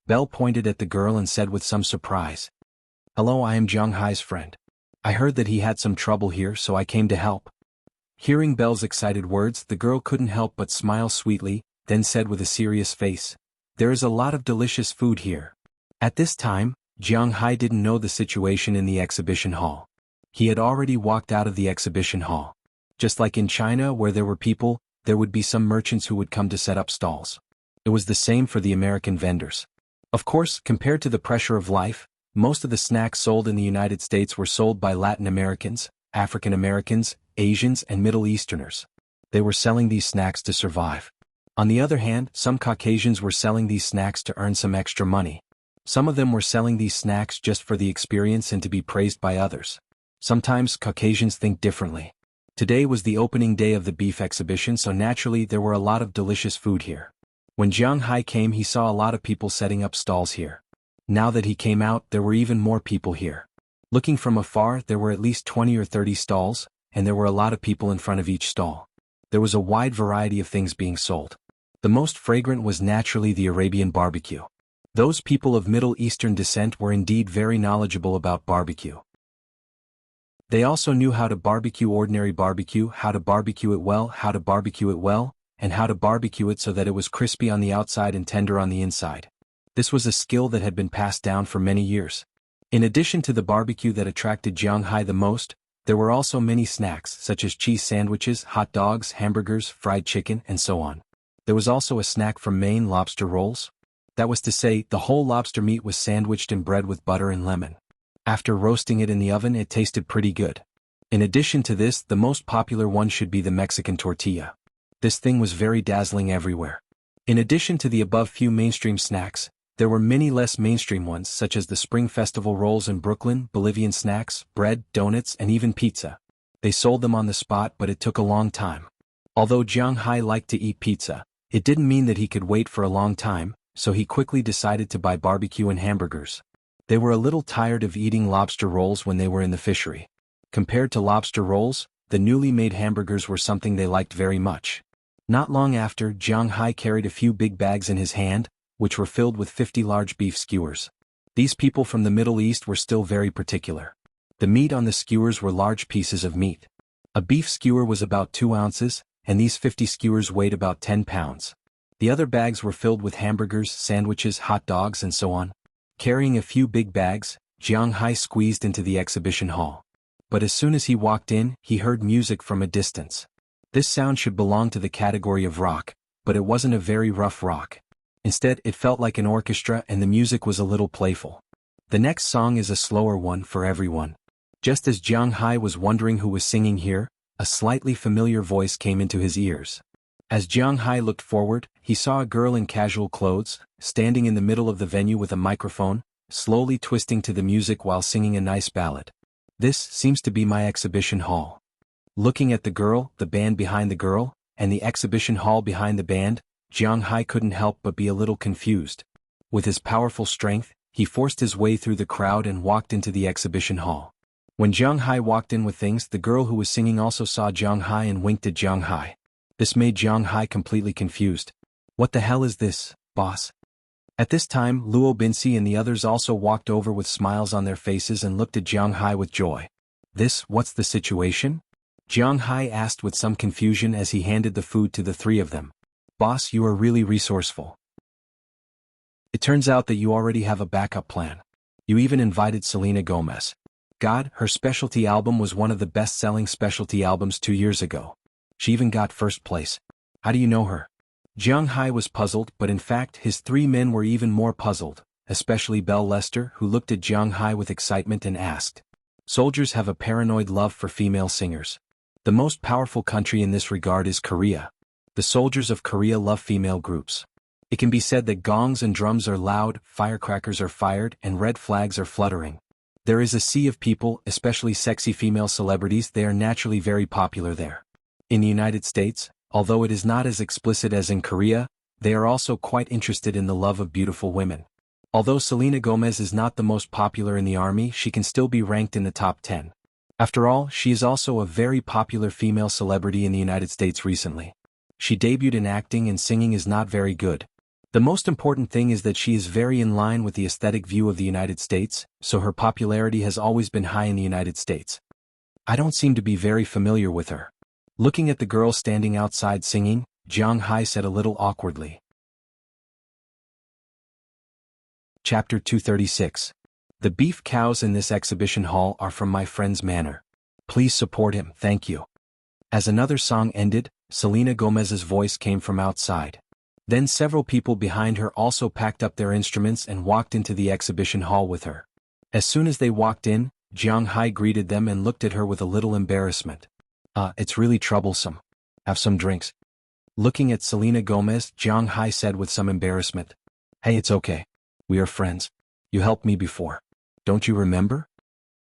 Belle pointed at the girl and said with some surprise. Hello, I am Jiang Hai's friend. I heard that he had some trouble here, so I came to help. Hearing Belle's excited words, the girl couldn't help but smile sweetly, then said with a serious face, there is a lot of delicious food here. At this time, Jiang Hai didn't know the situation in the exhibition hall. He had already walked out of the exhibition hall. Just like in China where there were people, there would be some merchants who would come to set up stalls. It was the same for the American vendors. Of course, compared to the pressure of life, most of the snacks sold in the United States were sold by Latin Americans, African Americans, Asians, and Middle Easterners. They were selling these snacks to survive. On the other hand, some Caucasians were selling these snacks to earn some extra money. Some of them were selling these snacks just for the experience and to be praised by others. Sometimes Caucasians think differently. Today was the opening day of the beef exhibition, so naturally there were a lot of delicious food here. When Jiang Hai came, he saw a lot of people setting up stalls here. Now that he came out, there were even more people here. Looking from afar, there were at least 20 or 30 stalls, and there were a lot of people in front of each stall. There was a wide variety of things being sold. The most fragrant was naturally the Arabian barbecue. Those people of Middle Eastern descent were indeed very knowledgeable about barbecue. They also knew how to barbecue ordinary barbecue, how to barbecue it well, and how to barbecue it so that it was crispy on the outside and tender on the inside. This was a skill that had been passed down for many years. In addition to the barbecue that attracted Jiang Hai the most, there were also many snacks such as cheese sandwiches, hot dogs, hamburgers, fried chicken, and so on. There was also a snack from Maine, lobster rolls. That was to say, the whole lobster meat was sandwiched in bread with butter and lemon. After roasting it in the oven, it tasted pretty good. In addition to this, the most popular one should be the Mexican tortilla. This thing was very dazzling everywhere. In addition to the above few mainstream snacks, there were many less mainstream ones such as the Spring Festival rolls in Brooklyn, Bolivian snacks, bread, donuts, and even pizza. They sold them on the spot, but it took a long time. Although Jiang Hai liked to eat pizza, it didn't mean that he could wait for a long time, so he quickly decided to buy barbecue and hamburgers. They were a little tired of eating lobster rolls when they were in the fishery. Compared to lobster rolls, the newly made hamburgers were something they liked very much. Not long after, Jiang Hai carried a few big bags in his hand, which were filled with 50 large beef skewers. These people from the Middle East were still very particular. The meat on the skewers were large pieces of meat. A beef skewer was about 2 ounces, and these 50 skewers weighed about 10 pounds. The other bags were filled with hamburgers, sandwiches, hot dogs, and so on. Carrying a few big bags, Jiang Hai squeezed into the exhibition hall. But as soon as he walked in, he heard music from a distance. This sound should belong to the category of rock, but it wasn't a very rough rock. Instead, it felt like an orchestra and the music was a little playful. The next song is a slower one for everyone. Just as Jiang Hai was wondering who was singing here, a slightly familiar voice came into his ears. As Jiang Hai looked forward, he saw a girl in casual clothes, standing in the middle of the venue with a microphone, slowly twisting to the music while singing a nice ballad. This seems to be my exhibition hall. Looking at the girl, the band behind the girl, and the exhibition hall behind the band, Jiang Hai couldn't help but be a little confused. With his powerful strength, he forced his way through the crowd and walked into the exhibition hall. When Jiang Hai walked in with things, the girl who was singing also saw Jiang Hai and winked at Jiang Hai. This made Jiang Hai completely confused. What the hell is this, boss? At this time, Luo Binci and the others also walked over with smiles on their faces and looked at Jiang Hai with joy. What's the situation? Jiang Hai asked with some confusion as he handed the food to the three of them. Boss, you are really resourceful. It turns out that you already have a backup plan. You even invited Selena Gomez. God, her specialty album was one of the best-selling specialty albums 2 years ago. She even got first place. How do you know her? Jiang Hai was puzzled, but in fact his three men were even more puzzled, especially Belle Lester, who looked at Jiang Hai with excitement and asked. Soldiers have a paranoid love for female singers. The most powerful country in this regard is Korea. The soldiers of Korea love female groups. It can be said that gongs and drums are loud, firecrackers are fired, and red flags are fluttering. There is a sea of people, especially sexy female celebrities. They are naturally very popular there. In the United States, although it is not as explicit as in Korea, they are also quite interested in the love of beautiful women. Although Selena Gomez is not the most popular in the army, she can still be ranked in the top 10. After all, she is also a very popular female celebrity in the United States recently. She debuted in acting and singing is not very good. The most important thing is that she is very in line with the aesthetic view of the United States, so her popularity has always been high in the United States. I don't seem to be very familiar with her. Looking at the girl standing outside singing, Jiang Hai said a little awkwardly. Chapter 236. The beef cows in this exhibition hall are from my friend's manor. Please support him, thank you. As another song ended, Selena Gomez's voice came from outside. Then several people behind her also packed up their instruments and walked into the exhibition hall with her. As soon as they walked in, Jiang Hai greeted them and looked at her with a little embarrassment. It's really troublesome. Have some drinks. Looking at Selena Gomez, Jiang Hai said with some embarrassment. Hey, it's okay. We are friends. You helped me before. Don't you remember?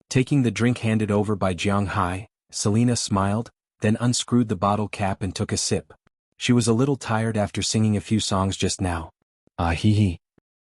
Taking the drink handed over by Jiang Hai, Selena smiled, then unscrewed the bottle cap and took a sip. She was a little tired after singing a few songs just now. Hee.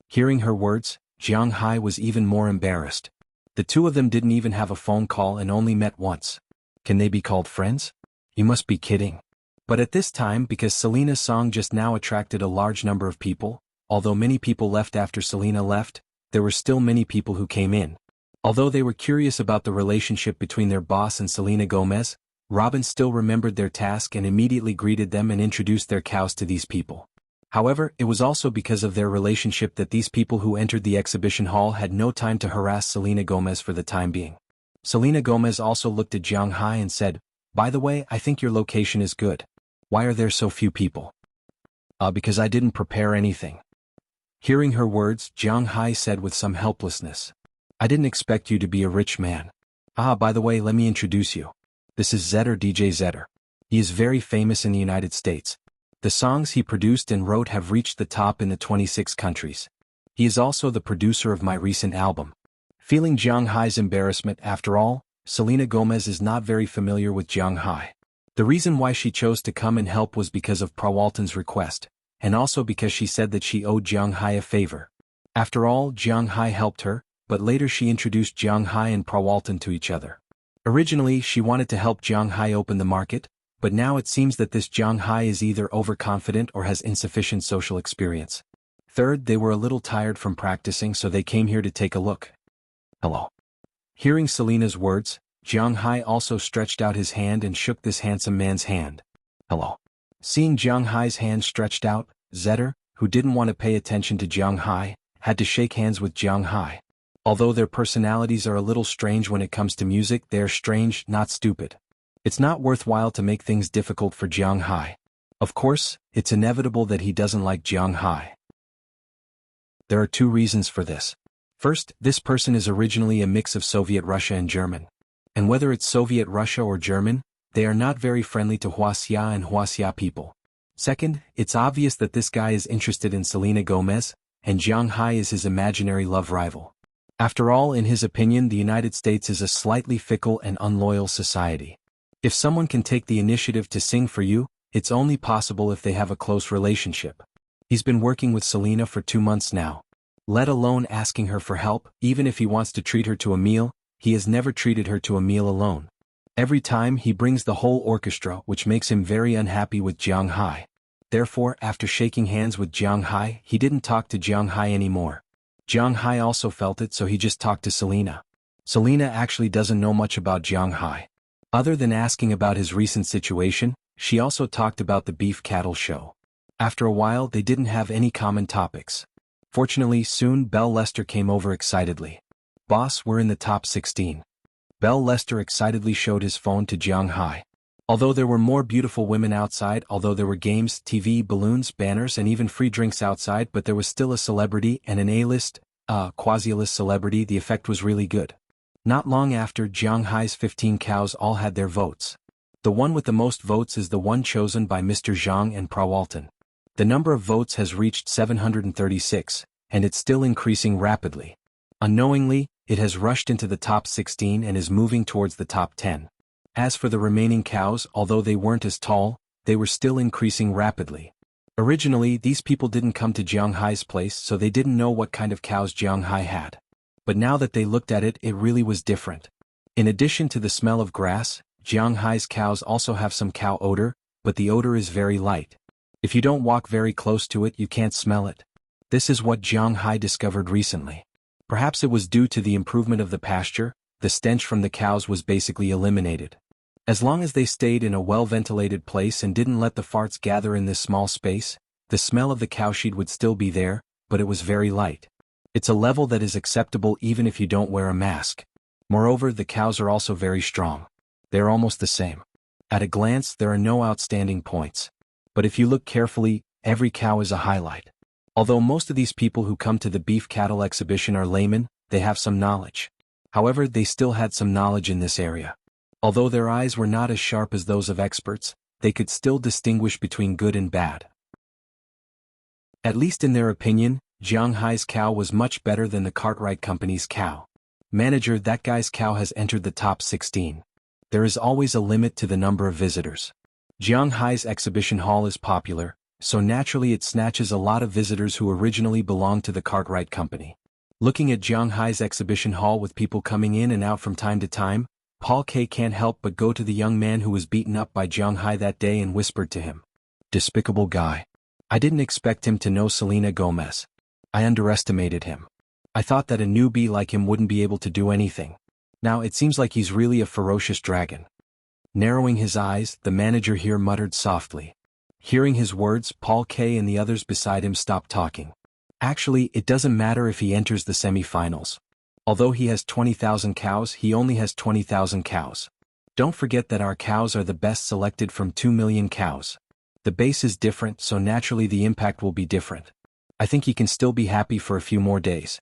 Hearing her words, Jiang Hai was even more embarrassed. The two of them didn't even have a phone call and only met once. Can they be called friends? You must be kidding. But at this time, because Selena's song just now attracted a large number of people, although many people left after Selena left, there were still many people who came in. Although they were curious about the relationship between their boss and Selena Gomez, Robin still remembered their task and immediately greeted them and introduced their cows to these people. However, it was also because of their relationship that these people who entered the exhibition hall had no time to harass Selena Gomez for the time being. Selena Gomez also looked at Jiang Hai and said, By the way, I think your location is good. Why are there so few people? Because I didn't prepare anything. Hearing her words, Jiang Hai said with some helplessness. I didn't expect you to be a rich man. By the way, let me introduce you. This is Zetter DJ Zetter. He is very famous in the United States. The songs he produced and wrote have reached the top in the 26 countries. He is also the producer of my recent album. Feeling Jiang Hai's embarrassment, after all, Selena Gomez is not very familiar with Jiang Hai. The reason why she chose to come and help was because of Prawalton's request, and also because she said that she owed Jiang Hai a favor. After all, Jiang Hai helped her, but later she introduced Jiang Hai and Prawalton to each other. Originally, she wanted to help Jiang Hai open the market, but now it seems that this Jiang Hai is either overconfident or has insufficient social experience. Third, they were a little tired from practicing, so they came here to take a look. Hello. Hearing Selena's words, Jiang Hai also stretched out his hand and shook this handsome man's hand. Hello. Seeing Jiang Hai's hand stretched out, Zetter, who didn't want to pay attention to Jiang Hai, had to shake hands with Jiang Hai. Although their personalities are a little strange when it comes to music, they are strange, not stupid. It's not worthwhile to make things difficult for Jiang Hai. Of course, it's inevitable that he doesn't like Jiang Hai. There are two reasons for this. First, this person is originally a mix of Soviet Russia and German. And whether it's Soviet Russia or German, they are not very friendly to Wuxia and Wuxia people. Second, it's obvious that this guy is interested in Selena Gomez, and Jiang Hai is his imaginary love rival. After all, in his opinion, the United States is a slightly fickle and unloyal society. If someone can take the initiative to sing for you, it's only possible if they have a close relationship. He's been working with Selena for 2 months now. Let alone asking her for help. Even if he wants to treat her to a meal, he has never treated her to a meal alone. Every time he brings the whole orchestra, which makes him very unhappy with Jiang Hai. Therefore, after shaking hands with Jiang Hai, he didn't talk to Jiang Hai anymore. Jiang Hai also felt it, so he just talked to Selena. Selena actually doesn't know much about Jiang Hai. Other than asking about his recent situation, she also talked about the beef cattle show. After a while, they didn't have any common topics. Fortunately, soon Belle Lester came over excitedly. "Boss, we're in the top 16. Belle Lester excitedly showed his phone to Jiang Hai. Although there were more beautiful women outside, although there were games, TV, balloons, banners, and even free drinks outside, but there was still a celebrity and an A-list, quasi-A-list celebrity. The effect was really good. Not long after, Jiang Hai's 15 cows all had their votes. The one with the most votes is the one chosen by Mr. Zhang and Prawalton. The number of votes has reached 736, and it's still increasing rapidly. Unknowingly, it has rushed into the top 16 and is moving towards the top 10. As for the remaining cows, although they weren't as tall, they were still increasing rapidly. Originally, these people didn't come to Jiang Hai's place, so they didn't know what kind of cows Jiang Hai had. But now that they looked at it, it really was different. In addition to the smell of grass, Jiang Hai's cows also have some cow odor, but the odor is very light. If you don't walk very close to it, you can't smell it. This is what Jiang Hai discovered recently. Perhaps it was due to the improvement of the pasture. The stench from the cows was basically eliminated. As long as they stayed in a well-ventilated place and didn't let the farts gather in this small space, the smell of the cowshed would still be there, but it was very light. It's a level that is acceptable even if you don't wear a mask. Moreover, the cows are also very strong. They're almost the same. At a glance, there are no outstanding points. But if you look carefully, every cow is a highlight. Although most of these people who come to the beef cattle exhibition are laymen, they have some knowledge. However, they still had some knowledge in this area. Although their eyes were not as sharp as those of experts, they could still distinguish between good and bad. At least in their opinion, Jiang Hai's cow was much better than the Cartwright Company's cow. "Manager, that guy's cow has entered the top 16. There is always a limit to the number of visitors. Jiang Hai's exhibition hall is popular, so naturally it snatches a lot of visitors who originally belonged to the Cartwright Company." Looking at Jiang Hai's exhibition hall with people coming in and out from time to time, Paul K. can't help but go to the young man who was beaten up by Jiang Hai that day and whispered to him. "Despicable guy. I didn't expect him to know Selena Gomez. I underestimated him. I thought that a newbie like him wouldn't be able to do anything. Now it seems like he's really a ferocious dragon." Narrowing his eyes, the manager here muttered softly. Hearing his words, Paul K. and the others beside him stopped talking. Actually, it doesn't matter if he enters the semi-finals. Although he has 20,000 cows, he only has 20,000 cows. Don't forget that our cows are the best selected from 2 million cows. The base is different, so naturally the impact will be different. I think he can still be happy for a few more days.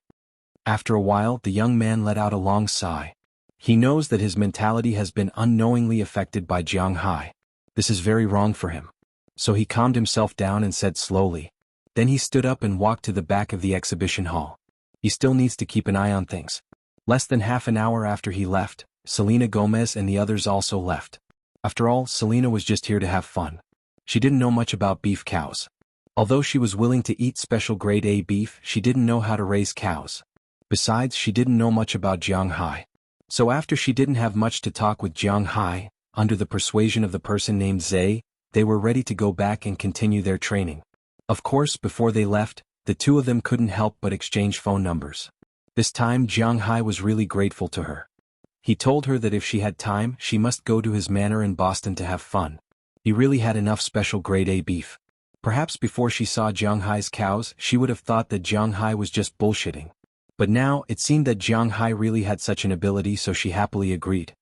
After a while, the young man let out a long sigh. He knows that his mentality has been unknowingly affected by Jiang Hai. This is very wrong for him. So he calmed himself down and said slowly. Then he stood up and walked to the back of the exhibition hall. He still needs to keep an eye on things. Less than half an hour after he left, Selena Gomez and the others also left. After all, Selena was just here to have fun. She didn't know much about beef cows. Although she was willing to eat special grade A beef, she didn't know how to raise cows. Besides, she didn't know much about Jiang Hai. So after she didn't have much to talk with Jiang Hai, under the persuasion of the person named Zay, they were ready to go back and continue their training. Of course, before they left, the two of them couldn't help but exchange phone numbers. This time Jiang Hai was really grateful to her. He told her that if she had time, she must go to his manor in Boston to have fun. He really had enough special grade A beef. Perhaps before she saw Jiang Hai's cows, she would have thought that Jiang Hai was just bullshitting. But now, it seemed that Jiang Hai really had such an ability, so she happily agreed.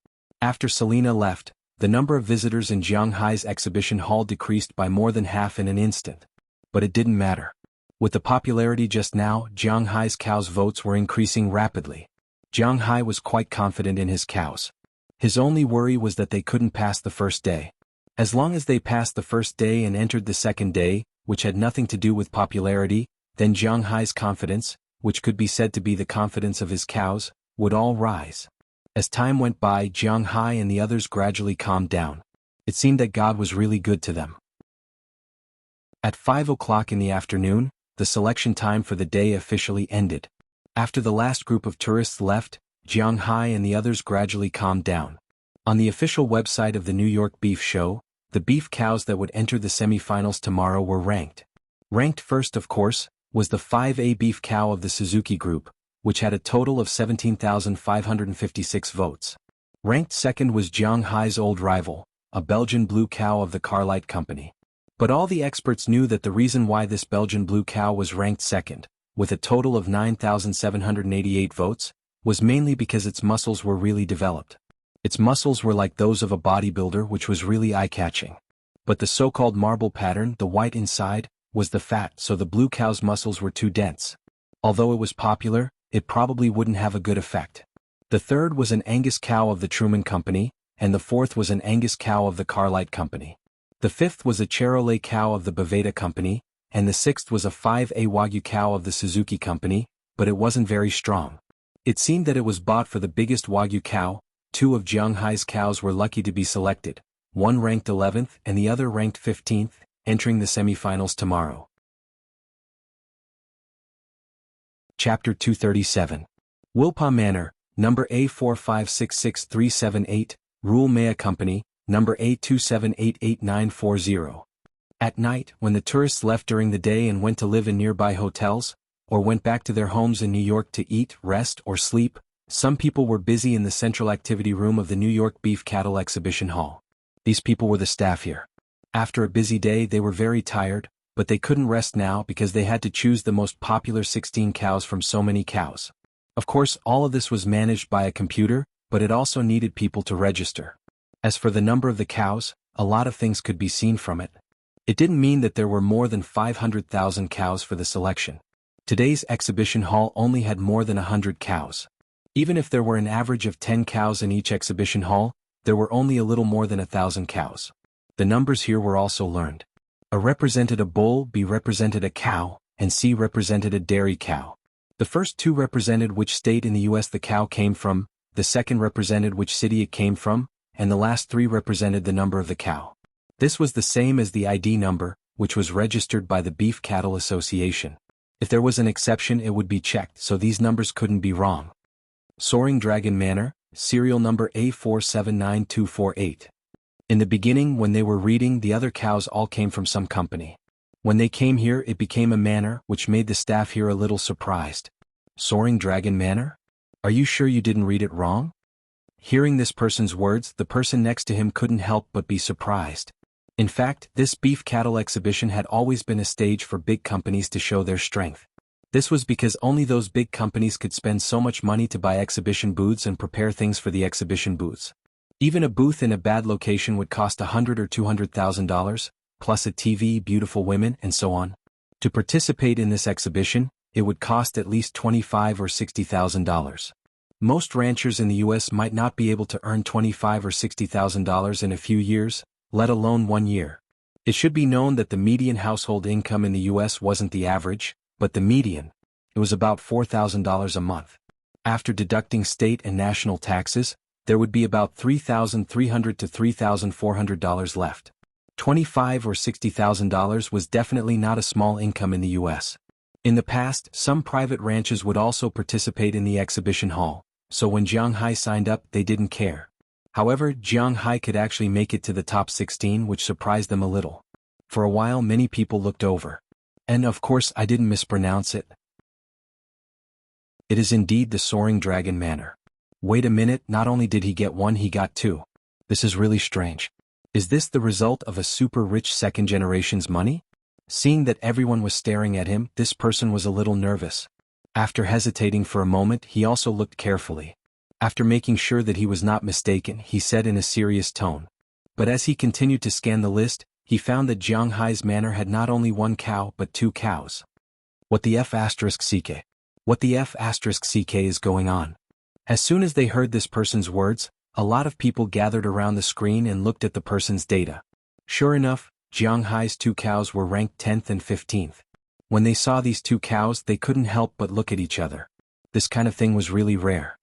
After Selena left, the number of visitors in Jiang Hai's exhibition hall decreased by more than half in an instant. But it didn't matter. With the popularity just now, Jiang Hai's cows' votes were increasing rapidly. Jiang Hai was quite confident in his cows. His only worry was that they couldn't pass the first day. As long as they passed the first day and entered the second day, which had nothing to do with popularity, then Jiang Hai's confidence, which could be said to be the confidence of his cows, would all rise. As time went by, Jiang Hai and the others gradually calmed down. It seemed that God was really good to them. At 5 o'clock in the afternoon, the selection time for the day officially ended. After the last group of tourists left, Jiang Hai and the others gradually calmed down. On the official website of the New York Beef Show, the beef cows that would enter the semi-finals tomorrow were ranked. Ranked first, of course, was the 5A beef cow of the Suzuki Group, which had a total of 17,556 votes. Ranked second was Jiang Hai's old rival, a Belgian blue cow of the Carlight Company. But all the experts knew that the reason why this Belgian blue cow was ranked second, with a total of 9,788 votes, was mainly because its muscles were really developed. Its muscles were like those of a bodybuilder, which was really eye-catching. But the so-called marble pattern, the white inside, was the fat, so the blue cow's muscles were too dense. Although it was popular, it probably wouldn't have a good effect. The third was an Angus cow of the Truman Company, and the fourth was an Angus cow of the Carlight Company. The fifth was a Charolais cow of the Boveda Company, and the sixth was a 5A Wagyu cow of the Suzuki Company, but it wasn't very strong. It seemed that it was bought for the biggest Wagyu cow. Two of Jiang Hai's cows were lucky to be selected, one ranked 11th and the other ranked 15th, entering the semifinals tomorrow. Chapter 237. Wilpa Manor, number A4566378, Rule Maya Company, number A2788940. At night, when the tourists left during the day and went to live in nearby hotels, or went back to their homes in New York to eat, rest, or sleep, some people were busy in the central activity room of the New York Beef Cattle Exhibition Hall. These people were the staff here. After a busy day, they were very tired, but they couldn't rest now because they had to choose the most popular 16 cows from so many cows. Of course, all of this was managed by a computer, but it also needed people to register. As for the number of the cows, a lot of things could be seen from it. It didn't mean that there were more than 500,000 cows for the selection. Today's exhibition hall only had more than 100 cows. Even if there were an average of 10 cows in each exhibition hall, there were only a little more than 1,000 cows. The numbers here were also learned. A represented a bull, B represented a cow, and C represented a dairy cow. The first two represented which state in the US the cow came from, the second represented which city it came from, and the last three represented the number of the cow. This was the same as the ID number, which was registered by the Beef Cattle Association. If there was an exception, it would be checked, so these numbers couldn't be wrong. Soaring Dragon Manor, serial number A479248. In the beginning, when they were reading, the other cows all came from some company. When they came here, it became a manor, which made the staff here a little surprised. Soaring Dragon Manor? Are you sure you didn't read it wrong? Hearing this person's words, the person next to him couldn't help but be surprised. In fact, this beef cattle exhibition had always been a stage for big companies to show their strength. This was because only those big companies could spend so much money to buy exhibition booths and prepare things for the exhibition booths. Even a booth in a bad location would cost $100,000 or $200,000, plus a TV, beautiful women, and so on. To participate in this exhibition, it would cost at least $25,000 or $60,000. Most ranchers in the US might not be able to earn $25,000 or $60,000 in a few years, let alone 1 year. It should be known that the median household income in the US wasn't the average, but the median. It was about $4,000 a month. After deducting state and national taxes, there would be about $3,300 to $3,400 left. $25,000 or $60,000 was definitely not a small income in the US. In the past, some private ranches would also participate in the exhibition hall, so when Jiang Hai signed up, they didn't care. However, Jiang Hai could actually make it to the top 16, which surprised them a little. For a while, many people looked over. And of course, I didn't mispronounce it. It is indeed the Soaring Dragon Manor. Wait a minute, not only did he get one, he got two. This is really strange. Is this the result of a super rich second generation's money? Seeing that everyone was staring at him, this person was a little nervous. After hesitating for a moment, he also looked carefully. After making sure that he was not mistaken, he said in a serious tone. But as he continued to scan the list, he found that Jiang Hai's manor had not only one cow but 2 cows. What the F***ck? What the F***ck is going on? As soon as they heard this person's words, a lot of people gathered around the screen and looked at the person's data. Sure enough, Jiang Hai's 2 cows were ranked 10th and 15th. When they saw these 2 cows, they couldn't help but look at each other. This kind of thing was really rare.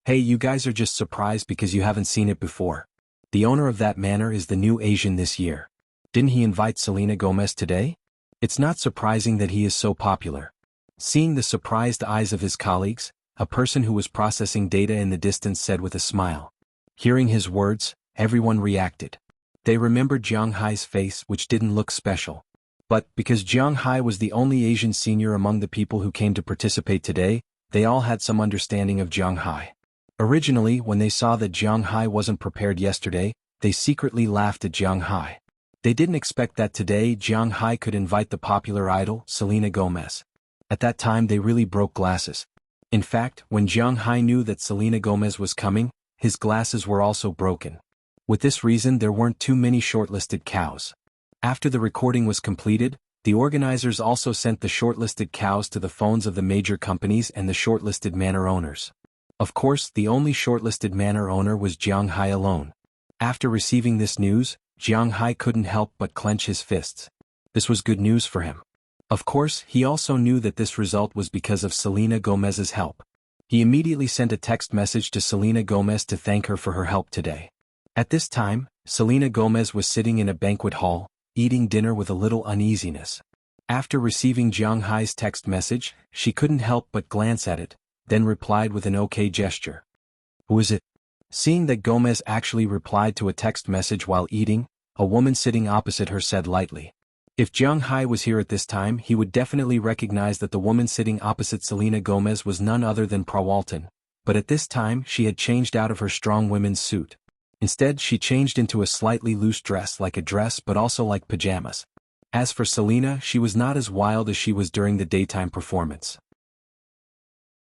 Hey, you guys are just surprised because you haven't seen it before. The owner of that manor is the new Asian this year. Didn't he invite Selena Gomez today? It's not surprising that he is so popular. Seeing the surprised eyes of his colleagues, a person who was processing data in the distance said with a smile. Hearing his words, everyone reacted. They remembered Jiang Hai's face, which didn't look special. But, because Jiang Hai was the only Asian senior among the people who came to participate today, they all had some understanding of Jiang Hai. Originally, when they saw that Jiang Hai wasn't prepared yesterday, they secretly laughed at Jiang Hai. They didn't expect that today Jiang Hai could invite the popular idol, Selena Gomez. At that time they really broke glasses. In fact, when Jiang Hai knew that Selena Gomez was coming, his glasses were also broken. With this reason there weren't too many shortlisted cows. After the recording was completed, the organizers also sent the shortlisted cows to the phones of the major companies and the shortlisted manor owners. Of course, the only shortlisted manor owner was Jiang Hai alone. After receiving this news, Jiang Hai couldn't help but clench his fists. This was good news for him. Of course, he also knew that this result was because of Selena Gomez's help. He immediately sent a text message to Selena Gomez to thank her for her help today. At this time, Selena Gomez was sitting in a banquet hall, eating dinner with a little uneasiness. After receiving Jiang Hai's text message, she couldn't help but glance at it, then replied with an okay gesture. Who is it? Seeing that Gomez actually replied to a text message while eating, a woman sitting opposite her said lightly. If Jiang Hai was here at this time, he would definitely recognize that the woman sitting opposite Selena Gomez was none other than Prawalton, but at this time she had changed out of her strong women's suit. Instead, she changed into a slightly loose dress, like a dress but also like pajamas. As for Selena, she was not as wild as she was during the daytime performance.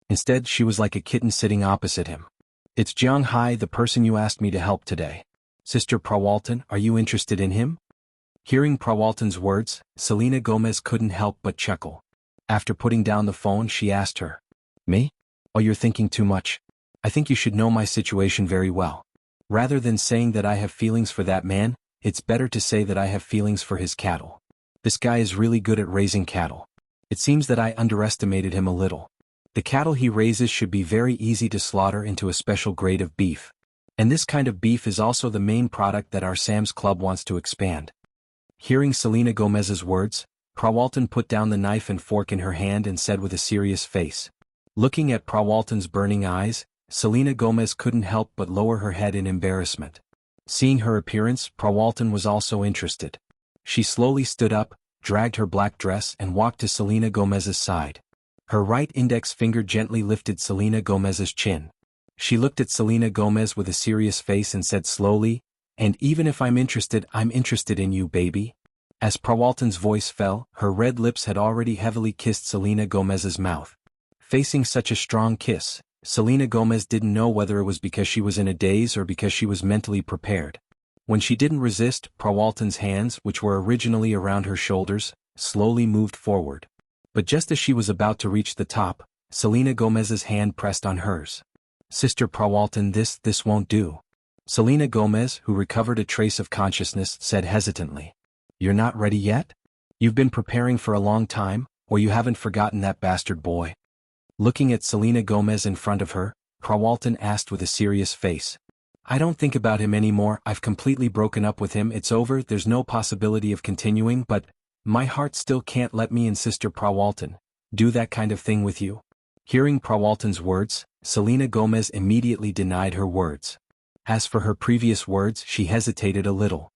Instead, she was like a kitten sitting opposite him. It's Jiang Hai, the person you asked me to help today. Sister Prawalton, are you interested in him? Hearing Prawalton's words, Selena Gomez couldn't help but chuckle. After putting down the phone, she asked her. Me? Oh, you're thinking too much. I think you should know my situation very well. Rather than saying that I have feelings for that man, it's better to say that I have feelings for his cattle. This guy is really good at raising cattle. It seems that I underestimated him a little. The cattle he raises should be very easy to slaughter into a special grade of beef. And this kind of beef is also the main product that our Sam's Club wants to expand. Hearing Selena Gomez's words, Prawalton put down the knife and fork in her hand and said with a serious face. Looking at Prawalton's burning eyes, Selena Gomez couldn't help but lower her head in embarrassment. Seeing her appearance, Prawalton was also interested. She slowly stood up, dragged her black dress and walked to Selena Gomez's side. Her right index finger gently lifted Selena Gomez's chin. She looked at Selena Gomez with a serious face and said slowly, "And even if I'm interested in you, baby." As Prawalton's voice fell, her red lips had already heavily kissed Selena Gomez's mouth. Facing such a strong kiss, Selena Gomez didn't know whether it was because she was in a daze or because she was mentally prepared. When she didn't resist, Prawalton's hands, which were originally around her shoulders, slowly moved forward. But just as she was about to reach the top, Selena Gomez's hand pressed on hers. "Sister Prawalton, this won't do." Selena Gomez, who recovered a trace of consciousness, said hesitantly. "You're not ready yet? You've been preparing for a long time, or you haven't forgotten that bastard boy?" Looking at Selena Gomez in front of her, Prawalton asked with a serious face. "I don't think about him anymore. I've completely broken up with him. It's over. There's no possibility of continuing, but my heart still can't let me and Sister Prawalton do that kind of thing with you." Hearing Prawalton's words, Selena Gomez immediately denied her words. As for her previous words, she hesitated a little.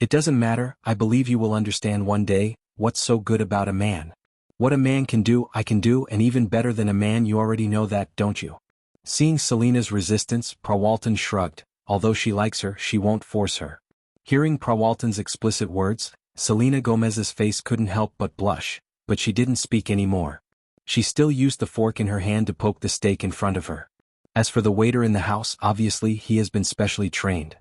"It doesn't matter. I believe you will understand one day what's so good about a man. What a man can do, I can do, and even better than a man. You already know that, don't you?" Seeing Selena's resistance, Prawalton shrugged. Although she likes her, she won't force her. Hearing Prawalton's explicit words, Selena Gomez's face couldn't help but blush, but she didn't speak anymore. She still used the fork in her hand to poke the steak in front of her. As for the waiter in the house, obviously he has been specially trained.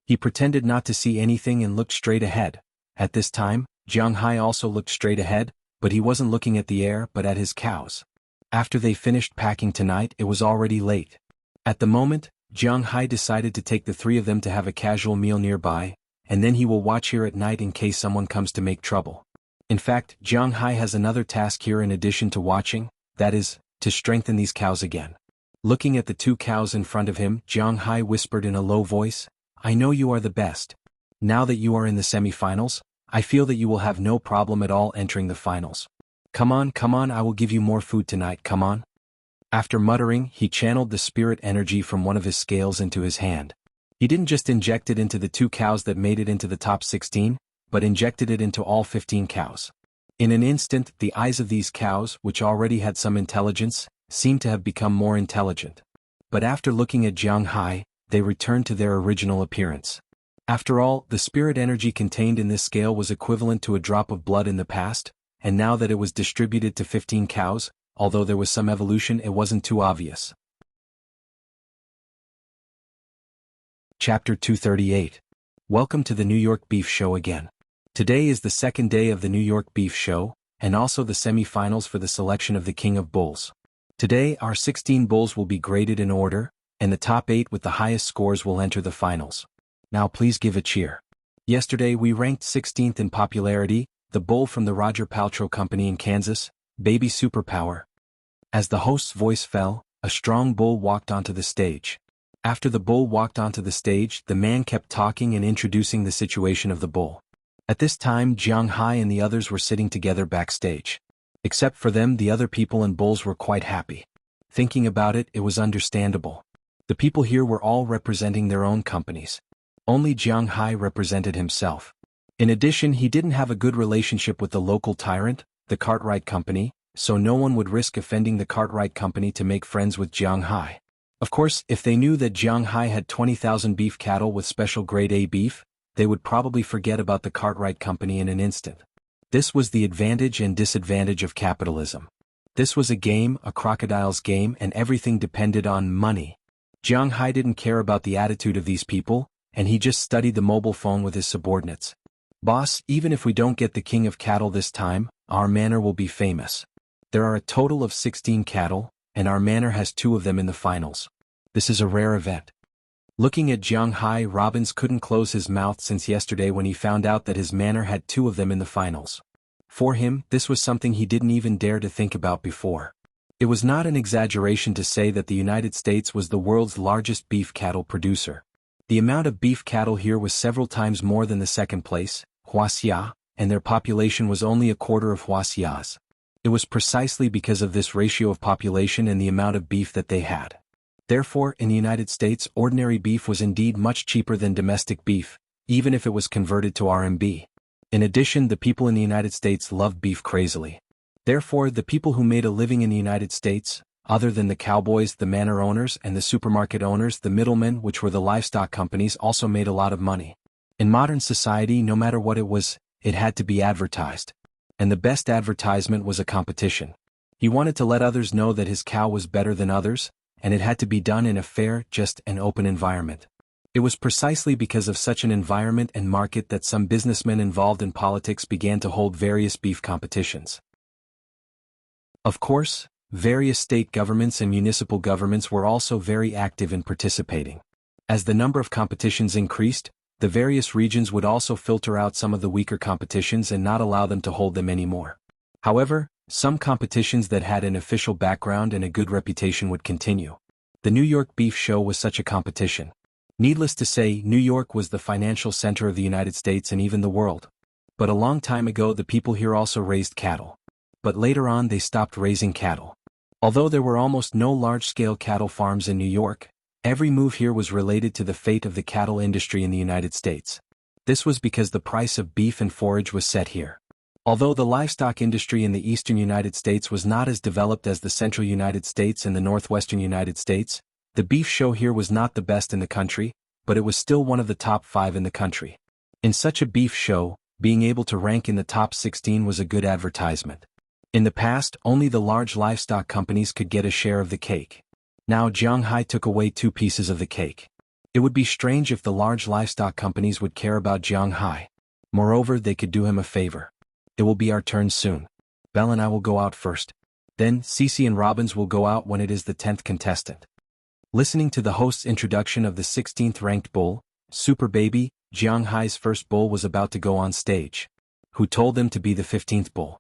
He pretended not to see anything and looked straight ahead. At this time, Jiang Hai also looked straight ahead, but he wasn't looking at the air but at his cows. After they finished packing tonight, it was already late. At the moment, Jiang Hai decided to take the three of them to have a casual meal nearby, and then he will watch here at night in case someone comes to make trouble. In fact, Jiang Hai has another task here in addition to watching, that is, to strengthen these cows again. Looking at the two cows in front of him, Jiang Hai whispered in a low voice, "I know you are the best. Now that you are in the semi-finals, I feel that you will have no problem at all entering the finals. Come on, I will give you more food tonight, come on." After muttering, he channeled the spirit energy from one of his scales into his hand. He didn't just inject it into the two cows that made it into the top 16, but injected it into all 15 cows. In an instant, the eyes of these cows, which already had some intelligence, seemed to have become more intelligent. But after looking at Jiang Hai, they returned to their original appearance. After all, the spirit energy contained in this scale was equivalent to a drop of blood in the past, and now that it was distributed to 15 cows, although there was some evolution, it wasn't too obvious. Chapter 238. Welcome to the New York Beef Show again. Today is the second day of the New York Beef Show, and also the semi-finals for the selection of the King of Bulls. Today, our 16 bulls will be graded in order, and the top 8 with the highest scores will enter the finals. Now please give a cheer. Yesterday we ranked 16th in popularity, the bull from the Roger Paltrow Company in Kansas, Baby Superpower. As the host's voice fell, a strong bull walked onto the stage. After the bull walked onto the stage, the man kept talking and introducing the situation of the bull. At this time, Jiang Hai and the others were sitting together backstage. Except for them, the other people and bulls were quite happy. Thinking about it, it was understandable. The people here were all representing their own companies. Only Jiang Hai represented himself. In addition, he didn't have a good relationship with the local tyrant, the Cartwright Company, so no one would risk offending the Cartwright Company to make friends with Jiang Hai. Of course, if they knew that Jiang Hai had 20,000 beef cattle with special grade A beef, they would probably forget about the Cartwright Company in an instant. This was the advantage and disadvantage of capitalism. This was a game, a crocodile's game, and everything depended on money. Jiang Hai didn't care about the attitude of these people, and he just studied the mobile phone with his subordinates. "Boss, even if we don't get the king of cattle this time, our manor will be famous. There are a total of 16 cattle, and our manor has 2 of them in the finals. This is a rare event." Looking at Jiang Hai, Robbins couldn't close his mouth since yesterday when he found out that his manor had 2 of them in the finals. For him, this was something he didn't even dare to think about before. It was not an exaggeration to say that the United States was the world's largest beef cattle producer. The amount of beef cattle here was several times more than the second place, Wuxia, and their population was only a quarter of Wuxia's. It was precisely because of this ratio of population and the amount of beef that they had. Therefore, in the United States, ordinary beef was indeed much cheaper than domestic beef, even if it was converted to RMB. In addition, the people in the United States loved beef crazily. Therefore, the people who made a living in the United States, other than the cowboys, the manor owners, and the supermarket owners, the middlemen, which were the livestock companies, also made a lot of money. In modern society, no matter what it was, it had to be advertised. And the best advertisement was a competition. He wanted to let others know that his cow was better than others, and it had to be done in a fair, just, and open environment. It was precisely because of such an environment and market that some businessmen involved in politics began to hold various beef competitions. Of course, various state governments and municipal governments were also very active in participating. As the number of competitions increased, the various regions would also filter out some of the weaker competitions and not allow them to hold them anymore. However, some competitions that had an official background and a good reputation would continue. The New York Beef Show was such a competition. Needless to say, New York was the financial center of the United States and even the world. But a long time ago the people here also raised cattle. But later on they stopped raising cattle. Although there were almost no large-scale cattle farms in New York, every move here was related to the fate of the cattle industry in the United States. This was because the price of beef and forage was set here. Although the livestock industry in the eastern United States was not as developed as the central United States and the northwestern United States, the beef show here was not the best in the country, but it was still one of the top 5 in the country. In such a beef show, being able to rank in the top 16 was a good advertisement. In the past, only the large livestock companies could get a share of the cake. Now Jiang Hai took away 2 pieces of the cake. It would be strange if the large livestock companies would care about Jiang Hai. Moreover, they could do him a favor. It will be our turn soon. Belle and I will go out first. Then, Cece and Robbins will go out when it is the 10th contestant. Listening to the host's introduction of the 16th ranked bull, Super Baby, Jiang Hai's first bull was about to go on stage. Who told them to be the 15th bull?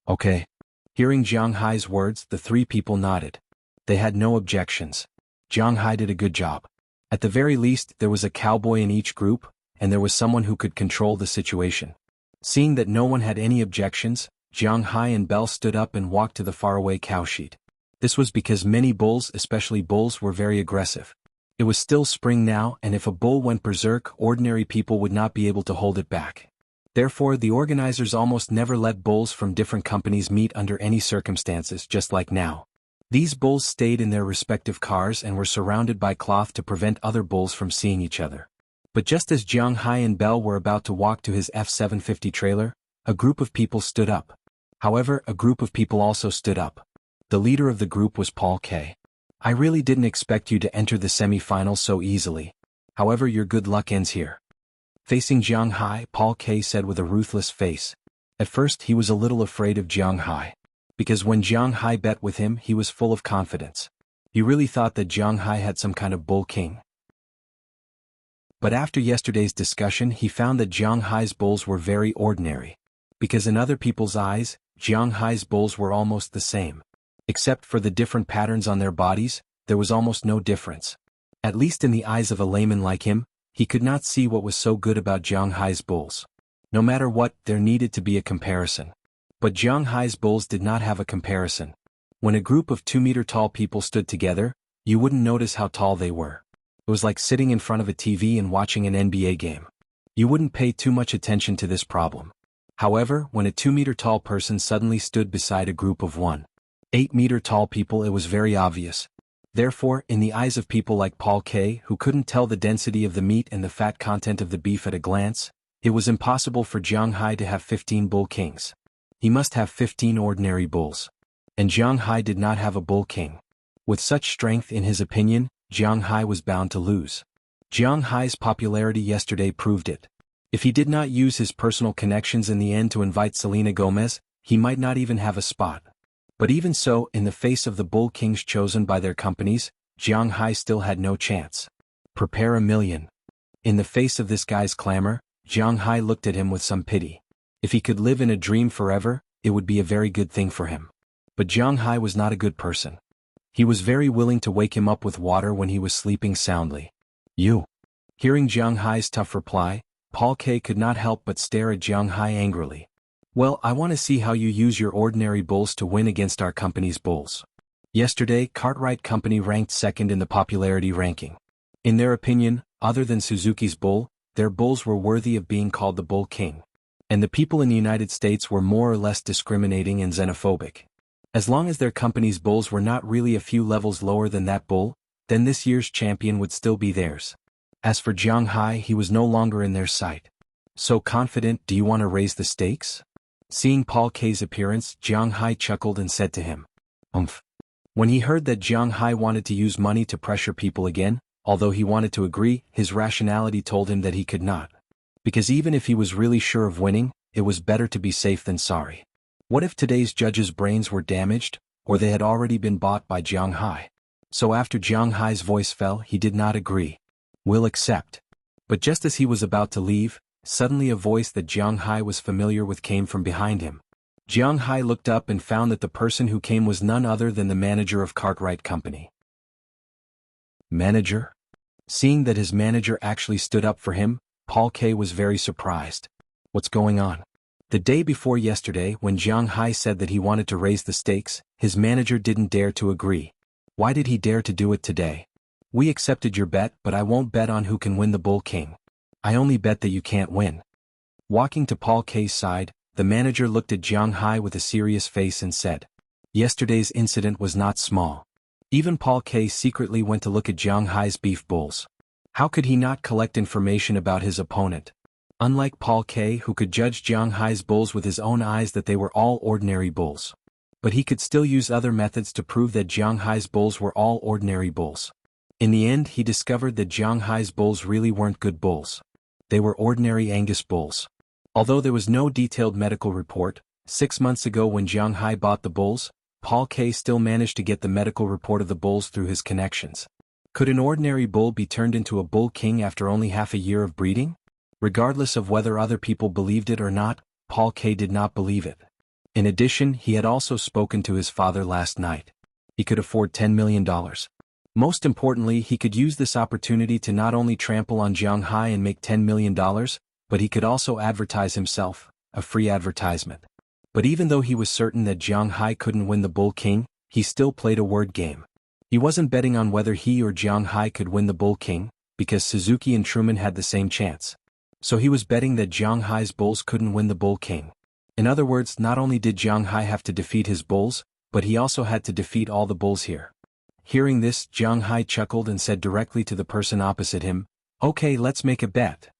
Okay. Hearing Jiang Hai's words, the 3 people nodded. They had no objections. Jiang Hai did a good job. At the very least, there was a cowboy in each group, and there was someone who could control the situation. Seeing that no one had any objections, Jiang Hai and Belle stood up and walked to the faraway cowshed. This was because many bulls, especially bulls, were very aggressive. It was still spring now, and if a bull went berserk, ordinary people would not be able to hold it back. Therefore, the organizers almost never let bulls from different companies meet under any circumstances, just like now. These bulls stayed in their respective cars and were surrounded by cloth to prevent other bulls from seeing each other. But just as Jiang Hai and Belle were about to walk to his F-750 trailer, a group of people stood up. However, a group of people also stood up. The leader of the group was Paul K. I really didn't expect you to enter the semi-finals so easily. However, your good luck ends here. Facing Jiang Hai, Paul K said with a ruthless face. At first he was a little afraid of Jiang Hai. Because when Jiang Hai bet with him, he was full of confidence. He really thought that Jiang Hai had some kind of bull king. But after yesterday's discussion, he found that Jiang Hai's bulls were very ordinary. Because in other people's eyes, Jiang Hai's bulls were almost the same. Except for the different patterns on their bodies, there was almost no difference. At least in the eyes of a layman like him, he could not see what was so good about Jiang Hai's bulls. No matter what, there needed to be a comparison. But Jiang Hai's bulls did not have a comparison. When a group of 2-meter-tall people stood together, you wouldn't notice how tall they were. It was like sitting in front of a TV and watching an NBA game. You wouldn't pay too much attention to this problem. However, when a 2-meter-tall person suddenly stood beside a group of 1.8-meter-tall people, it was very obvious. Therefore, in the eyes of people like Paul K, who couldn't tell the density of the meat and the fat content of the beef at a glance, it was impossible for Jiang Hai to have 15 bull kings. He must have 15 ordinary bulls. And Jiang Hai did not have a bull king. With such strength in his opinion, Jiang Hai was bound to lose. Jiang Hai's popularity yesterday proved it. If he did not use his personal connections in the end to invite Selena Gomez, he might not even have a spot. But even so, in the face of the bull kings chosen by their companies, Jiang Hai still had no chance. Prepare $1 million. In the face of this guy's clamor, Jiang Hai looked at him with some pity. If he could live in a dream forever, it would be a very good thing for him. But Jiang Hai was not a good person. He was very willing to wake him up with water when he was sleeping soundly. You. Hearing Jiang Hai's tough reply, Paul K could not help but stare at Jiang Hai angrily. Well, I want to see how you use your ordinary bulls to win against our company's bulls. Yesterday, Cartwright Company ranked second in the popularity ranking. In their opinion, other than Suzuki's bull, their bulls were worthy of being called the Bull King. And the people in the United States were more or less discriminating and xenophobic. As long as their company's bulls were not really a few levels lower than that bull, then this year's champion would still be theirs. As for Jiang Hai, he was no longer in their sight. So confident, do you want to raise the stakes? Seeing Paul K's appearance, Jiang Hai chuckled and said to him, "Umph." When he heard that Jiang Hai wanted to use money to pressure people again, although he wanted to agree, his rationality told him that he could not. Because even if he was really sure of winning, it was better to be safe than sorry. What if today's judges' brains were damaged, or they had already been bought by Jiang Hai? So after Jiang Hai's voice fell, he did not agree. Will accept. But just as he was about to leave, suddenly a voice that Jiang Hai was familiar with came from behind him. Jiang Hai looked up and found that the person who came was none other than the manager of Cartwright Company. Manager? Seeing that his manager actually stood up for him, Paul K was very surprised. What's going on? The day before yesterday, when Jiang Hai said that he wanted to raise the stakes, his manager didn't dare to agree. Why did he dare to do it today? We accepted your bet, but I won't bet on who can win the Bull King. I only bet that you can't win. Walking to Paul K's side, the manager looked at Jiang Hai with a serious face and said, "Yesterday's incident was not small." Even Paul K secretly went to look at Jiang Hai's beef bulls. How could he not collect information about his opponent? Unlike Paul K, who could judge Jiang Hai's bulls with his own eyes that they were all ordinary bulls. But he could still use other methods to prove that Jiang Hai's bulls were all ordinary bulls. In the end, he discovered that Jiang Hai's bulls really weren't good bulls. They were ordinary Angus bulls. Although there was no detailed medical report, 6 months ago when Jiang Hai bought the bulls, Paul K. still managed to get the medical report of the bulls through his connections. Could an ordinary bull be turned into a bull king after only half a year of breeding? Regardless of whether other people believed it or not, Paul K. did not believe it. In addition, he had also spoken to his father last night. He could afford $10 million. Most importantly, he could use this opportunity to not only trample on Jiang Hai and make $10 million, but he could also advertise himself, a free advertisement. But even though he was certain that Jiang Hai couldn't win the Bull King, he still played a word game. He wasn't betting on whether he or Jiang Hai could win the Bull King, because Suzuki and Truman had the same chance. So he was betting that Jiang Hai's bulls couldn't win the Bull King. In other words, not only did Jiang Hai have to defeat his bulls, but he also had to defeat all the bulls here. Hearing this, Jiang Hai chuckled and said directly to the person opposite him, "Okay, let's make a bet."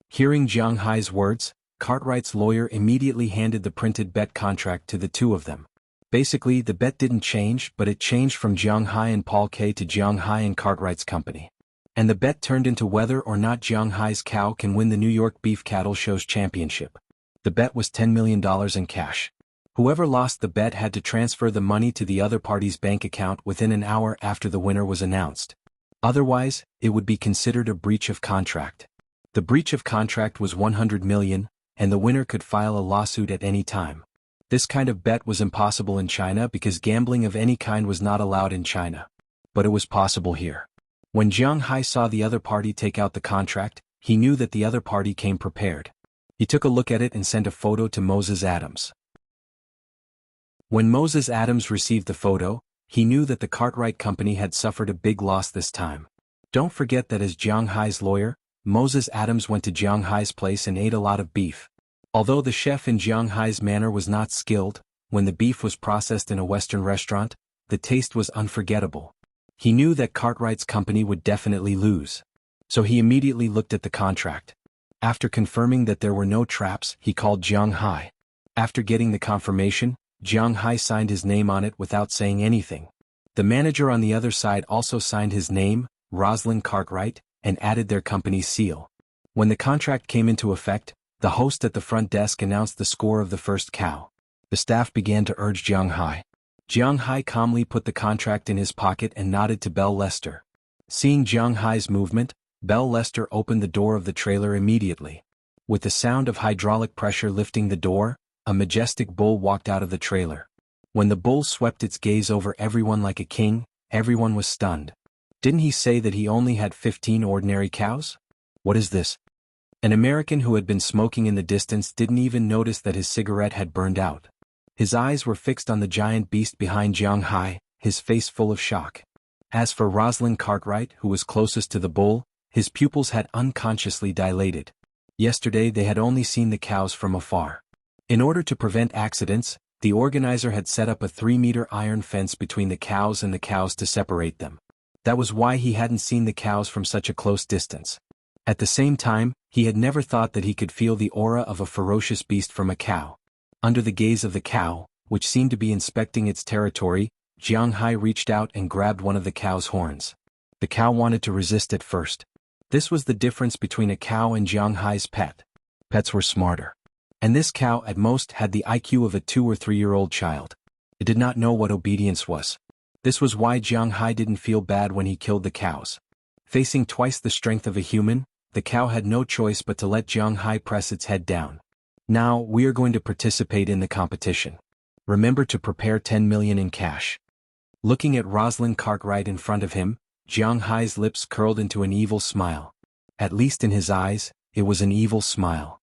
Hearing Jiang Hai's words, Cartwright's lawyer immediately handed the printed bet contract to the two of them. Basically, the bet didn't change, but it changed from Jiang Hai and Paul K. to Jiang Hai and Cartwright's company. And the bet turned into whether or not Jiang Hai's cow can win the New York Beef Cattle Show's championship. The bet was $10 million in cash. Whoever lost the bet had to transfer the money to the other party's bank account within an hour after the winner was announced. Otherwise, it would be considered a breach of contract. The breach of contract was $100 million, and the winner could file a lawsuit at any time. This kind of bet was impossible in China because gambling of any kind was not allowed in China. But it was possible here. When Jiang Hai saw the other party take out the contract, he knew that the other party came prepared. He took a look at it and sent a photo to Moses Adams. When Moses Adams received the photo, he knew that the Cartwright company had suffered a big loss this time. Don't forget that as Jiang Hai's lawyer, Moses Adams went to Jiang Hai's place and ate a lot of beef. Although the chef in Jiang Hai's manner was not skilled, when the beef was processed in a Western restaurant, the taste was unforgettable. He knew that Cartwright's company would definitely lose. So he immediately looked at the contract. After confirming that there were no traps, he called Jiang Hai. After getting the confirmation, Jiang Hai signed his name on it without saying anything. The manager on the other side also signed his name, Rosalind Cartwright, and added their company's seal. When the contract came into effect, the host at the front desk announced the score of the first cow. The staff began to urge Jiang Hai. Jiang Hai calmly put the contract in his pocket and nodded to Belle Lester. Seeing Jiang Hai's movement, Belle Lester opened the door of the trailer immediately. With the sound of hydraulic pressure lifting the door, a majestic bull walked out of the trailer. When the bull swept its gaze over everyone like a king, everyone was stunned. Didn't he say that he only had 15 ordinary cows? What is this? An American who had been smoking in the distance didn't even notice that his cigarette had burned out. His eyes were fixed on the giant beast behind Jiang Hai, his face full of shock. As for Rosalind Cartwright, who was closest to the bull, his pupils had unconsciously dilated. Yesterday they had only seen the cows from afar. In order to prevent accidents, the organizer had set up a 3-meter iron fence between the cows and the cows to separate them. That was why he hadn't seen the cows from such a close distance. At the same time, he had never thought that he could feel the aura of a ferocious beast from a cow. Under the gaze of the cow, which seemed to be inspecting its territory, Jiang Hai reached out and grabbed one of the cow's horns. The cow wanted to resist at first. This was the difference between a cow and Jiang Hai's pet. Pets were smarter. And this cow at most had the IQ of a 2- or 3-year-old child. It did not know what obedience was. This was why Jiang Hai didn't feel bad when he killed the cows. Facing twice the strength of a human, the cow had no choice but to let Jiang Hai press its head down. Now, we are going to participate in the competition. Remember to prepare $10 million in cash. Looking at Rosalind Cartwright in front of him, Jiang Hai's lips curled into an evil smile. At least in his eyes, it was an evil smile.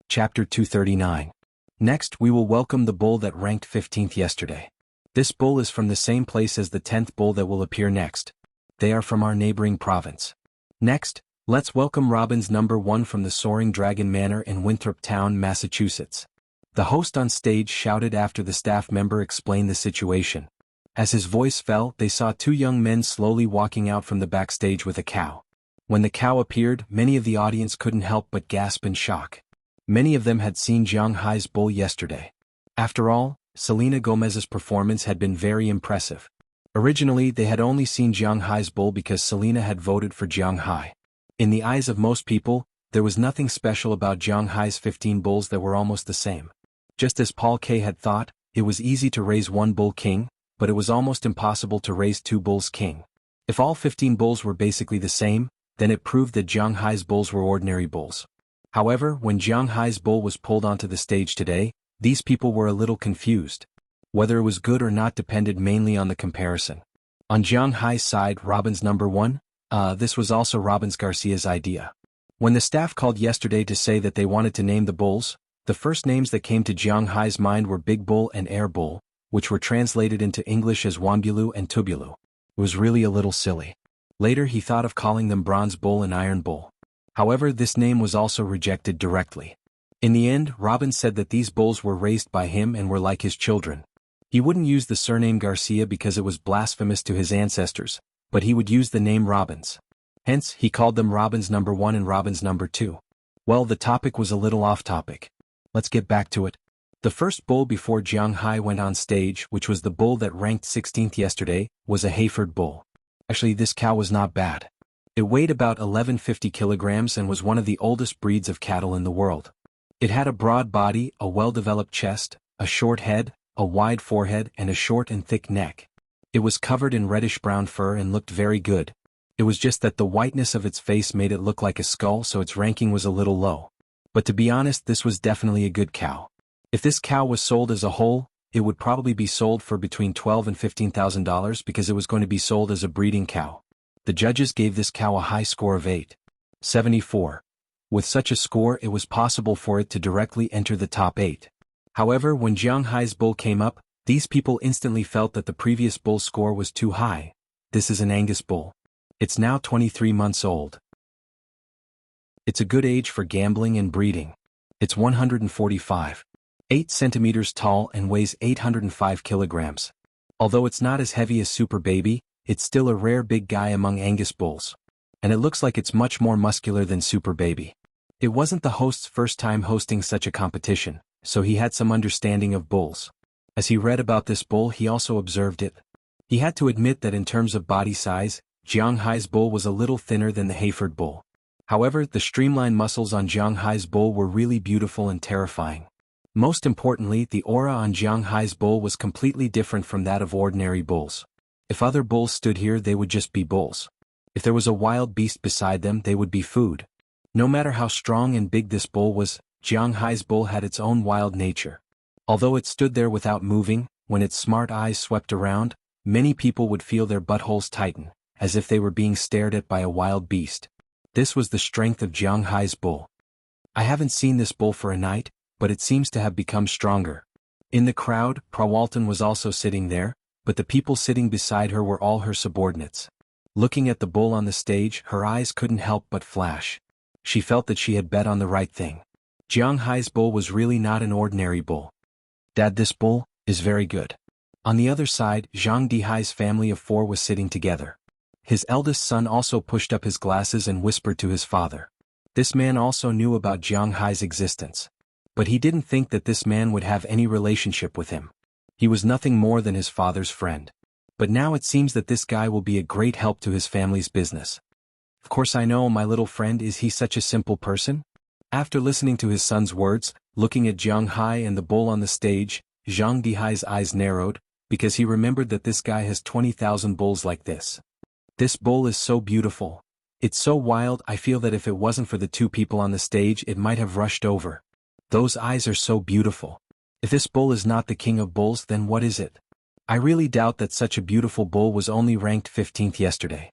Chapter 239. Next, we will welcome the bull that ranked 15th yesterday. This bull is from the same place as the 10th bull that will appear next. They are from our neighboring province. Next, let's welcome Robbins number 1 from the Soaring Dragon Manor in Winthrop Town, Massachusetts. The host on stage shouted after the staff member explained the situation. As his voice fell, they saw 2 young men slowly walking out from the backstage with a cow. When the cow appeared, many of the audience couldn't help but gasp in shock. Many of them had seen Jiang Hai's bull yesterday. After all, Selena Gomez's performance had been very impressive. Originally, they had only seen Jiang Hai's bull because Selena had voted for Jiang Hai. In the eyes of most people, there was nothing special about Jiang Hai's 15 bulls that were almost the same. Just as Paul K had thought, it was easy to raise one bull king, but it was almost impossible to raise two bulls king. If all 15 bulls were basically the same, then it proved that Jiang Hai's bulls were ordinary bulls. However, when Jiang Hai's bull was pulled onto the stage today, these people were a little confused. Whether it was good or not depended mainly on the comparison. On Jiang Hai's side, Robbins number 1, this was also Robbins Garcia's idea. When the staff called yesterday to say that they wanted to name the bulls, the first names that came to Jiang Hai's mind were Big Bull and Air Bull, which were translated into English as Wanbulu and Tubulu. It was really a little silly. Later he thought of calling them Bronze Bull and Iron Bull. However, this name was also rejected directly. In the end, Robbins said that these bulls were raised by him and were like his children. He wouldn't use the surname Garcia because it was blasphemous to his ancestors, but he would use the name Robbins. Hence, he called them Robbins number 1 and Robbins number 2. Well, the topic was a little off topic. Let's get back to it. The first bull before Jiang Hai went on stage, which was the bull that ranked 16th yesterday, was a Hayford bull. Actually, this cow was not bad. It weighed about 1150 kilograms and was one of the oldest breeds of cattle in the world. It had a broad body, a well-developed chest, a short head, a wide forehead and a short and thick neck. It was covered in reddish-brown fur and looked very good. It was just that the whiteness of its face made it look like a skull, so its ranking was a little low. But to be honest, this was definitely a good cow. If this cow was sold as a whole, it would probably be sold for between $12,000 and $15,000 because it was going to be sold as a breeding cow. The judges gave this cow a high score of 8.74. With such a score, it was possible for it to directly enter the top 8. However, when Jiang Hai's bull came up, these people instantly felt that the previous bull's score was too high. This is an Angus bull. It's now 23 months old. It's a good age for gambling and breeding. It's 145.8 centimeters tall and weighs 805 kilograms. Although it's not as heavy as Super Baby, it's still a rare big guy among Angus bulls. And it looks like it's much more muscular than Super Baby. It wasn't the host's first time hosting such a competition, so he had some understanding of bulls. As he read about this bull, he also observed it. He had to admit that in terms of body size, Jiang Hai's bull was a little thinner than the Hayford bull. However, the streamlined muscles on Jiang Hai's bull were really beautiful and terrifying. Most importantly, the aura on Jiang Hai's bull was completely different from that of ordinary bulls. If other bulls stood here, they would just be bulls. If there was a wild beast beside them, they would be food. No matter how strong and big this bull was, Jiang Hai's bull had its own wild nature. Although it stood there without moving, when its smart eyes swept around, many people would feel their buttholes tighten, as if they were being stared at by a wild beast. This was the strength of Jiang Hai's bull. I haven't seen this bull for a night, but it seems to have become stronger. In the crowd, Prawalton was also sitting there, but the people sitting beside her were all her subordinates. Looking at the bull on the stage, her eyes couldn't help but flash. She felt that she had bet on the right thing. Jiang Hai's bull was really not an ordinary bull. Dad, this bull is very good. On the other side, Zhang Dihai's family of 4 was sitting together. His eldest son also pushed up his glasses and whispered to his father. This man also knew about Jiang Hai's existence. But he didn't think that this man would have any relationship with him. He was nothing more than his father's friend. But now it seems that this guy will be a great help to his family's business. Of course I know, my little friend, is he such a simple person? After listening to his son's words, looking at Jiang Hai and the bull on the stage, Zhang Dihai's eyes narrowed, because he remembered that this guy has 20,000 bulls like this. This bull is so beautiful. It's so wild, I feel that if it wasn't for the 2 people on the stage, it might have rushed over. Those eyes are so beautiful. If this bull is not the king of bulls, then what is it? I really doubt that such a beautiful bull was only ranked 15th yesterday.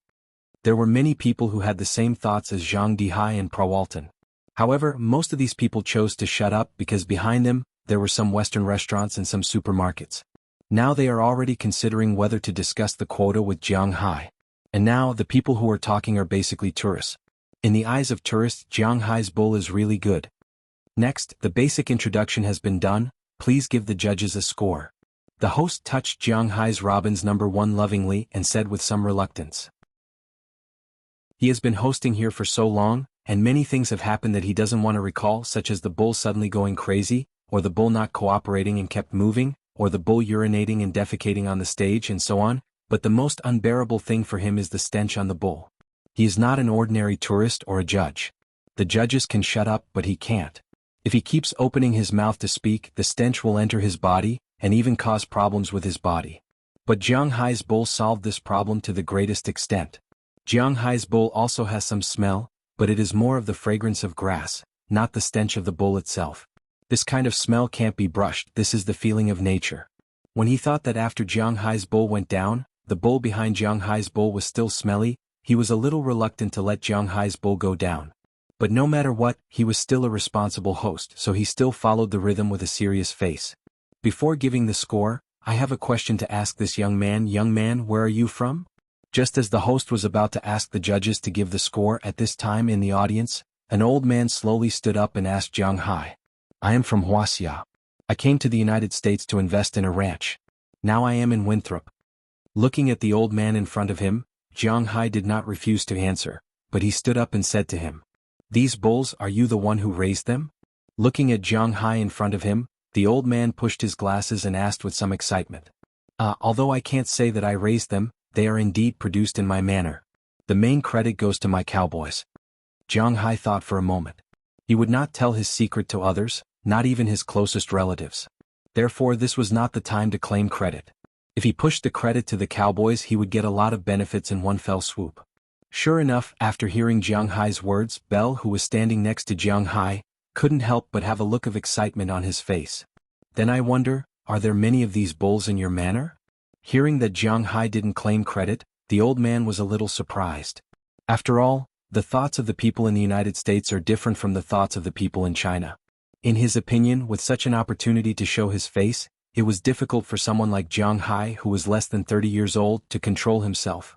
There were many people who had the same thoughts as Zhang Dihai and Prawalton. However, most of these people chose to shut up because behind them, there were some Western restaurants and some supermarkets. Now they are already considering whether to discuss the quota with Jiang Hai. And now, the people who are talking are basically tourists. In the eyes of tourists, Jiang Hai's bull is really good. Next, the basic introduction has been done. Please give the judges a score. The host touched Jiang Hai's Robbins number 1 lovingly and said with some reluctance. He has been hosting here for so long, and many things have happened that he doesn't want to recall, such as the bull suddenly going crazy, or the bull not cooperating and kept moving, or the bull urinating and defecating on the stage and so on, but the most unbearable thing for him is the stench on the bull. He is not an ordinary tourist or a judge. The judges can shut up, but he can't. If he keeps opening his mouth to speak, the stench will enter his body, and even cause problems with his body. But Jiang Hai's bull solved this problem to the greatest extent. Jiang Hai's bull also has some smell, but it is more of the fragrance of grass, not the stench of the bull itself. This kind of smell can't be brushed, this is the feeling of nature. When he thought that after Jiang Hai's bull went down, the bull behind Jiang Hai's bull was still smelly, he was a little reluctant to let Jiang Hai's bull go down. But no matter what, he was still a responsible host, so he still followed the rhythm with a serious face. Before giving the score, I have a question to ask this young man. Young man, where are you from? Just as the host was about to ask the judges to give the score at this time in the audience, an old man slowly stood up and asked Jiang Hai. I am from Wuxia. I came to the United States to invest in a ranch. Now I am in Winthrop. Looking at the old man in front of him, Jiang Hai did not refuse to answer, but he stood up and said to him, These bulls, are you the one who raised them? Looking at Jiang Hai in front of him, the old man pushed his glasses and asked with some excitement. Although I can't say that I raised them, they are indeed produced in my manor. The main credit goes to my cowboys. Jiang Hai thought for a moment. He would not tell his secret to others, not even his closest relatives. Therefore this was not the time to claim credit. If he pushed the credit to the cowboys, he would get a lot of benefits in one fell swoop. Sure enough, after hearing Jiang Hai's words, Bell, who was standing next to Jiang Hai, couldn't help but have a look of excitement on his face. Then I wonder, are there many of these bulls in your manor? Hearing that Jiang Hai didn't claim credit, the old man was a little surprised. After all, the thoughts of the people in the United States are different from the thoughts of the people in China. In his opinion, with such an opportunity to show his face, it was difficult for someone like Jiang Hai, who was less than 30 years old, to control himself.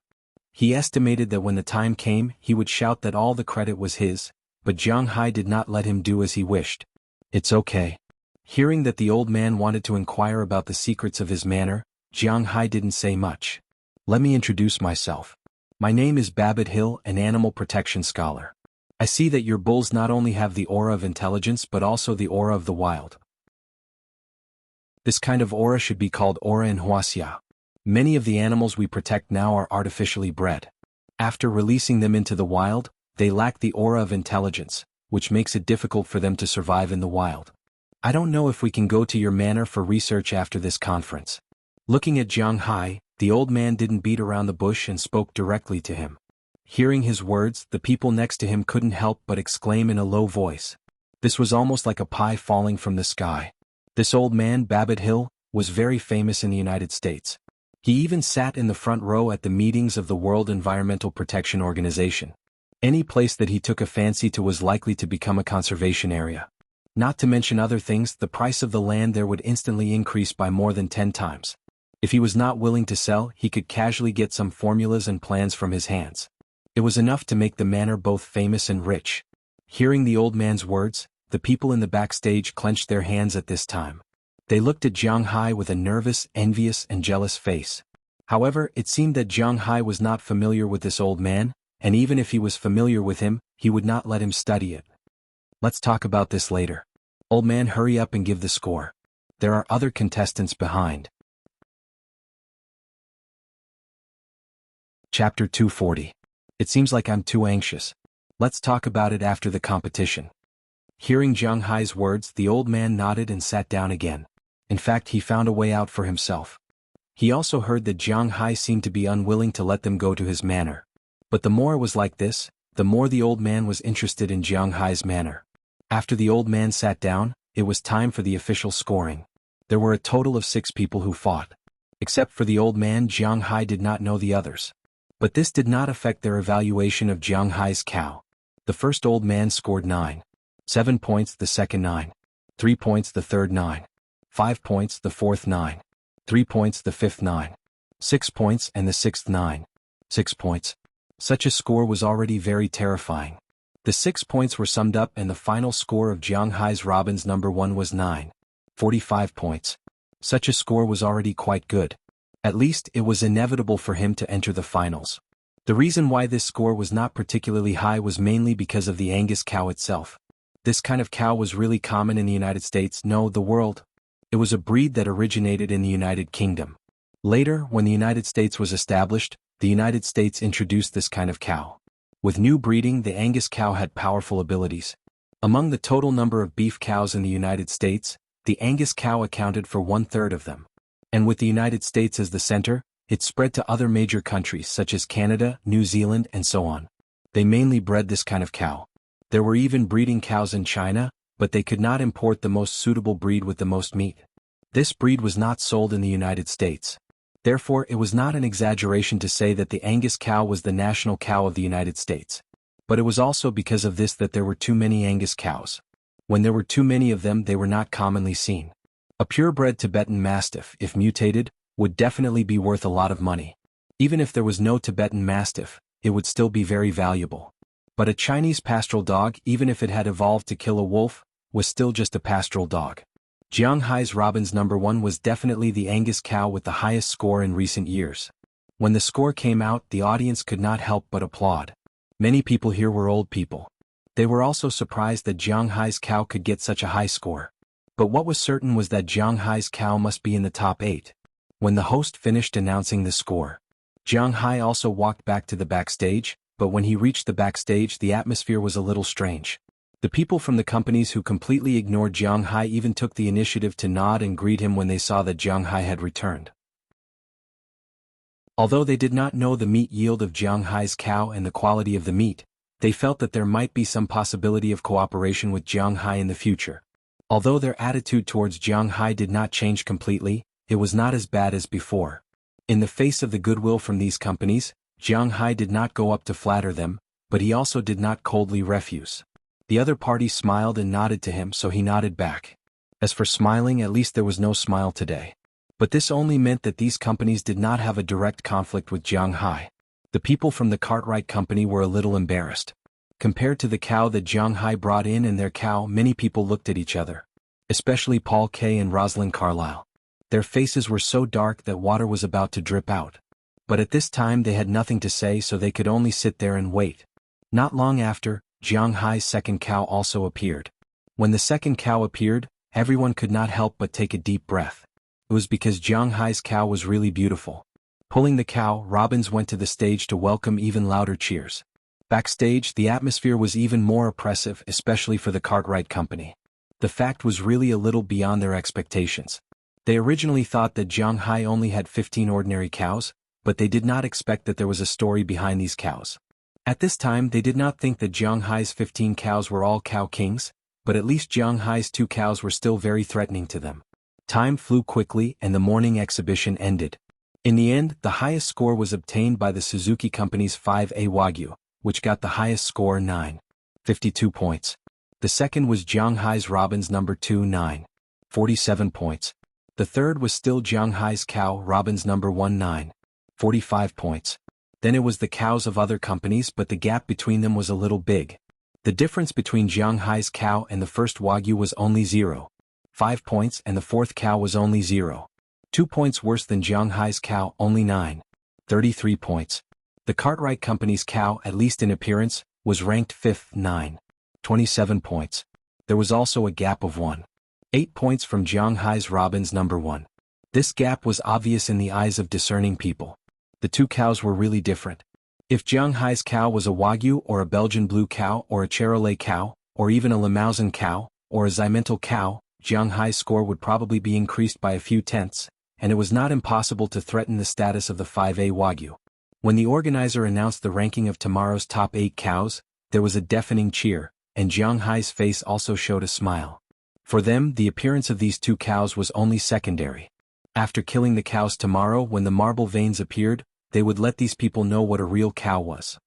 He estimated that when the time came, he would shout that all the credit was his, but Jiang Hai did not let him do as he wished. It's okay. Hearing that the old man wanted to inquire about the secrets of his manor, Jiang Hai didn't say much. Let me introduce myself. My name is Babbitt Hill, an animal protection scholar. I see that your bulls not only have the aura of intelligence but also the aura of the wild. This kind of aura should be called aura in Wuxia. Many of the animals we protect now are artificially bred. After releasing them into the wild, they lack the aura of intelligence, which makes it difficult for them to survive in the wild. I don't know if we can go to your manor for research after this conference. Looking at Jiang Hai, the old man didn't beat around the bush and spoke directly to him. Hearing his words, the people next to him couldn't help but exclaim in a low voice. This was almost like a pie falling from the sky. This old man, Babbitt Hill, was very famous in the United States. He even sat in the front row at the meetings of the World Environmental Protection Organization. Any place that he took a fancy to was likely to become a conservation area. Not to mention other things, the price of the land there would instantly increase by more than 10 times. If he was not willing to sell, he could casually get some formulas and plans from his hands. It was enough to make the manor both famous and rich. Hearing the old man's words, the people in the backstage clenched their hands at this time. They looked at Jiang Hai with a nervous, envious, and jealous face. However, it seemed that Jiang Hai was not familiar with this old man, and even if he was familiar with him, he would not let him study it. Let's talk about this later. Old man, hurry up and give the score. There are other contestants behind. Chapter 240. It seems like I'm too anxious. Let's talk about it after the competition. Hearing Jiang Hai's words, the old man nodded and sat down again. In fact, he found a way out for himself. He also heard that Jiang Hai seemed to be unwilling to let them go to his manor. But the more it was like this, the more the old man was interested in Jiang Hai's manor. After the old man sat down, it was time for the official scoring. There were a total of 6 people who fought. Except for the old man, Jiang Hai did not know the others. But this did not affect their evaluation of Jiang Hai's cow. The first old man scored 9. 7 points, the second 9. 3 points, the third 9. 5 points, the fourth 9. 3 points, the fifth 9. 6 points, and the sixth 9. 6 points. Such a score was already very terrifying. The 6 points were summed up, and the final score of Jiang Hai's Robin's number 1 was 9. 45 points. Such a score was already quite good. At least, it was inevitable for him to enter the finals. The reason why this score was not particularly high was mainly because of the Angus cow itself. This kind of cow was really common in the United States, no, the world. It was a breed that originated in the United Kingdom. Later, when the United States was established, the United States introduced this kind of cow. With new breeding, the Angus cow had powerful abilities. Among the total number of beef cows in the United States, the Angus cow accounted for 1/3 of them. And with the United States as the center, it spread to other major countries such as Canada, New Zealand, and so on. They mainly bred this kind of cow. There were even breeding cows in China, but they could not import the most suitable breed with the most meat. This breed was not sold in the United States. Therefore, it was not an exaggeration to say that the Angus cow was the national cow of the United States. But it was also because of this that there were too many Angus cows. When there were too many of them, they were not commonly seen. A purebred Tibetan Mastiff, if mutated, would definitely be worth a lot of money. Even if there was no Tibetan Mastiff, it would still be very valuable. But a Chinese pastoral dog, even if it had evolved to kill a wolf, was still just a pastoral dog. Jiang Hai's Robin's number 1 was definitely the Angus cow with the highest score in recent years. When the score came out, the audience could not help but applaud. Many people here were old people. They were also surprised that Jiang Hai's cow could get such a high score. But what was certain was that Jiang Hai's cow must be in the top 8. When the host finished announcing the score, Jiang Hai also walked back to the backstage, but when he reached the backstage, the atmosphere was a little strange. The people from the companies who completely ignored Jiang Hai even took the initiative to nod and greet him when they saw that Jiang Hai had returned. Although they did not know the meat yield of Jiang Hai's cow and the quality of the meat, they felt that there might be some possibility of cooperation with Jiang Hai in the future. Although their attitude towards Jiang Hai did not change completely, it was not as bad as before. In the face of the goodwill from these companies, Jiang Hai did not go up to flatter them, but he also did not coldly refuse. The other party smiled and nodded to him, so he nodded back. As for smiling, at least there was no smile today. But this only meant that these companies did not have a direct conflict with Jiang Hai. The people from the Cartwright company were a little embarrassed. Compared to the cow that Jiang Hai brought in and their cow, many people looked at each other. Especially Paul Kay and Rosalind Carlyle. Their faces were so dark that water was about to drip out. But at this time they had nothing to say, so they could only sit there and wait. Not long after, Jiang Hai's second cow also appeared. When the second cow appeared, everyone could not help but take a deep breath. It was because Jiang Hai's cow was really beautiful. Pulling the cow, Robbins went to the stage to welcome even louder cheers. Backstage, the atmosphere was even more oppressive, especially for the Cartwright company. The fact was really a little beyond their expectations. They originally thought that Jiang Hai only had 15 ordinary cows, but they did not expect that there was a story behind these cows. At this time, they did not think that Jiang Hai's 15 cows were all cow kings, but at least Jiang Hai's 2 cows were still very threatening to them. Time flew quickly and the morning exhibition ended. In the end, the highest score was obtained by the Suzuki Company's 5A Wagyu, which got the highest score 9.52 points. The second was Jiang Hai's Robin's number 2 9.47 points. The third was still Jiang Hai's cow Robin's number 1 9.45 points. Then it was the cows of other companies, but the gap between them was a little big. The difference between Jiang Hai's cow and the first Wagyu was only 0.5 points, and the fourth cow was only 0.2 points worse than Jiang Hai's cow, only 9.33 points. The Cartwright Company's cow, at least in appearance, was ranked 5th 9.27 points. There was also a gap of 1.8 points from Jiang Hai's Robin's number 1. This gap was obvious in the eyes of discerning people. The 2 cows were really different. If Jiang Hai's cow was a Wagyu or a Belgian blue cow or a Charolais cow, or even a Limousin cow, or a Zymental cow, Jiang Hai's score would probably be increased by a few tenths, and it was not impossible to threaten the status of the 5A Wagyu. When the organizer announced the ranking of tomorrow's top 8 cows, there was a deafening cheer, and Jiang Hai's face also showed a smile. For them, the appearance of these 2 cows was only secondary. After killing the cows tomorrow, when the marble veins appeared, they would let these people know what a real cow was.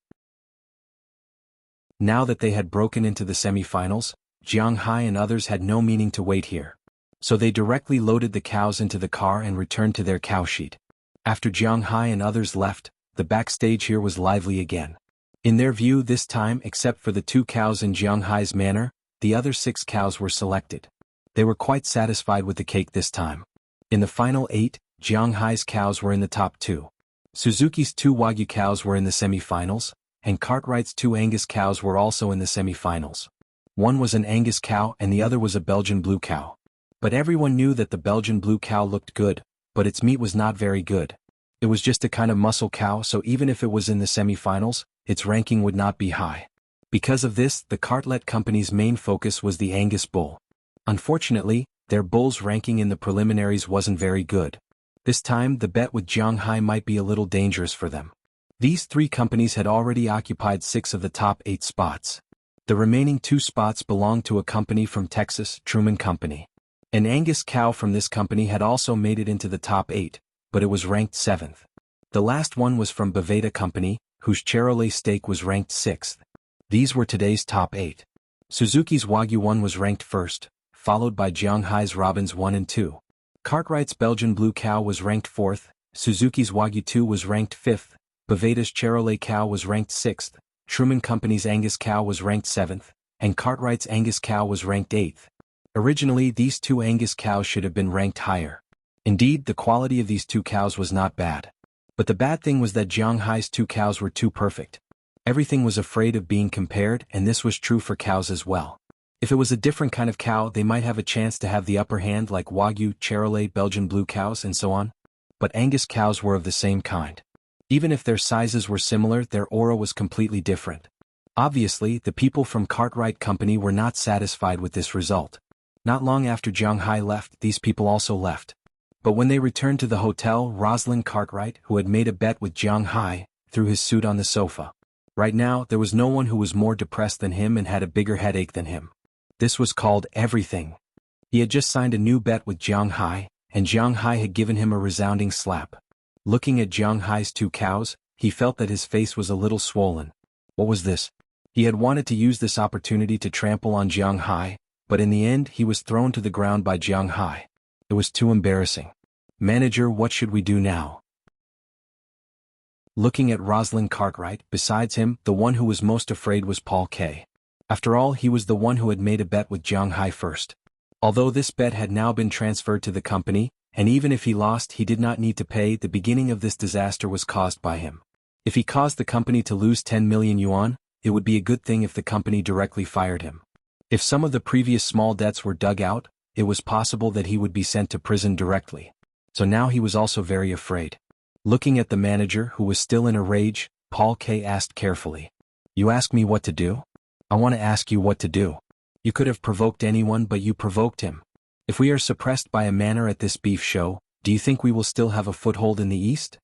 Now that they had broken into the semifinals, Jiang Hai and others had no meaning to wait here. So they directly loaded the cows into the car and returned to their cow sheet. After Jiang Hai and others left, the backstage here was lively again. In their view this time, except for the 2 cows in Jiang Hai's manor, the other 6 cows were selected. They were quite satisfied with the cake this time. In the final 8, Jiang Hai's cows were in the top 2. Suzuki's 2 Wagyu cows were in the semi-finals, and Cartwright's 2 Angus cows were also in the semi-finals. One was an Angus cow and the other was a Belgian blue cow. But everyone knew that the Belgian blue cow looked good, but its meat was not very good. It was just a kind of muscle cow, so even if it was in the semi-finals, its ranking would not be high. Because of this, the Cartlet company's main focus was the Angus bull. Unfortunately, their bull's ranking in the preliminaries wasn't very good. This time the bet with Jianghai might be a little dangerous for them. These 3 companies had already occupied 6 of the top 8 spots. The remaining 2 spots belonged to a company from Texas, Truman Company. An Angus cow from this company had also made it into the top 8, but it was ranked 7th. The last one was from Boveda Company, whose Charolais steak was ranked 6th. These were today's top 8. Suzuki's Wagyu 1 was ranked 1st, followed by Jianghai's Robins 1 and 2. Cartwright's Belgian blue cow was ranked 4th, Suzuki's Wagyu 2 was ranked 5th, Boveda's Charolais cow was ranked 6th, Truman Company's Angus cow was ranked 7th, and Cartwright's Angus cow was ranked 8th. Originally, these 2 Angus cows should have been ranked higher. Indeed, the quality of these 2 cows was not bad. But the bad thing was that Jianghai's 2 cows were too perfect. Everything was afraid of being compared, and this was true for cows as well. If it was a different kind of cow, they might have a chance to have the upper hand like Wagyu, Charolais, Belgian blue cows, and so on. But Angus cows were of the same kind. Even if their sizes were similar, their aura was completely different. Obviously, the people from Cartwright Company were not satisfied with this result. Not long after Jianghai left, these people also left. But when they returned to the hotel, Rosalind Cartwright, who had made a bet with Jianghai, threw his suit on the sofa. Right now, there was no one who was more depressed than him and had a bigger headache than him. This was called everything. He had just signed a new bet with Jianghai, and Jianghai had given him a resounding slap. Looking at Jianghai's 2 cows, he felt that his face was a little swollen. What was this? He had wanted to use this opportunity to trample on Jianghai, but in the end he was thrown to the ground by Jianghai. It was too embarrassing. Manager, what should we do now? Looking at Rosalind Cartwright, besides him, the one who was most afraid was Paul K. After all, he was the one who had made a bet with Jianghai first. Although this bet had now been transferred to the company, and even if he lost he did not need to pay, the beginning of this disaster was caused by him. If he caused the company to lose 10 million yuan, it would be a good thing if the company directly fired him. If some of the previous small debts were dug out, it was possible that he would be sent to prison directly. So now he was also very afraid. Looking at the manager, who was still in a rage, Paul K. asked carefully. You ask me what to do? I want to ask you what to do. You could have provoked anyone, but you provoked him. If we are suppressed by a manner at this beef show, do you think we will still have a foothold in the East?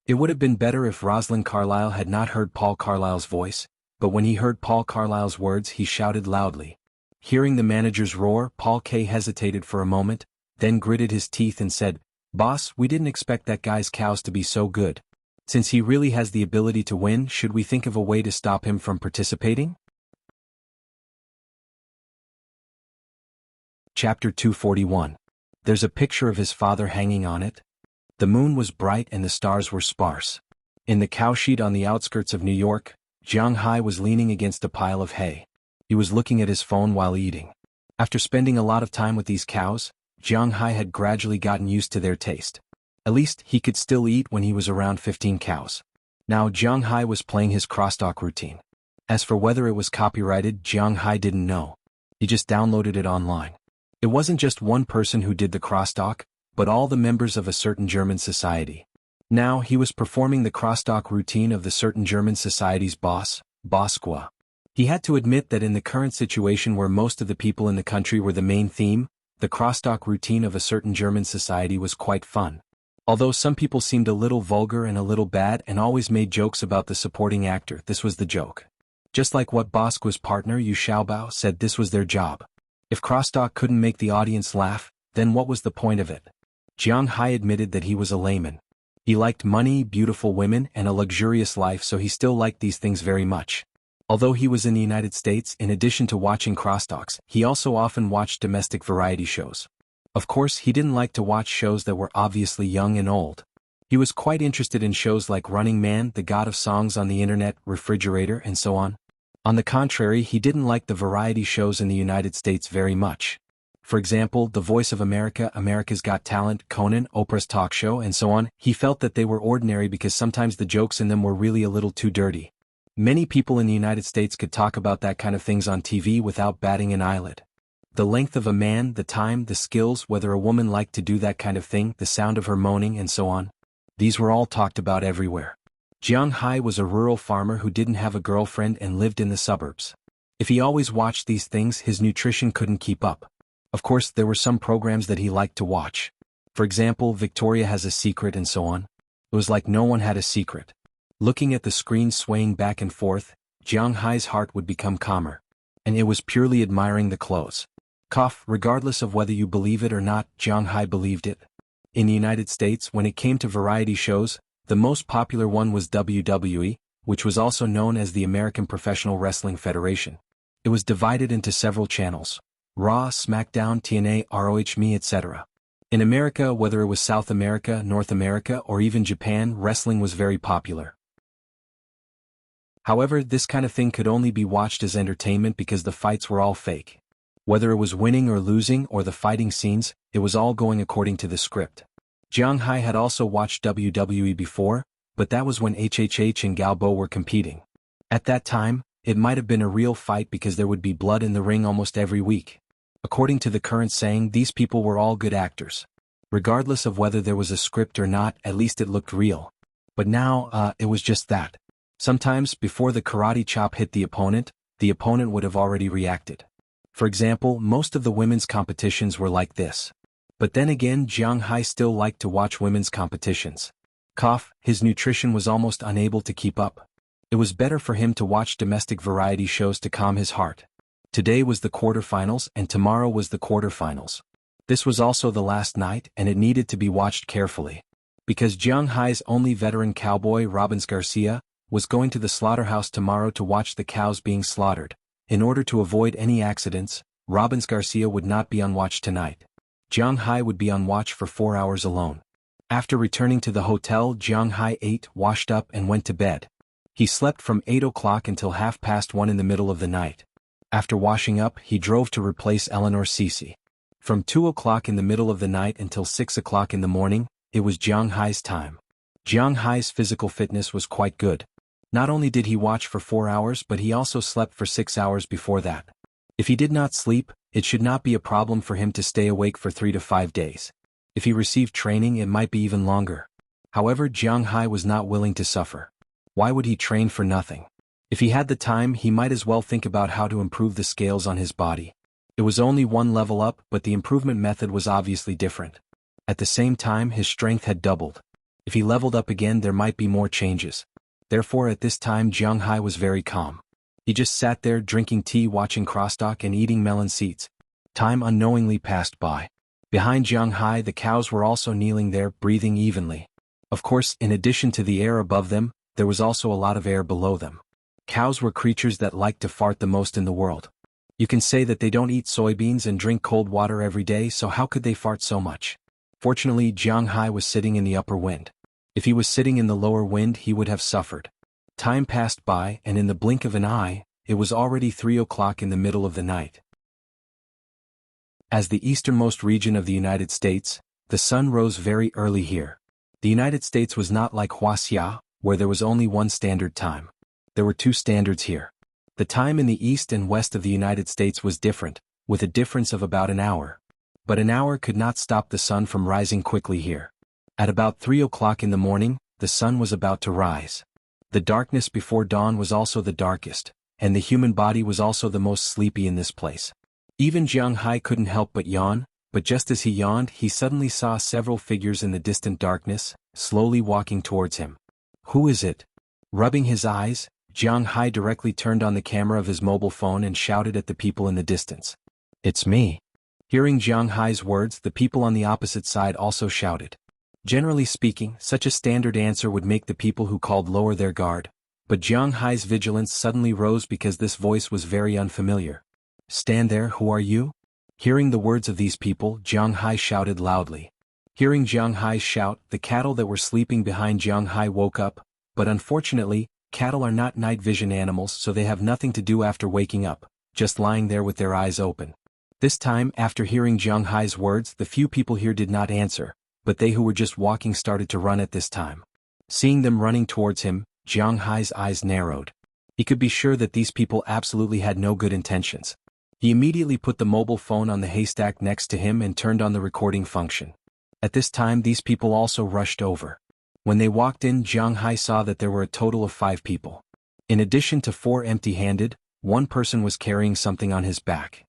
It would have been better if Rosalind Carlyle had not heard Paul Carlyle's voice, but when he heard Paul Carlyle's words he shouted loudly. Hearing the manager's roar, Paul K. hesitated for a moment, then gritted his teeth and said, Boss, we didn't expect that guy's cows to be so good. Since he really has the ability to win, should we think of a way to stop him from participating? Chapter 241. There's a picture of his father hanging on it. The moon was bright and the stars were sparse. In the cowshed on the outskirts of New York, Jianghai was leaning against a pile of hay. He was looking at his phone while eating. After spending a lot of time with these cows, Jianghai had gradually gotten used to their taste. At least, he could still eat when he was around 15 cows. Now Jianghai was playing his crosstalk routine. As for whether it was copyrighted, Jianghai didn't know. He just downloaded it online. It wasn't just one person who did the crosstalk, but all the members of a certain German society. Now he was performing the crosstalk routine of the certain German society's boss, Bosqua. He had to admit that in the current situation where most of the people in the country were the main theme, the crosstalk routine of a certain German society was quite fun. Although some people seemed a little vulgar and a little bad and always made jokes about the supporting actor, this was the joke. Just like what Bosqua's partner Yu Xiaobao said, this was their job. If crosstalk couldn't make the audience laugh, then what was the point of it? Jianghai admitted that he was a layman. He liked money, beautiful women, and a luxurious life, so he still liked these things very much. Although he was in the United States, in addition to watching crosstalks, he also often watched domestic variety shows. Of course, he didn't like to watch shows that were obviously young and old. He was quite interested in shows like Running Man, The God of Songs on the Internet, Refrigerator, and so on. On the contrary, he didn't like the variety shows in the United States very much. For example, The Voice of America, America's Got Talent, Conan, Oprah's talk show, and so on. He felt that they were ordinary because sometimes the jokes in them were really a little too dirty. Many people in the United States could talk about that kind of things on TV without batting an eyelid. The length of a man, the time, the skills, whether a woman liked to do that kind of thing, the sound of her moaning, and so on. These were all talked about everywhere. Jiang Hai was a rural farmer who didn't have a girlfriend and lived in the suburbs. If he always watched these things, his nutrition couldn't keep up. Of course, there were some programs that he liked to watch. For example, Victoria Has a Secret and so on. It was like no one had a secret. Looking at the screen swaying back and forth, Jiang Hai's heart would become calmer. And it was purely admiring the clothes. Regardless of whether you believe it or not, Jiang Hai believed it. In the United States, when it came to variety shows, the most popular one was WWE, which was also known as the American Professional Wrestling Federation. It was divided into several channels: Raw, SmackDown, TNA, ROH, Me, etc. In America, whether it was South America, North America, or even Japan, wrestling was very popular. However, this kind of thing could only be watched as entertainment because the fights were all fake. Whether it was winning or losing or the fighting scenes, it was all going according to the script. Jiang Hai had also watched WWE before, but that was when HHH and Galbo were competing. At that time, it might have been a real fight because there would be blood in the ring almost every week. According to the current saying, these people were all good actors. Regardless of whether there was a script or not, at least it looked real. But now, it was just that. Sometimes, before the karate chop hit the opponent would have already reacted. For example, most of the women's competitions were like this. But then again, Jiang Hai still liked to watch women's competitions. His nutrition was almost unable to keep up. It was better for him to watch domestic variety shows to calm his heart. Today was the quarterfinals and tomorrow was the quarterfinals. This was also the last night and it needed to be watched carefully. Because Jiang Hai's only veteran cowboy, Robbins Garcia, was going to the slaughterhouse tomorrow to watch the cows being slaughtered. In order to avoid any accidents, Robbins Garcia would not be on watch tonight. Jiang Hai would be on watch for 4 hours alone. After returning to the hotel, Jiang Hai ate, washed up and went to bed. He slept from 8 o'clock until 1:30 in the middle of the night. After washing up, he drove to replace Eleanor Cece. From 2 o'clock in the middle of the night until 6 o'clock in the morning, it was Jiang Hai's time. Jiang Hai's physical fitness was quite good. Not only did he watch for 4 hours but he also slept for 6 hours before that. If he did not sleep, it should not be a problem for him to stay awake for 3 to 5 days. If he received training, it might be even longer. However, Jiang Hai was not willing to suffer. Why would he train for nothing? If he had the time, he might as well think about how to improve the scales on his body. It was only one level up, but the improvement method was obviously different. At the same time, his strength had doubled. If he leveled up again, there might be more changes. Therefore, at this time, Jiang Hai was very calm. He just sat there drinking tea, watching crosstalk and eating melon seeds. Time unknowingly passed by. Behind Jiang Hai, the cows were also kneeling there, breathing evenly. Of course, in addition to the air above them, there was also a lot of air below them. Cows were creatures that liked to fart the most in the world. You can say that they don't eat soybeans and drink cold water every day, so how could they fart so much? Fortunately, Jiang Hai was sitting in the upper wind. If he was sitting in the lower wind, he would have suffered. Time passed by, and in the blink of an eye, it was already 3 o'clock in the middle of the night. As the easternmost region of the United States, the sun rose very early here. The United States was not like Wuxia, where there was only one standard time. There were 2 standards here. The time in the east and west of the United States was different, with a difference of about an hour. But an hour could not stop the sun from rising quickly here. At about 3 o'clock in the morning, the sun was about to rise. The darkness before dawn was also the darkest, and the human body was also the most sleepy in this place. Even Jiang Hai couldn't help but yawn, but just as he yawned, he suddenly saw several figures in the distant darkness, slowly walking towards him. Who is it? Rubbing his eyes, Jiang Hai directly turned on the camera of his mobile phone and shouted at the people in the distance. It's me. Hearing Jiang Hai's words, the people on the opposite side also shouted. Generally speaking, such a standard answer would make the people who called lower their guard, but Jiang Hai's vigilance suddenly rose because this voice was very unfamiliar. Stand there, who are you? Hearing the words of these people, Jiang Hai shouted loudly. Hearing Jiang Hai's shout, the cattle that were sleeping behind Jiang Hai woke up, but unfortunately, cattle are not night vision animals, so they have nothing to do after waking up, just lying there with their eyes open. This time, after hearing Jiang Hai's words, the few people here did not answer, but they who were just walking started to run at this time. Seeing them running towards him, Jiang Hai's eyes narrowed. He could be sure that these people absolutely had no good intentions. He immediately put the mobile phone on the haystack next to him and turned on the recording function. At this time, these people also rushed over. When they walked in, Jiang Hai saw that there were a total of 5 people. In addition to 4 empty-handed, one person was carrying something on his back.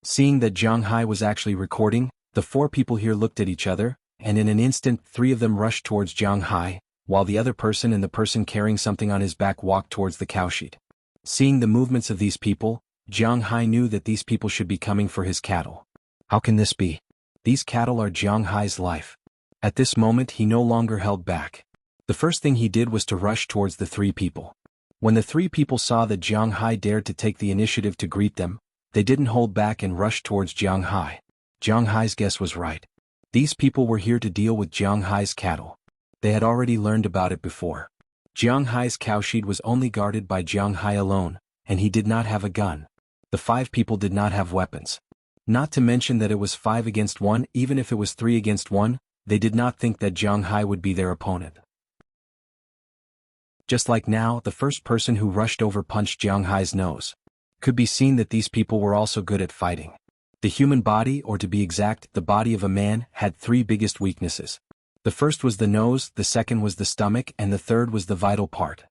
Seeing that Jiang Hai was actually recording, the 4 people here looked at each other, and in an instant 3 of them rushed towards Jiang Hai, while the other person and the person carrying something on his back walked towards the cowshed. Seeing the movements of these people, Jiang Hai knew that these people should be coming for his cattle. How can this be? These cattle are Jiang Hai's life. At this moment he no longer held back. The first thing he did was to rush towards the 3 people. When the 3 people saw that Jiang Hai dared to take the initiative to greet them, they didn't hold back and rushed towards Jiang Hai. Jiang Hai's guess was right. These people were here to deal with Jiang Hai's cattle. They had already learned about it before. Jiang Hai's cowshed was only guarded by Jiang Hai alone, and he did not have a gun. The 5 people did not have weapons. Not to mention that it was 5 against 1, even if it was 3 against 1, they did not think that Jiang Hai would be their opponent. Just like now, the first person who rushed over punched Jiang Hai's nose. Could be seen that these people were also good at fighting. The human body, or to be exact, the body of a man, had 3 biggest weaknesses. The first was the nose, the second was the stomach, and the third was the vital part.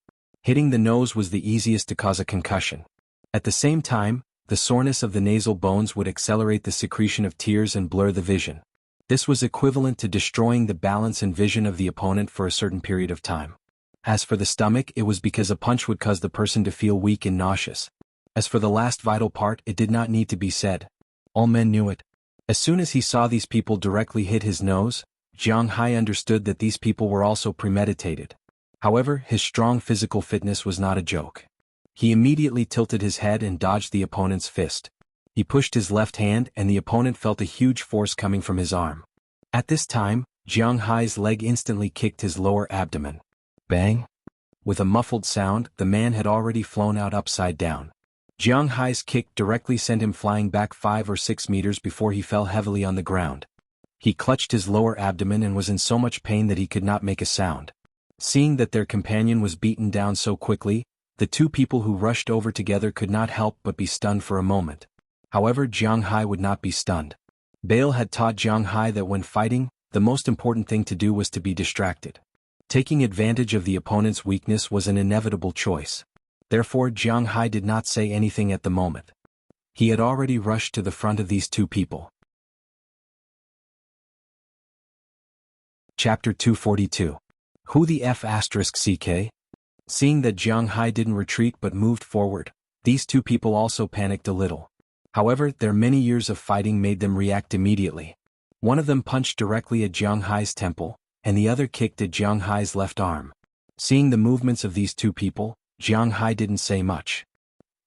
Hitting the nose was the easiest to cause a concussion. At the same time, the soreness of the nasal bones would accelerate the secretion of tears and blur the vision. This was equivalent to destroying the balance and vision of the opponent for a certain period of time. As for the stomach, it was because a punch would cause the person to feel weak and nauseous. As for the last vital part, it did not need to be said. All men knew it. As soon as he saw these people directly hit his nose, Jiang Hai understood that these people were also premeditated. However, his strong physical fitness was not a joke. He immediately tilted his head and dodged the opponent's fist. He pushed his left hand and the opponent felt a huge force coming from his arm. At this time, Jiang Hai's leg instantly kicked his lower abdomen. Bang! With a muffled sound, the man had already flown out upside down. Jiang Hai's kick directly sent him flying back 5 or 6 meters before he fell heavily on the ground. He clutched his lower abdomen and was in so much pain that he could not make a sound. Seeing that their companion was beaten down so quickly, the 2 people who rushed over together could not help but be stunned for a moment. However, Jiang Hai would not be stunned. Bale had taught Jiang Hai that when fighting, the most important thing to do was to be distracted. Taking advantage of the opponent's weakness was an inevitable choice. Therefore, Jiang Hai did not say anything at the moment. He had already rushed to the front of these 2 people. Chapter 242. Who the F***CK? Seeing that Jiang Hai didn't retreat but moved forward, these 2 people also panicked a little. However, their many years of fighting made them react immediately. One of them punched directly at Jiang Hai's temple, and the other kicked at Jiang Hai's left arm. Seeing the movements of these 2 people, Jiang Hai didn't say much.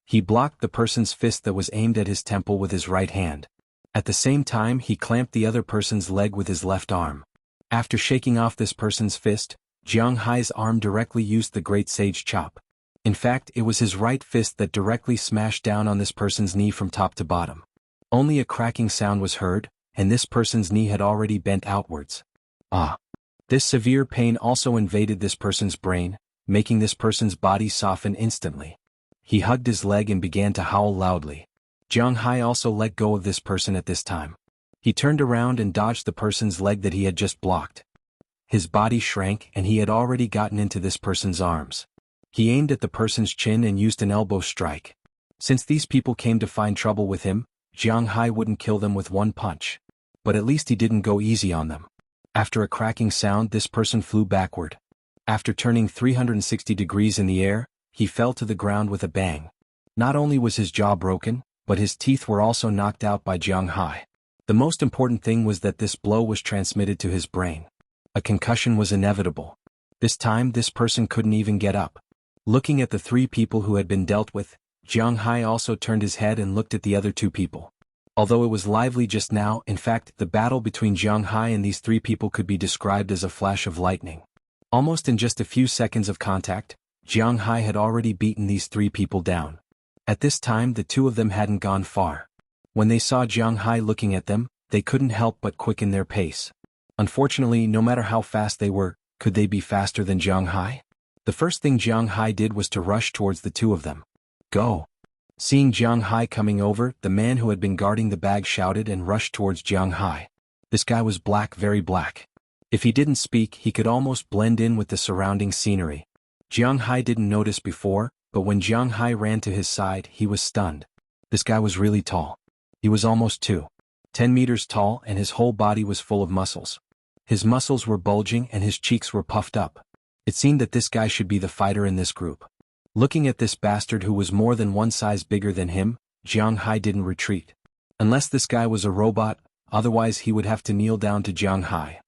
He blocked the person's fist that was aimed at his temple with his right hand. At the same time, he clamped the other person's leg with his left arm. After shaking off this person's fist, Jiang Hai's arm directly used the Great Sage Chop. In fact, it was his right fist that directly smashed down on this person's knee from top to bottom. Only a cracking sound was heard, and this person's knee had already bent outwards. This severe pain also invaded this person's brain, making this person's body soften instantly. He hugged his leg and began to howl loudly. Jiang Hai also let go of this person at this time. He turned around and dodged the person's leg that he had just blocked. His body shrank and he had already gotten into this person's arms. He aimed at the person's chin and used an elbow strike. Since these people came to find trouble with him, Jiang Hai wouldn't kill them with one punch. But at least he didn't go easy on them. After a cracking sound, this person flew backward. After turning 360 degrees in the air, he fell to the ground with a bang. Not only was his jaw broken, but his teeth were also knocked out by Jiang Hai. The most important thing was that this blow was transmitted to his brain. A concussion was inevitable. This time, this person couldn't even get up. Looking at the 3 people who had been dealt with, Jiang Hai also turned his head and looked at the other 2 people. Although it was lively just now, in fact, the battle between Jiang Hai and these 3 people could be described as a flash of lightning. Almost in just a few seconds of contact, Jiang Hai had already beaten these 3 people down. At this time, the 2 of them hadn't gone far. When they saw Jiang Hai looking at them, they couldn't help but quicken their pace. Unfortunately, no matter how fast they were, could they be faster than Jiang Hai? The first thing Jiang Hai did was to rush towards the two of them. Go! Seeing Jiang Hai coming over, the man who had been guarding the bag shouted and rushed towards Jiang Hai. This guy was black, very black. If he didn't speak, he could almost blend in with the surrounding scenery. Jiang Hai didn't notice before, but when Jiang Hai ran to his side, he was stunned. This guy was really tall. He was almost 10 meters tall, and his whole body was full of muscles. His muscles were bulging and his cheeks were puffed up. It seemed that this guy should be the fighter in this group. Looking at this bastard who was more than one size bigger than him, Jiang Hai didn't retreat. Unless this guy was a robot, otherwise he would have to kneel down to Jiang Hai.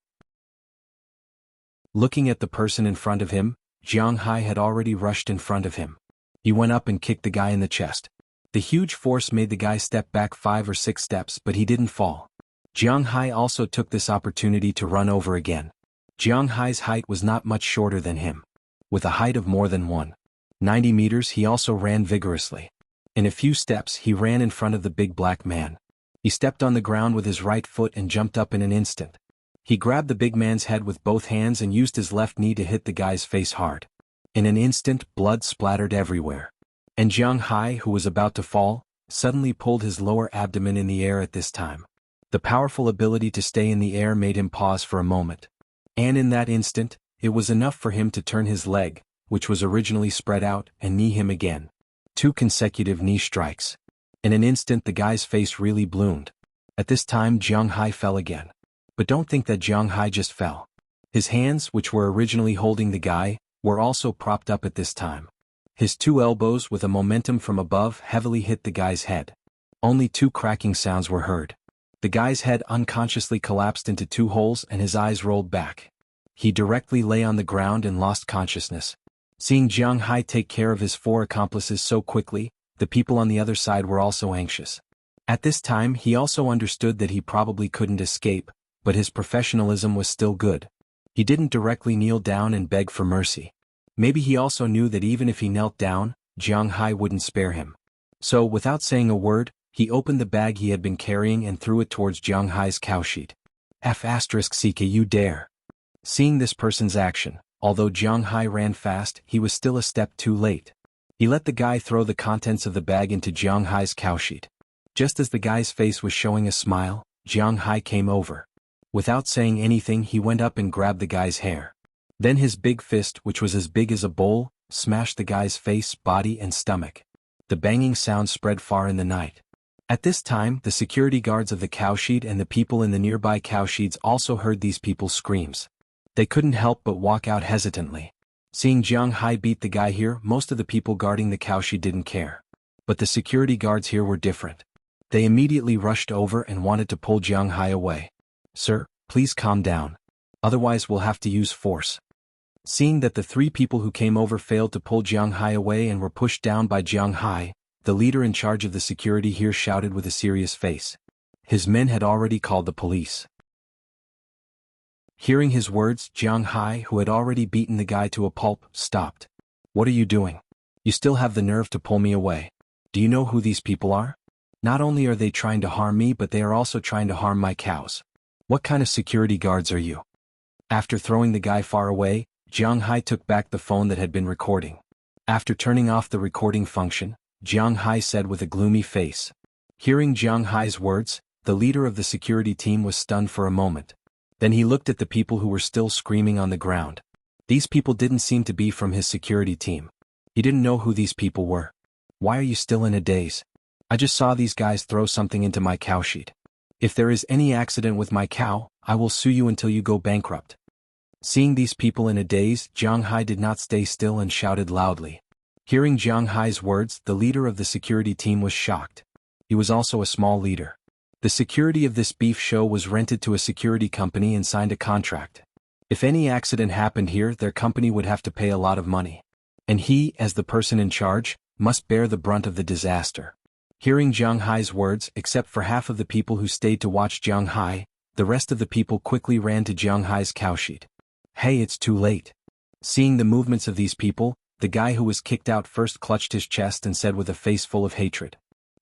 Looking at the person in front of him, Jiang Hai had already rushed in front of him. He went up and kicked the guy in the chest. The huge force made the guy step back 5 or 6 steps, but he didn't fall. Jiang Hai also took this opportunity to run over again. Jiang Hai's height was not much shorter than him. With a height of more than 190 meters, he also ran vigorously. In a few steps, he ran in front of the big black man. He stepped on the ground with his right foot and jumped up in an instant. He grabbed the big man's head with both hands and used his left knee to hit the guy's face hard. In an instant, blood splattered everywhere. And Jiang Hai, who was about to fall, suddenly pulled his lower abdomen in the air at this time. The powerful ability to stay in the air made him pause for a moment. And in that instant, it was enough for him to turn his leg, which was originally spread out, and knee him again. 2 consecutive knee strikes. In an instant the guy's face really bloomed. At this time Jiang Hai fell again. But don't think that Jiang Hai just fell. His hands, which were originally holding the guy, were also propped up at this time. His 2 elbows with a momentum from above heavily hit the guy's head. Only 2 cracking sounds were heard. The guy's head unconsciously collapsed into 2 holes and his eyes rolled back. He directly lay on the ground and lost consciousness. Seeing Jiang Hai take care of his 4 accomplices so quickly, the people on the other side were also anxious. At this time he also understood that he probably couldn't escape, but his professionalism was still good. He didn't directly kneel down and beg for mercy. Maybe he also knew that even if he knelt down, Jiang Hai wouldn't spare him. So, without saying a word, he opened the bag he had been carrying and threw it towards Jiang Hai's cow sheet. F***ck you dare. Seeing this person's action, although Jiang Hai ran fast, he was still a step too late. He let the guy throw the contents of the bag into Jiang Hai's cow sheet. Just as the guy's face was showing a smile, Jiang Hai came over. Without saying anything, he went up and grabbed the guy's hair. Then his big fist, which was as big as a bowl, smashed the guy's face, body and stomach. The banging sound spread far in the night. At this time, the security guards of the cowshed and the people in the nearby cowsheds also heard these people's screams. They couldn't help but walk out hesitantly. Seeing Jiang Hai beat the guy here, most of the people guarding the cowshed didn't care. But the security guards here were different. They immediately rushed over and wanted to pull Jiang Hai away. "Sir, please calm down. Otherwise we'll have to use force." Seeing that the 3 people who came over failed to pull Jiang Hai away and were pushed down by Jiang Hai, the leader in charge of the security here shouted with a serious face. His men had already called the police. Hearing his words, Jiang Hai, who had already beaten the guy to a pulp, stopped. "What are you doing? You still have the nerve to pull me away. Do you know who these people are? Not only are they trying to harm me, but they are also trying to harm my cows. What kind of security guards are you?" After throwing the guy far away, Jiang Hai took back the phone that had been recording. After turning off the recording function, Jiang Hai said with a gloomy face. Hearing Jiang Hai's words, the leader of the security team was stunned for a moment. Then he looked at the people who were still screaming on the ground. These people didn't seem to be from his security team. He didn't know who these people were. "Why are you still in a daze? I just saw these guys throw something into my cowshed. If there is any accident with my cow, I will sue you until you go bankrupt." Seeing these people in a daze, Jiang Hai did not stay still and shouted loudly. Hearing Jiang Hai's words, the leader of the security team was shocked. He was also a small leader. The security of this beef show was rented to a security company and signed a contract. If any accident happened here, their company would have to pay a lot of money. And he, as the person in charge, must bear the brunt of the disaster. Hearing Jiang Hai's words, except for half of the people who stayed to watch Jiang Hai, the rest of the people quickly ran to Jiang Hai's cowshed. "Hey, it's too late." Seeing the movements of these people, the guy who was kicked out first clutched his chest and said with a face full of hatred.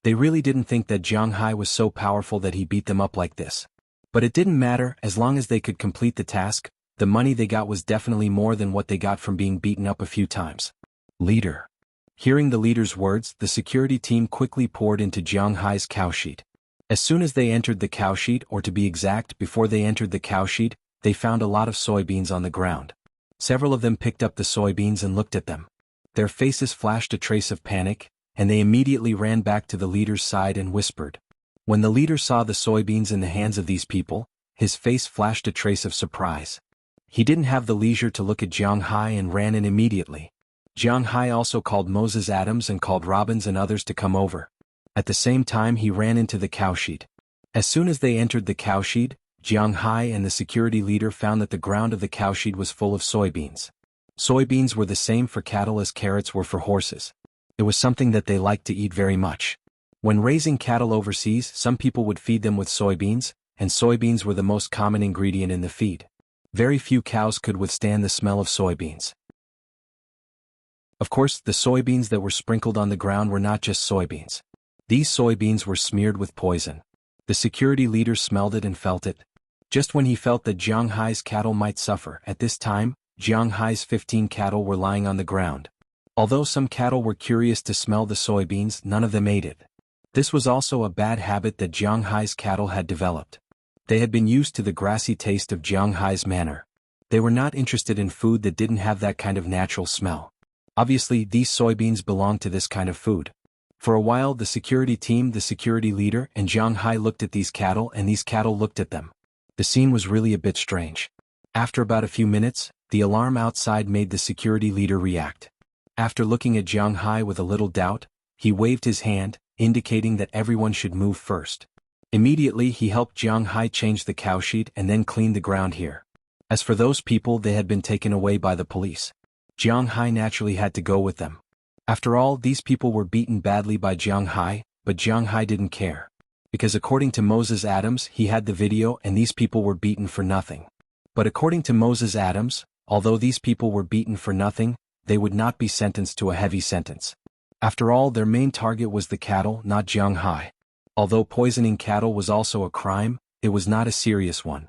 They really didn't think that Jiang Hai was so powerful that he beat them up like this. But it didn't matter, as long as they could complete the task. The money they got was definitely more than what they got from being beaten up a few times. Leader. Hearing the leader's words, the security team quickly poured into Jiang Hai's cow sheet. As soon as they entered the cow sheet, or to be exact, before they entered the cow sheet, they found a lot of soybeans on the ground. Several of them picked up the soybeans and looked at them. Their faces flashed a trace of panic, and they immediately ran back to the leader's side and whispered. When the leader saw the soybeans in the hands of these people, his face flashed a trace of surprise. He didn't have the leisure to look at Jiang Hai and ran in immediately. Jiang Hai also called Moses Adams and called Robbins and others to come over. At the same time he ran into the cow sheet. As soon as they entered the cow sheet, Jiang Hai and the security leader found that the ground of the cow sheet was full of soybeans. Soybeans were the same for cattle as carrots were for horses. It was something that they liked to eat very much. When raising cattle overseas, some people would feed them with soybeans, and soybeans were the most common ingredient in the feed. Very few cows could withstand the smell of soybeans. Of course, the soybeans that were sprinkled on the ground were not just soybeans. These soybeans were smeared with poison. The security leader smelled it and felt it. Just when he felt that Jiang Hai's cattle might suffer, at this time, Jiang Hai's 15 cattle were lying on the ground. Although some cattle were curious to smell the soybeans, none of them ate it. This was also a bad habit that Jiang Hai's cattle had developed. They had been used to the grassy taste of Jiang Hai's manor. They were not interested in food that didn't have that kind of natural smell. Obviously, these soybeans belonged to this kind of food. For a while, the security team, the security leader, and Jiang Hai looked at these cattle and these cattle looked at them. The scene was really a bit strange. After about a few minutes, the alarm outside made the security leader react. After looking at Jiang Hai with a little doubt, he waved his hand, indicating that everyone should move first. Immediately he helped Jiang Hai change the cow sheet and then clean the ground here. As for those people, they had been taken away by the police. Jiang Hai naturally had to go with them. After all, these people were beaten badly by Jiang Hai, but Jiang Hai didn't care. Because according to Moses Adams, he had the video and these people were beaten for nothing. But according to Moses Adams, although these people were beaten for nothing, they would not be sentenced to a heavy sentence. After all, their main target was the cattle, not Jiang Hai. Although poisoning cattle was also a crime, it was not a serious one.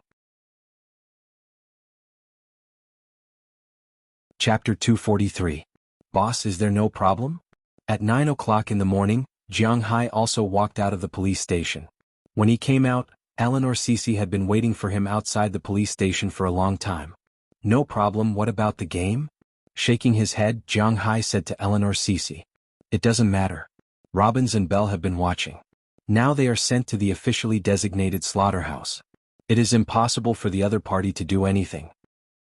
Chapter 243. Boss, is there no problem? At 9 o'clock in the morning, Jiang Hai also walked out of the police station. When he came out, Eleanor Cece had been waiting for him outside the police station for a long time. No problem, what about the game? Shaking his head, Jiang Hai said to Eleanor Cece. It doesn't matter. Robbins and Bell have been watching. Now they are sent to the officially designated slaughterhouse. It is impossible for the other party to do anything.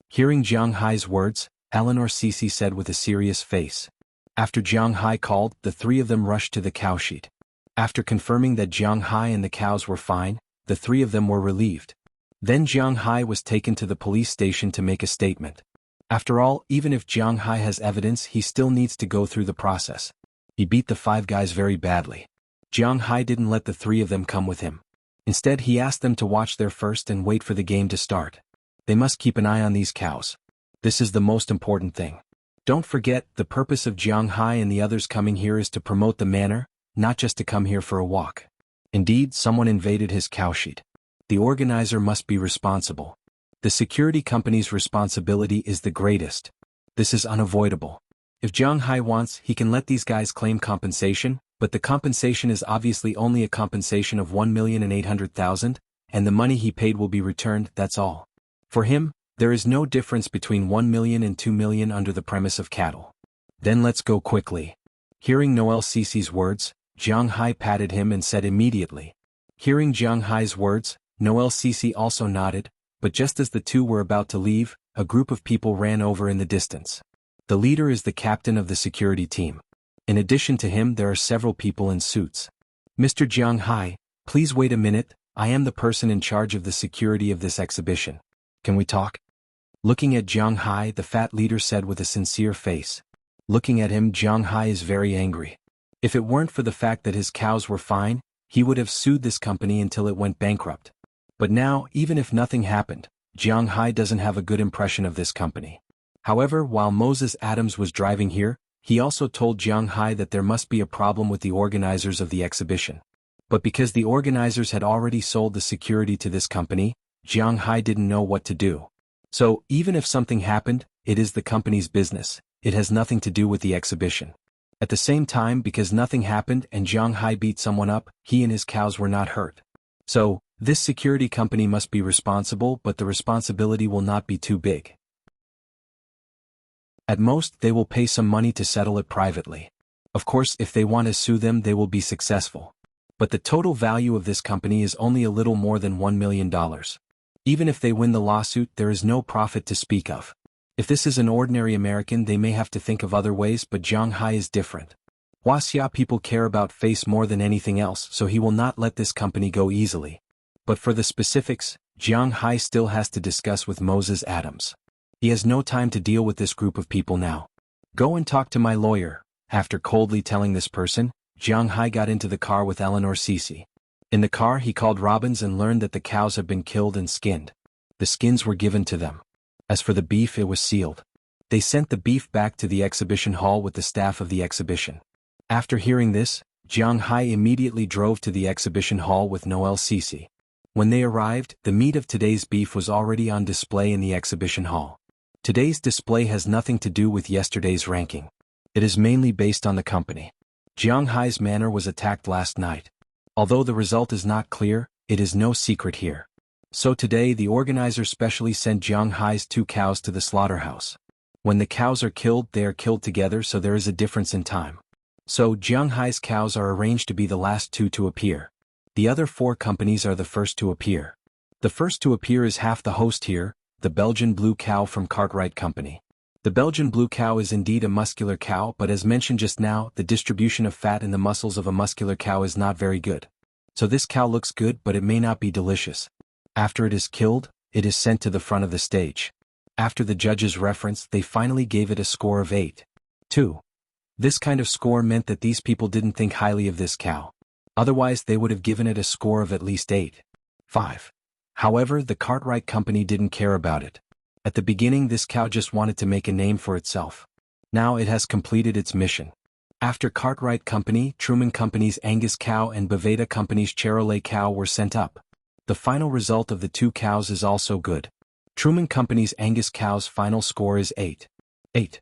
Hearing Jiang Hai's words, Eleanor Cece said with a serious face. After Jiang Hai called, the three of them rushed to the cow sheet. After confirming that Jiang Hai and the cows were fine, the three of them were relieved. Then Jiang Hai was taken to the police station to make a statement. After all, even if Jiang Hai has evidence, he still needs to go through the process. He beat the 5 guys very badly. Jiang Hai didn't let the 3 of them come with him. Instead, he asked them to watch there first and wait for the game to start. They must keep an eye on these cows. This is the most important thing. Don't forget, the purpose of Jiang Hai and the others coming here is to promote the manor, not just to come here for a walk. Indeed, someone invaded his cow sheet. The organizer must be responsible. The security company's responsibility is the greatest. This is unavoidable. If Jiang Hai wants, he can let these guys claim compensation, but the compensation is obviously only a compensation of 1,800,000, and the money he paid will be returned, that's all. For him, there is no difference between 1 million and 2 million under the premise of cattle. Then let's go quickly. Hearing Noel Cece's words, Jiang Hai patted him and said immediately. Hearing Jiang Hai's words, Noel Cece also nodded, but just as the two were about to leave, a group of people ran over in the distance. The leader is the captain of the security team. In addition to him, there are several people in suits. Mr. Jiang Hai, please wait a minute, I am the person in charge of the security of this exhibition. Can we talk? Looking at Jiang Hai, the fat leader said with a sincere face. Looking at him, Jiang Hai is very angry. If it weren't for the fact that his cows were fine, he would have sued this company until it went bankrupt. But now, even if nothing happened, Jiang Hai doesn't have a good impression of this company. However, while Moses Adams was driving here, He also told Jiang Hai that there must be a problem with the organizers of the exhibition. But because the organizers had already sold the security to this company, Jiang Hai didn't know what to do. So, even if something happened, it is the company's business, it has nothing to do with the exhibition. At the same time, because nothing happened and Jiang Hai beat someone up, he and his cows were not hurt. So, this security company must be responsible, but the responsibility will not be too big. At most, they will pay some money to settle it privately. Of course, if they want to sue them, they will be successful. But the total value of this company is only a little more than $1 million. Even if they win the lawsuit, there is no profit to speak of. If this is an ordinary American, they may have to think of other ways, but Jiang Hai is different. Wuxia people care about face more than anything else, so he will not let this company go easily. But for the specifics, Jiang Hai still has to discuss with Moses Adams. He has no time to deal with this group of people now. Go and talk to my lawyer. After coldly telling this person, Jiang Hai got into the car with Eleanor Cece. In the car he called Robbins and learned that the cows have been killed and skinned. The skins were given to them. As for the beef, it was sealed. They sent the beef back to the exhibition hall with the staff of the exhibition. After hearing this, Jiang Hai immediately drove to the exhibition hall with Noel Cece. When they arrived, the meat of today's beef was already on display in the exhibition hall. Today's display has nothing to do with yesterday's ranking. It is mainly based on the company. Jiang Hai's manor was attacked last night. Although the result is not clear, it is no secret here. So today the organizer specially sent Jiang Hai's 2 cows to the slaughterhouse. When the cows are killed, they are killed together, so there is a difference in time. So Jiang Hai's cows are arranged to be the last 2 to appear. The other 4 companies are the first to appear. The first to appear is half the host here, the Belgian blue cow from Cartwright Company. The Belgian blue cow is indeed a muscular cow, but as mentioned just now, the distribution of fat in the muscles of a muscular cow is not very good. So this cow looks good, but it may not be delicious. After it is killed, it is sent to the front of the stage. After the judges' reference, they finally gave it a score of 8.2. This kind of score meant that these people didn't think highly of this cow. Otherwise they would have given it a score of at least 8.5. However, the Cartwright Company didn't care about it. At the beginning this cow just wanted to make a name for itself. Now it has completed its mission. After Cartwright Company, Truman Company's Angus cow and Boveda Company's Charolais cow were sent up. The final result of the 2 cows is also good. Truman Company's Angus cow's final score is 8.8.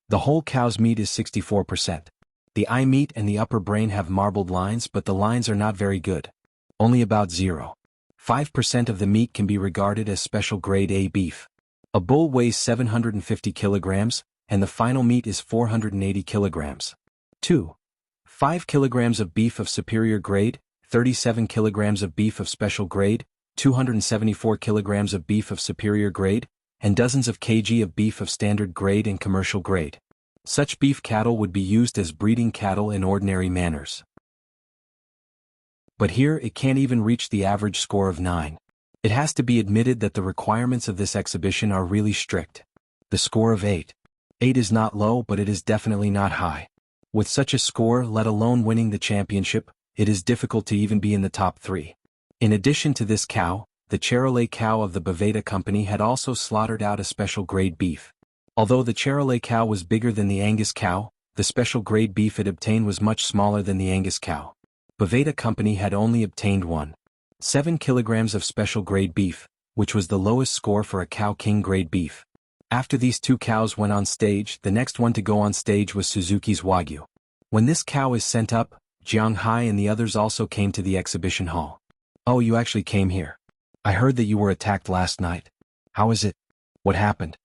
The whole cow's meat is 64%. The eye meat and the upper brain have marbled lines, but the lines are not very good. Only about 0.5% of the meat can be regarded as special grade A beef. A bull weighs 750 kilograms, and the final meat is 480 kilograms. 5 kilograms of beef of superior grade, 37 kilograms of beef of special grade, 274 kilograms of beef of superior grade, and dozens of kg of beef of standard grade and commercial grade. Such beef cattle would be used as breeding cattle in ordinary manners. But here it can't even reach the average score of 9. It has to be admitted that the requirements of this exhibition are really strict. The score of 8.8 is not low, but it is definitely not high. With such a score, let alone winning the championship, it is difficult to even be in the top 3. In addition to this cow, the Charolais cow of the Boveda Company had also slaughtered out a special grade beef. Although the Charolais cow was bigger than the Angus cow, the special grade beef it obtained was much smaller than the Angus cow. Boveda Company had only obtained 1.7 kilograms of special grade beef, which was the lowest score for a cow king grade beef. After these 2 cows went on stage, the next one to go on stage was Suzuki's Wagyu. When this cow is sent up, Jiang Hai and the others also came to the exhibition hall. Oh, you actually came here. I heard that you were attacked last night. How is it? What happened?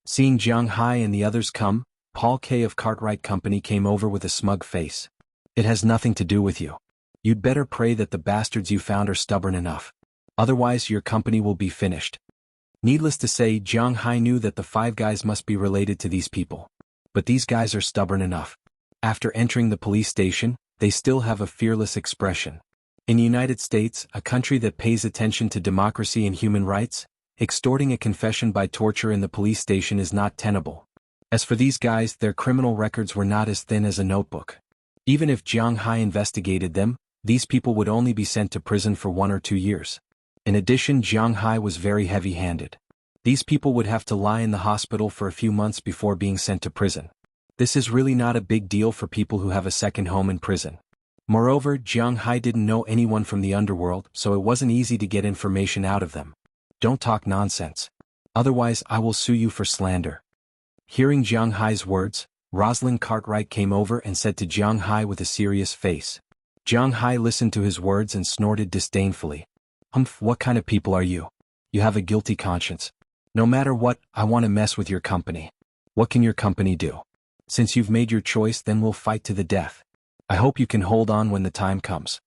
Seeing Jiang Hai and the others come, Paul K. of Cartwright Company came over with a smug face. It has nothing to do with you. You'd better pray that the bastards you found are stubborn enough. Otherwise your company will be finished. Needless to say, Jiang Hai knew that the 5 guys must be related to these people. But these guys are stubborn enough. After entering the police station, they still have a fearless expression. In the United States, a country that pays attention to democracy and human rights, extorting a confession by torture in the police station is not tenable. As for these guys, their criminal records were not as thin as a notebook. Even if Jiang Hai investigated them, these people would only be sent to prison for 1 or 2 years. In addition, Jiang Hai was very heavy-handed. These people would have to lie in the hospital for a few months before being sent to prison. This is really not a big deal for people who have a second home in prison. Moreover, Jiang Hai didn't know anyone from the underworld, so it wasn't easy to get information out of them. Don't talk nonsense. Otherwise I will sue you for slander. Hearing Jiang Hai's words, Rosalind Cartwright came over and said to Jiang Hai with a serious face. Jiang Hai listened to his words and snorted disdainfully. What kind of people are you? You have a guilty conscience. No matter what, I want to mess with your company. What can your company do? Since you've made your choice, then we'll fight to the death. I hope you can hold on when the time comes.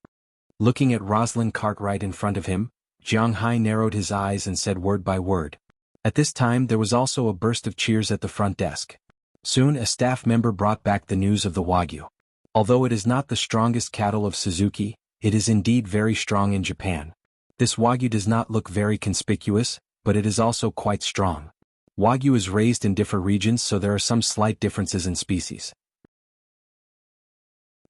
Looking at Rosalind Cartwright in front of him, Jiang Hai narrowed his eyes and said word by word. At this time there was also a burst of cheers at the front desk. Soon a staff member brought back the news of the Wagyu. Although it is not the strongest cattle of Suzuki, it is indeed very strong in Japan. This Wagyu does not look very conspicuous, but it is also quite strong. Wagyu is raised in different regions, so there are some slight differences in species.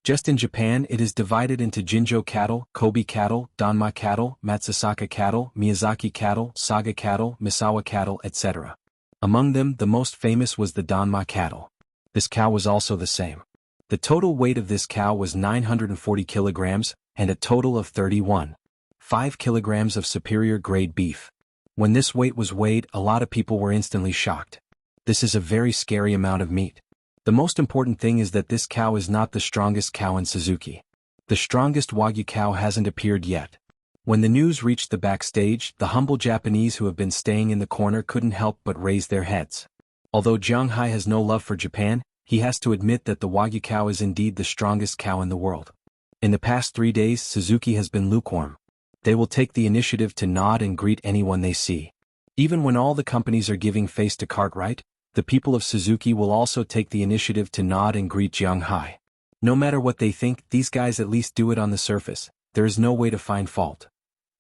Just in Japan it is divided into Jinjo cattle, Kobe cattle, Danma cattle, Matsusaka cattle, Miyazaki cattle, Saga cattle, Misawa cattle, etc. Among them the most famous was the Danma cattle. This cow was also the same. The total weight of this cow was 940 kilograms, and a total of 31.5 kilograms of superior grade beef. When this weight was weighed, a lot of people were instantly shocked. This is a very scary amount of meat. The most important thing is that this cow is not the strongest cow in Suzuki. The strongest Wagyu cow hasn't appeared yet. When the news reached the backstage, the humble Japanese who have been staying in the corner couldn't help but raise their heads. Although Jiang Hai has no love for Japan, he has to admit that the Wagyu cow is indeed the strongest cow in the world. In the past 3 days, Suzuki has been lukewarm. They will take the initiative to nod and greet anyone they see. Even when all the companies are giving face to Cartwright, the people of Suzuki will also take the initiative to nod and greet Jiang Hai. No matter what they think, these guys at least do it on the surface. There is no way to find fault.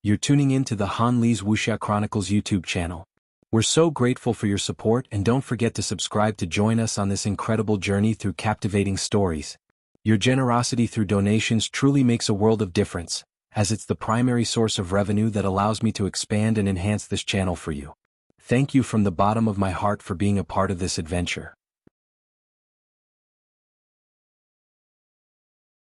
You're tuning in to the Han Lee's Wuxia Chronicles YouTube channel. We're so grateful for your support, and don't forget to subscribe to join us on this incredible journey through captivating stories. Your generosity through donations truly makes a world of difference, as it's the primary source of revenue that allows me to expand and enhance this channel for you. Thank you from the bottom of my heart for being a part of this adventure.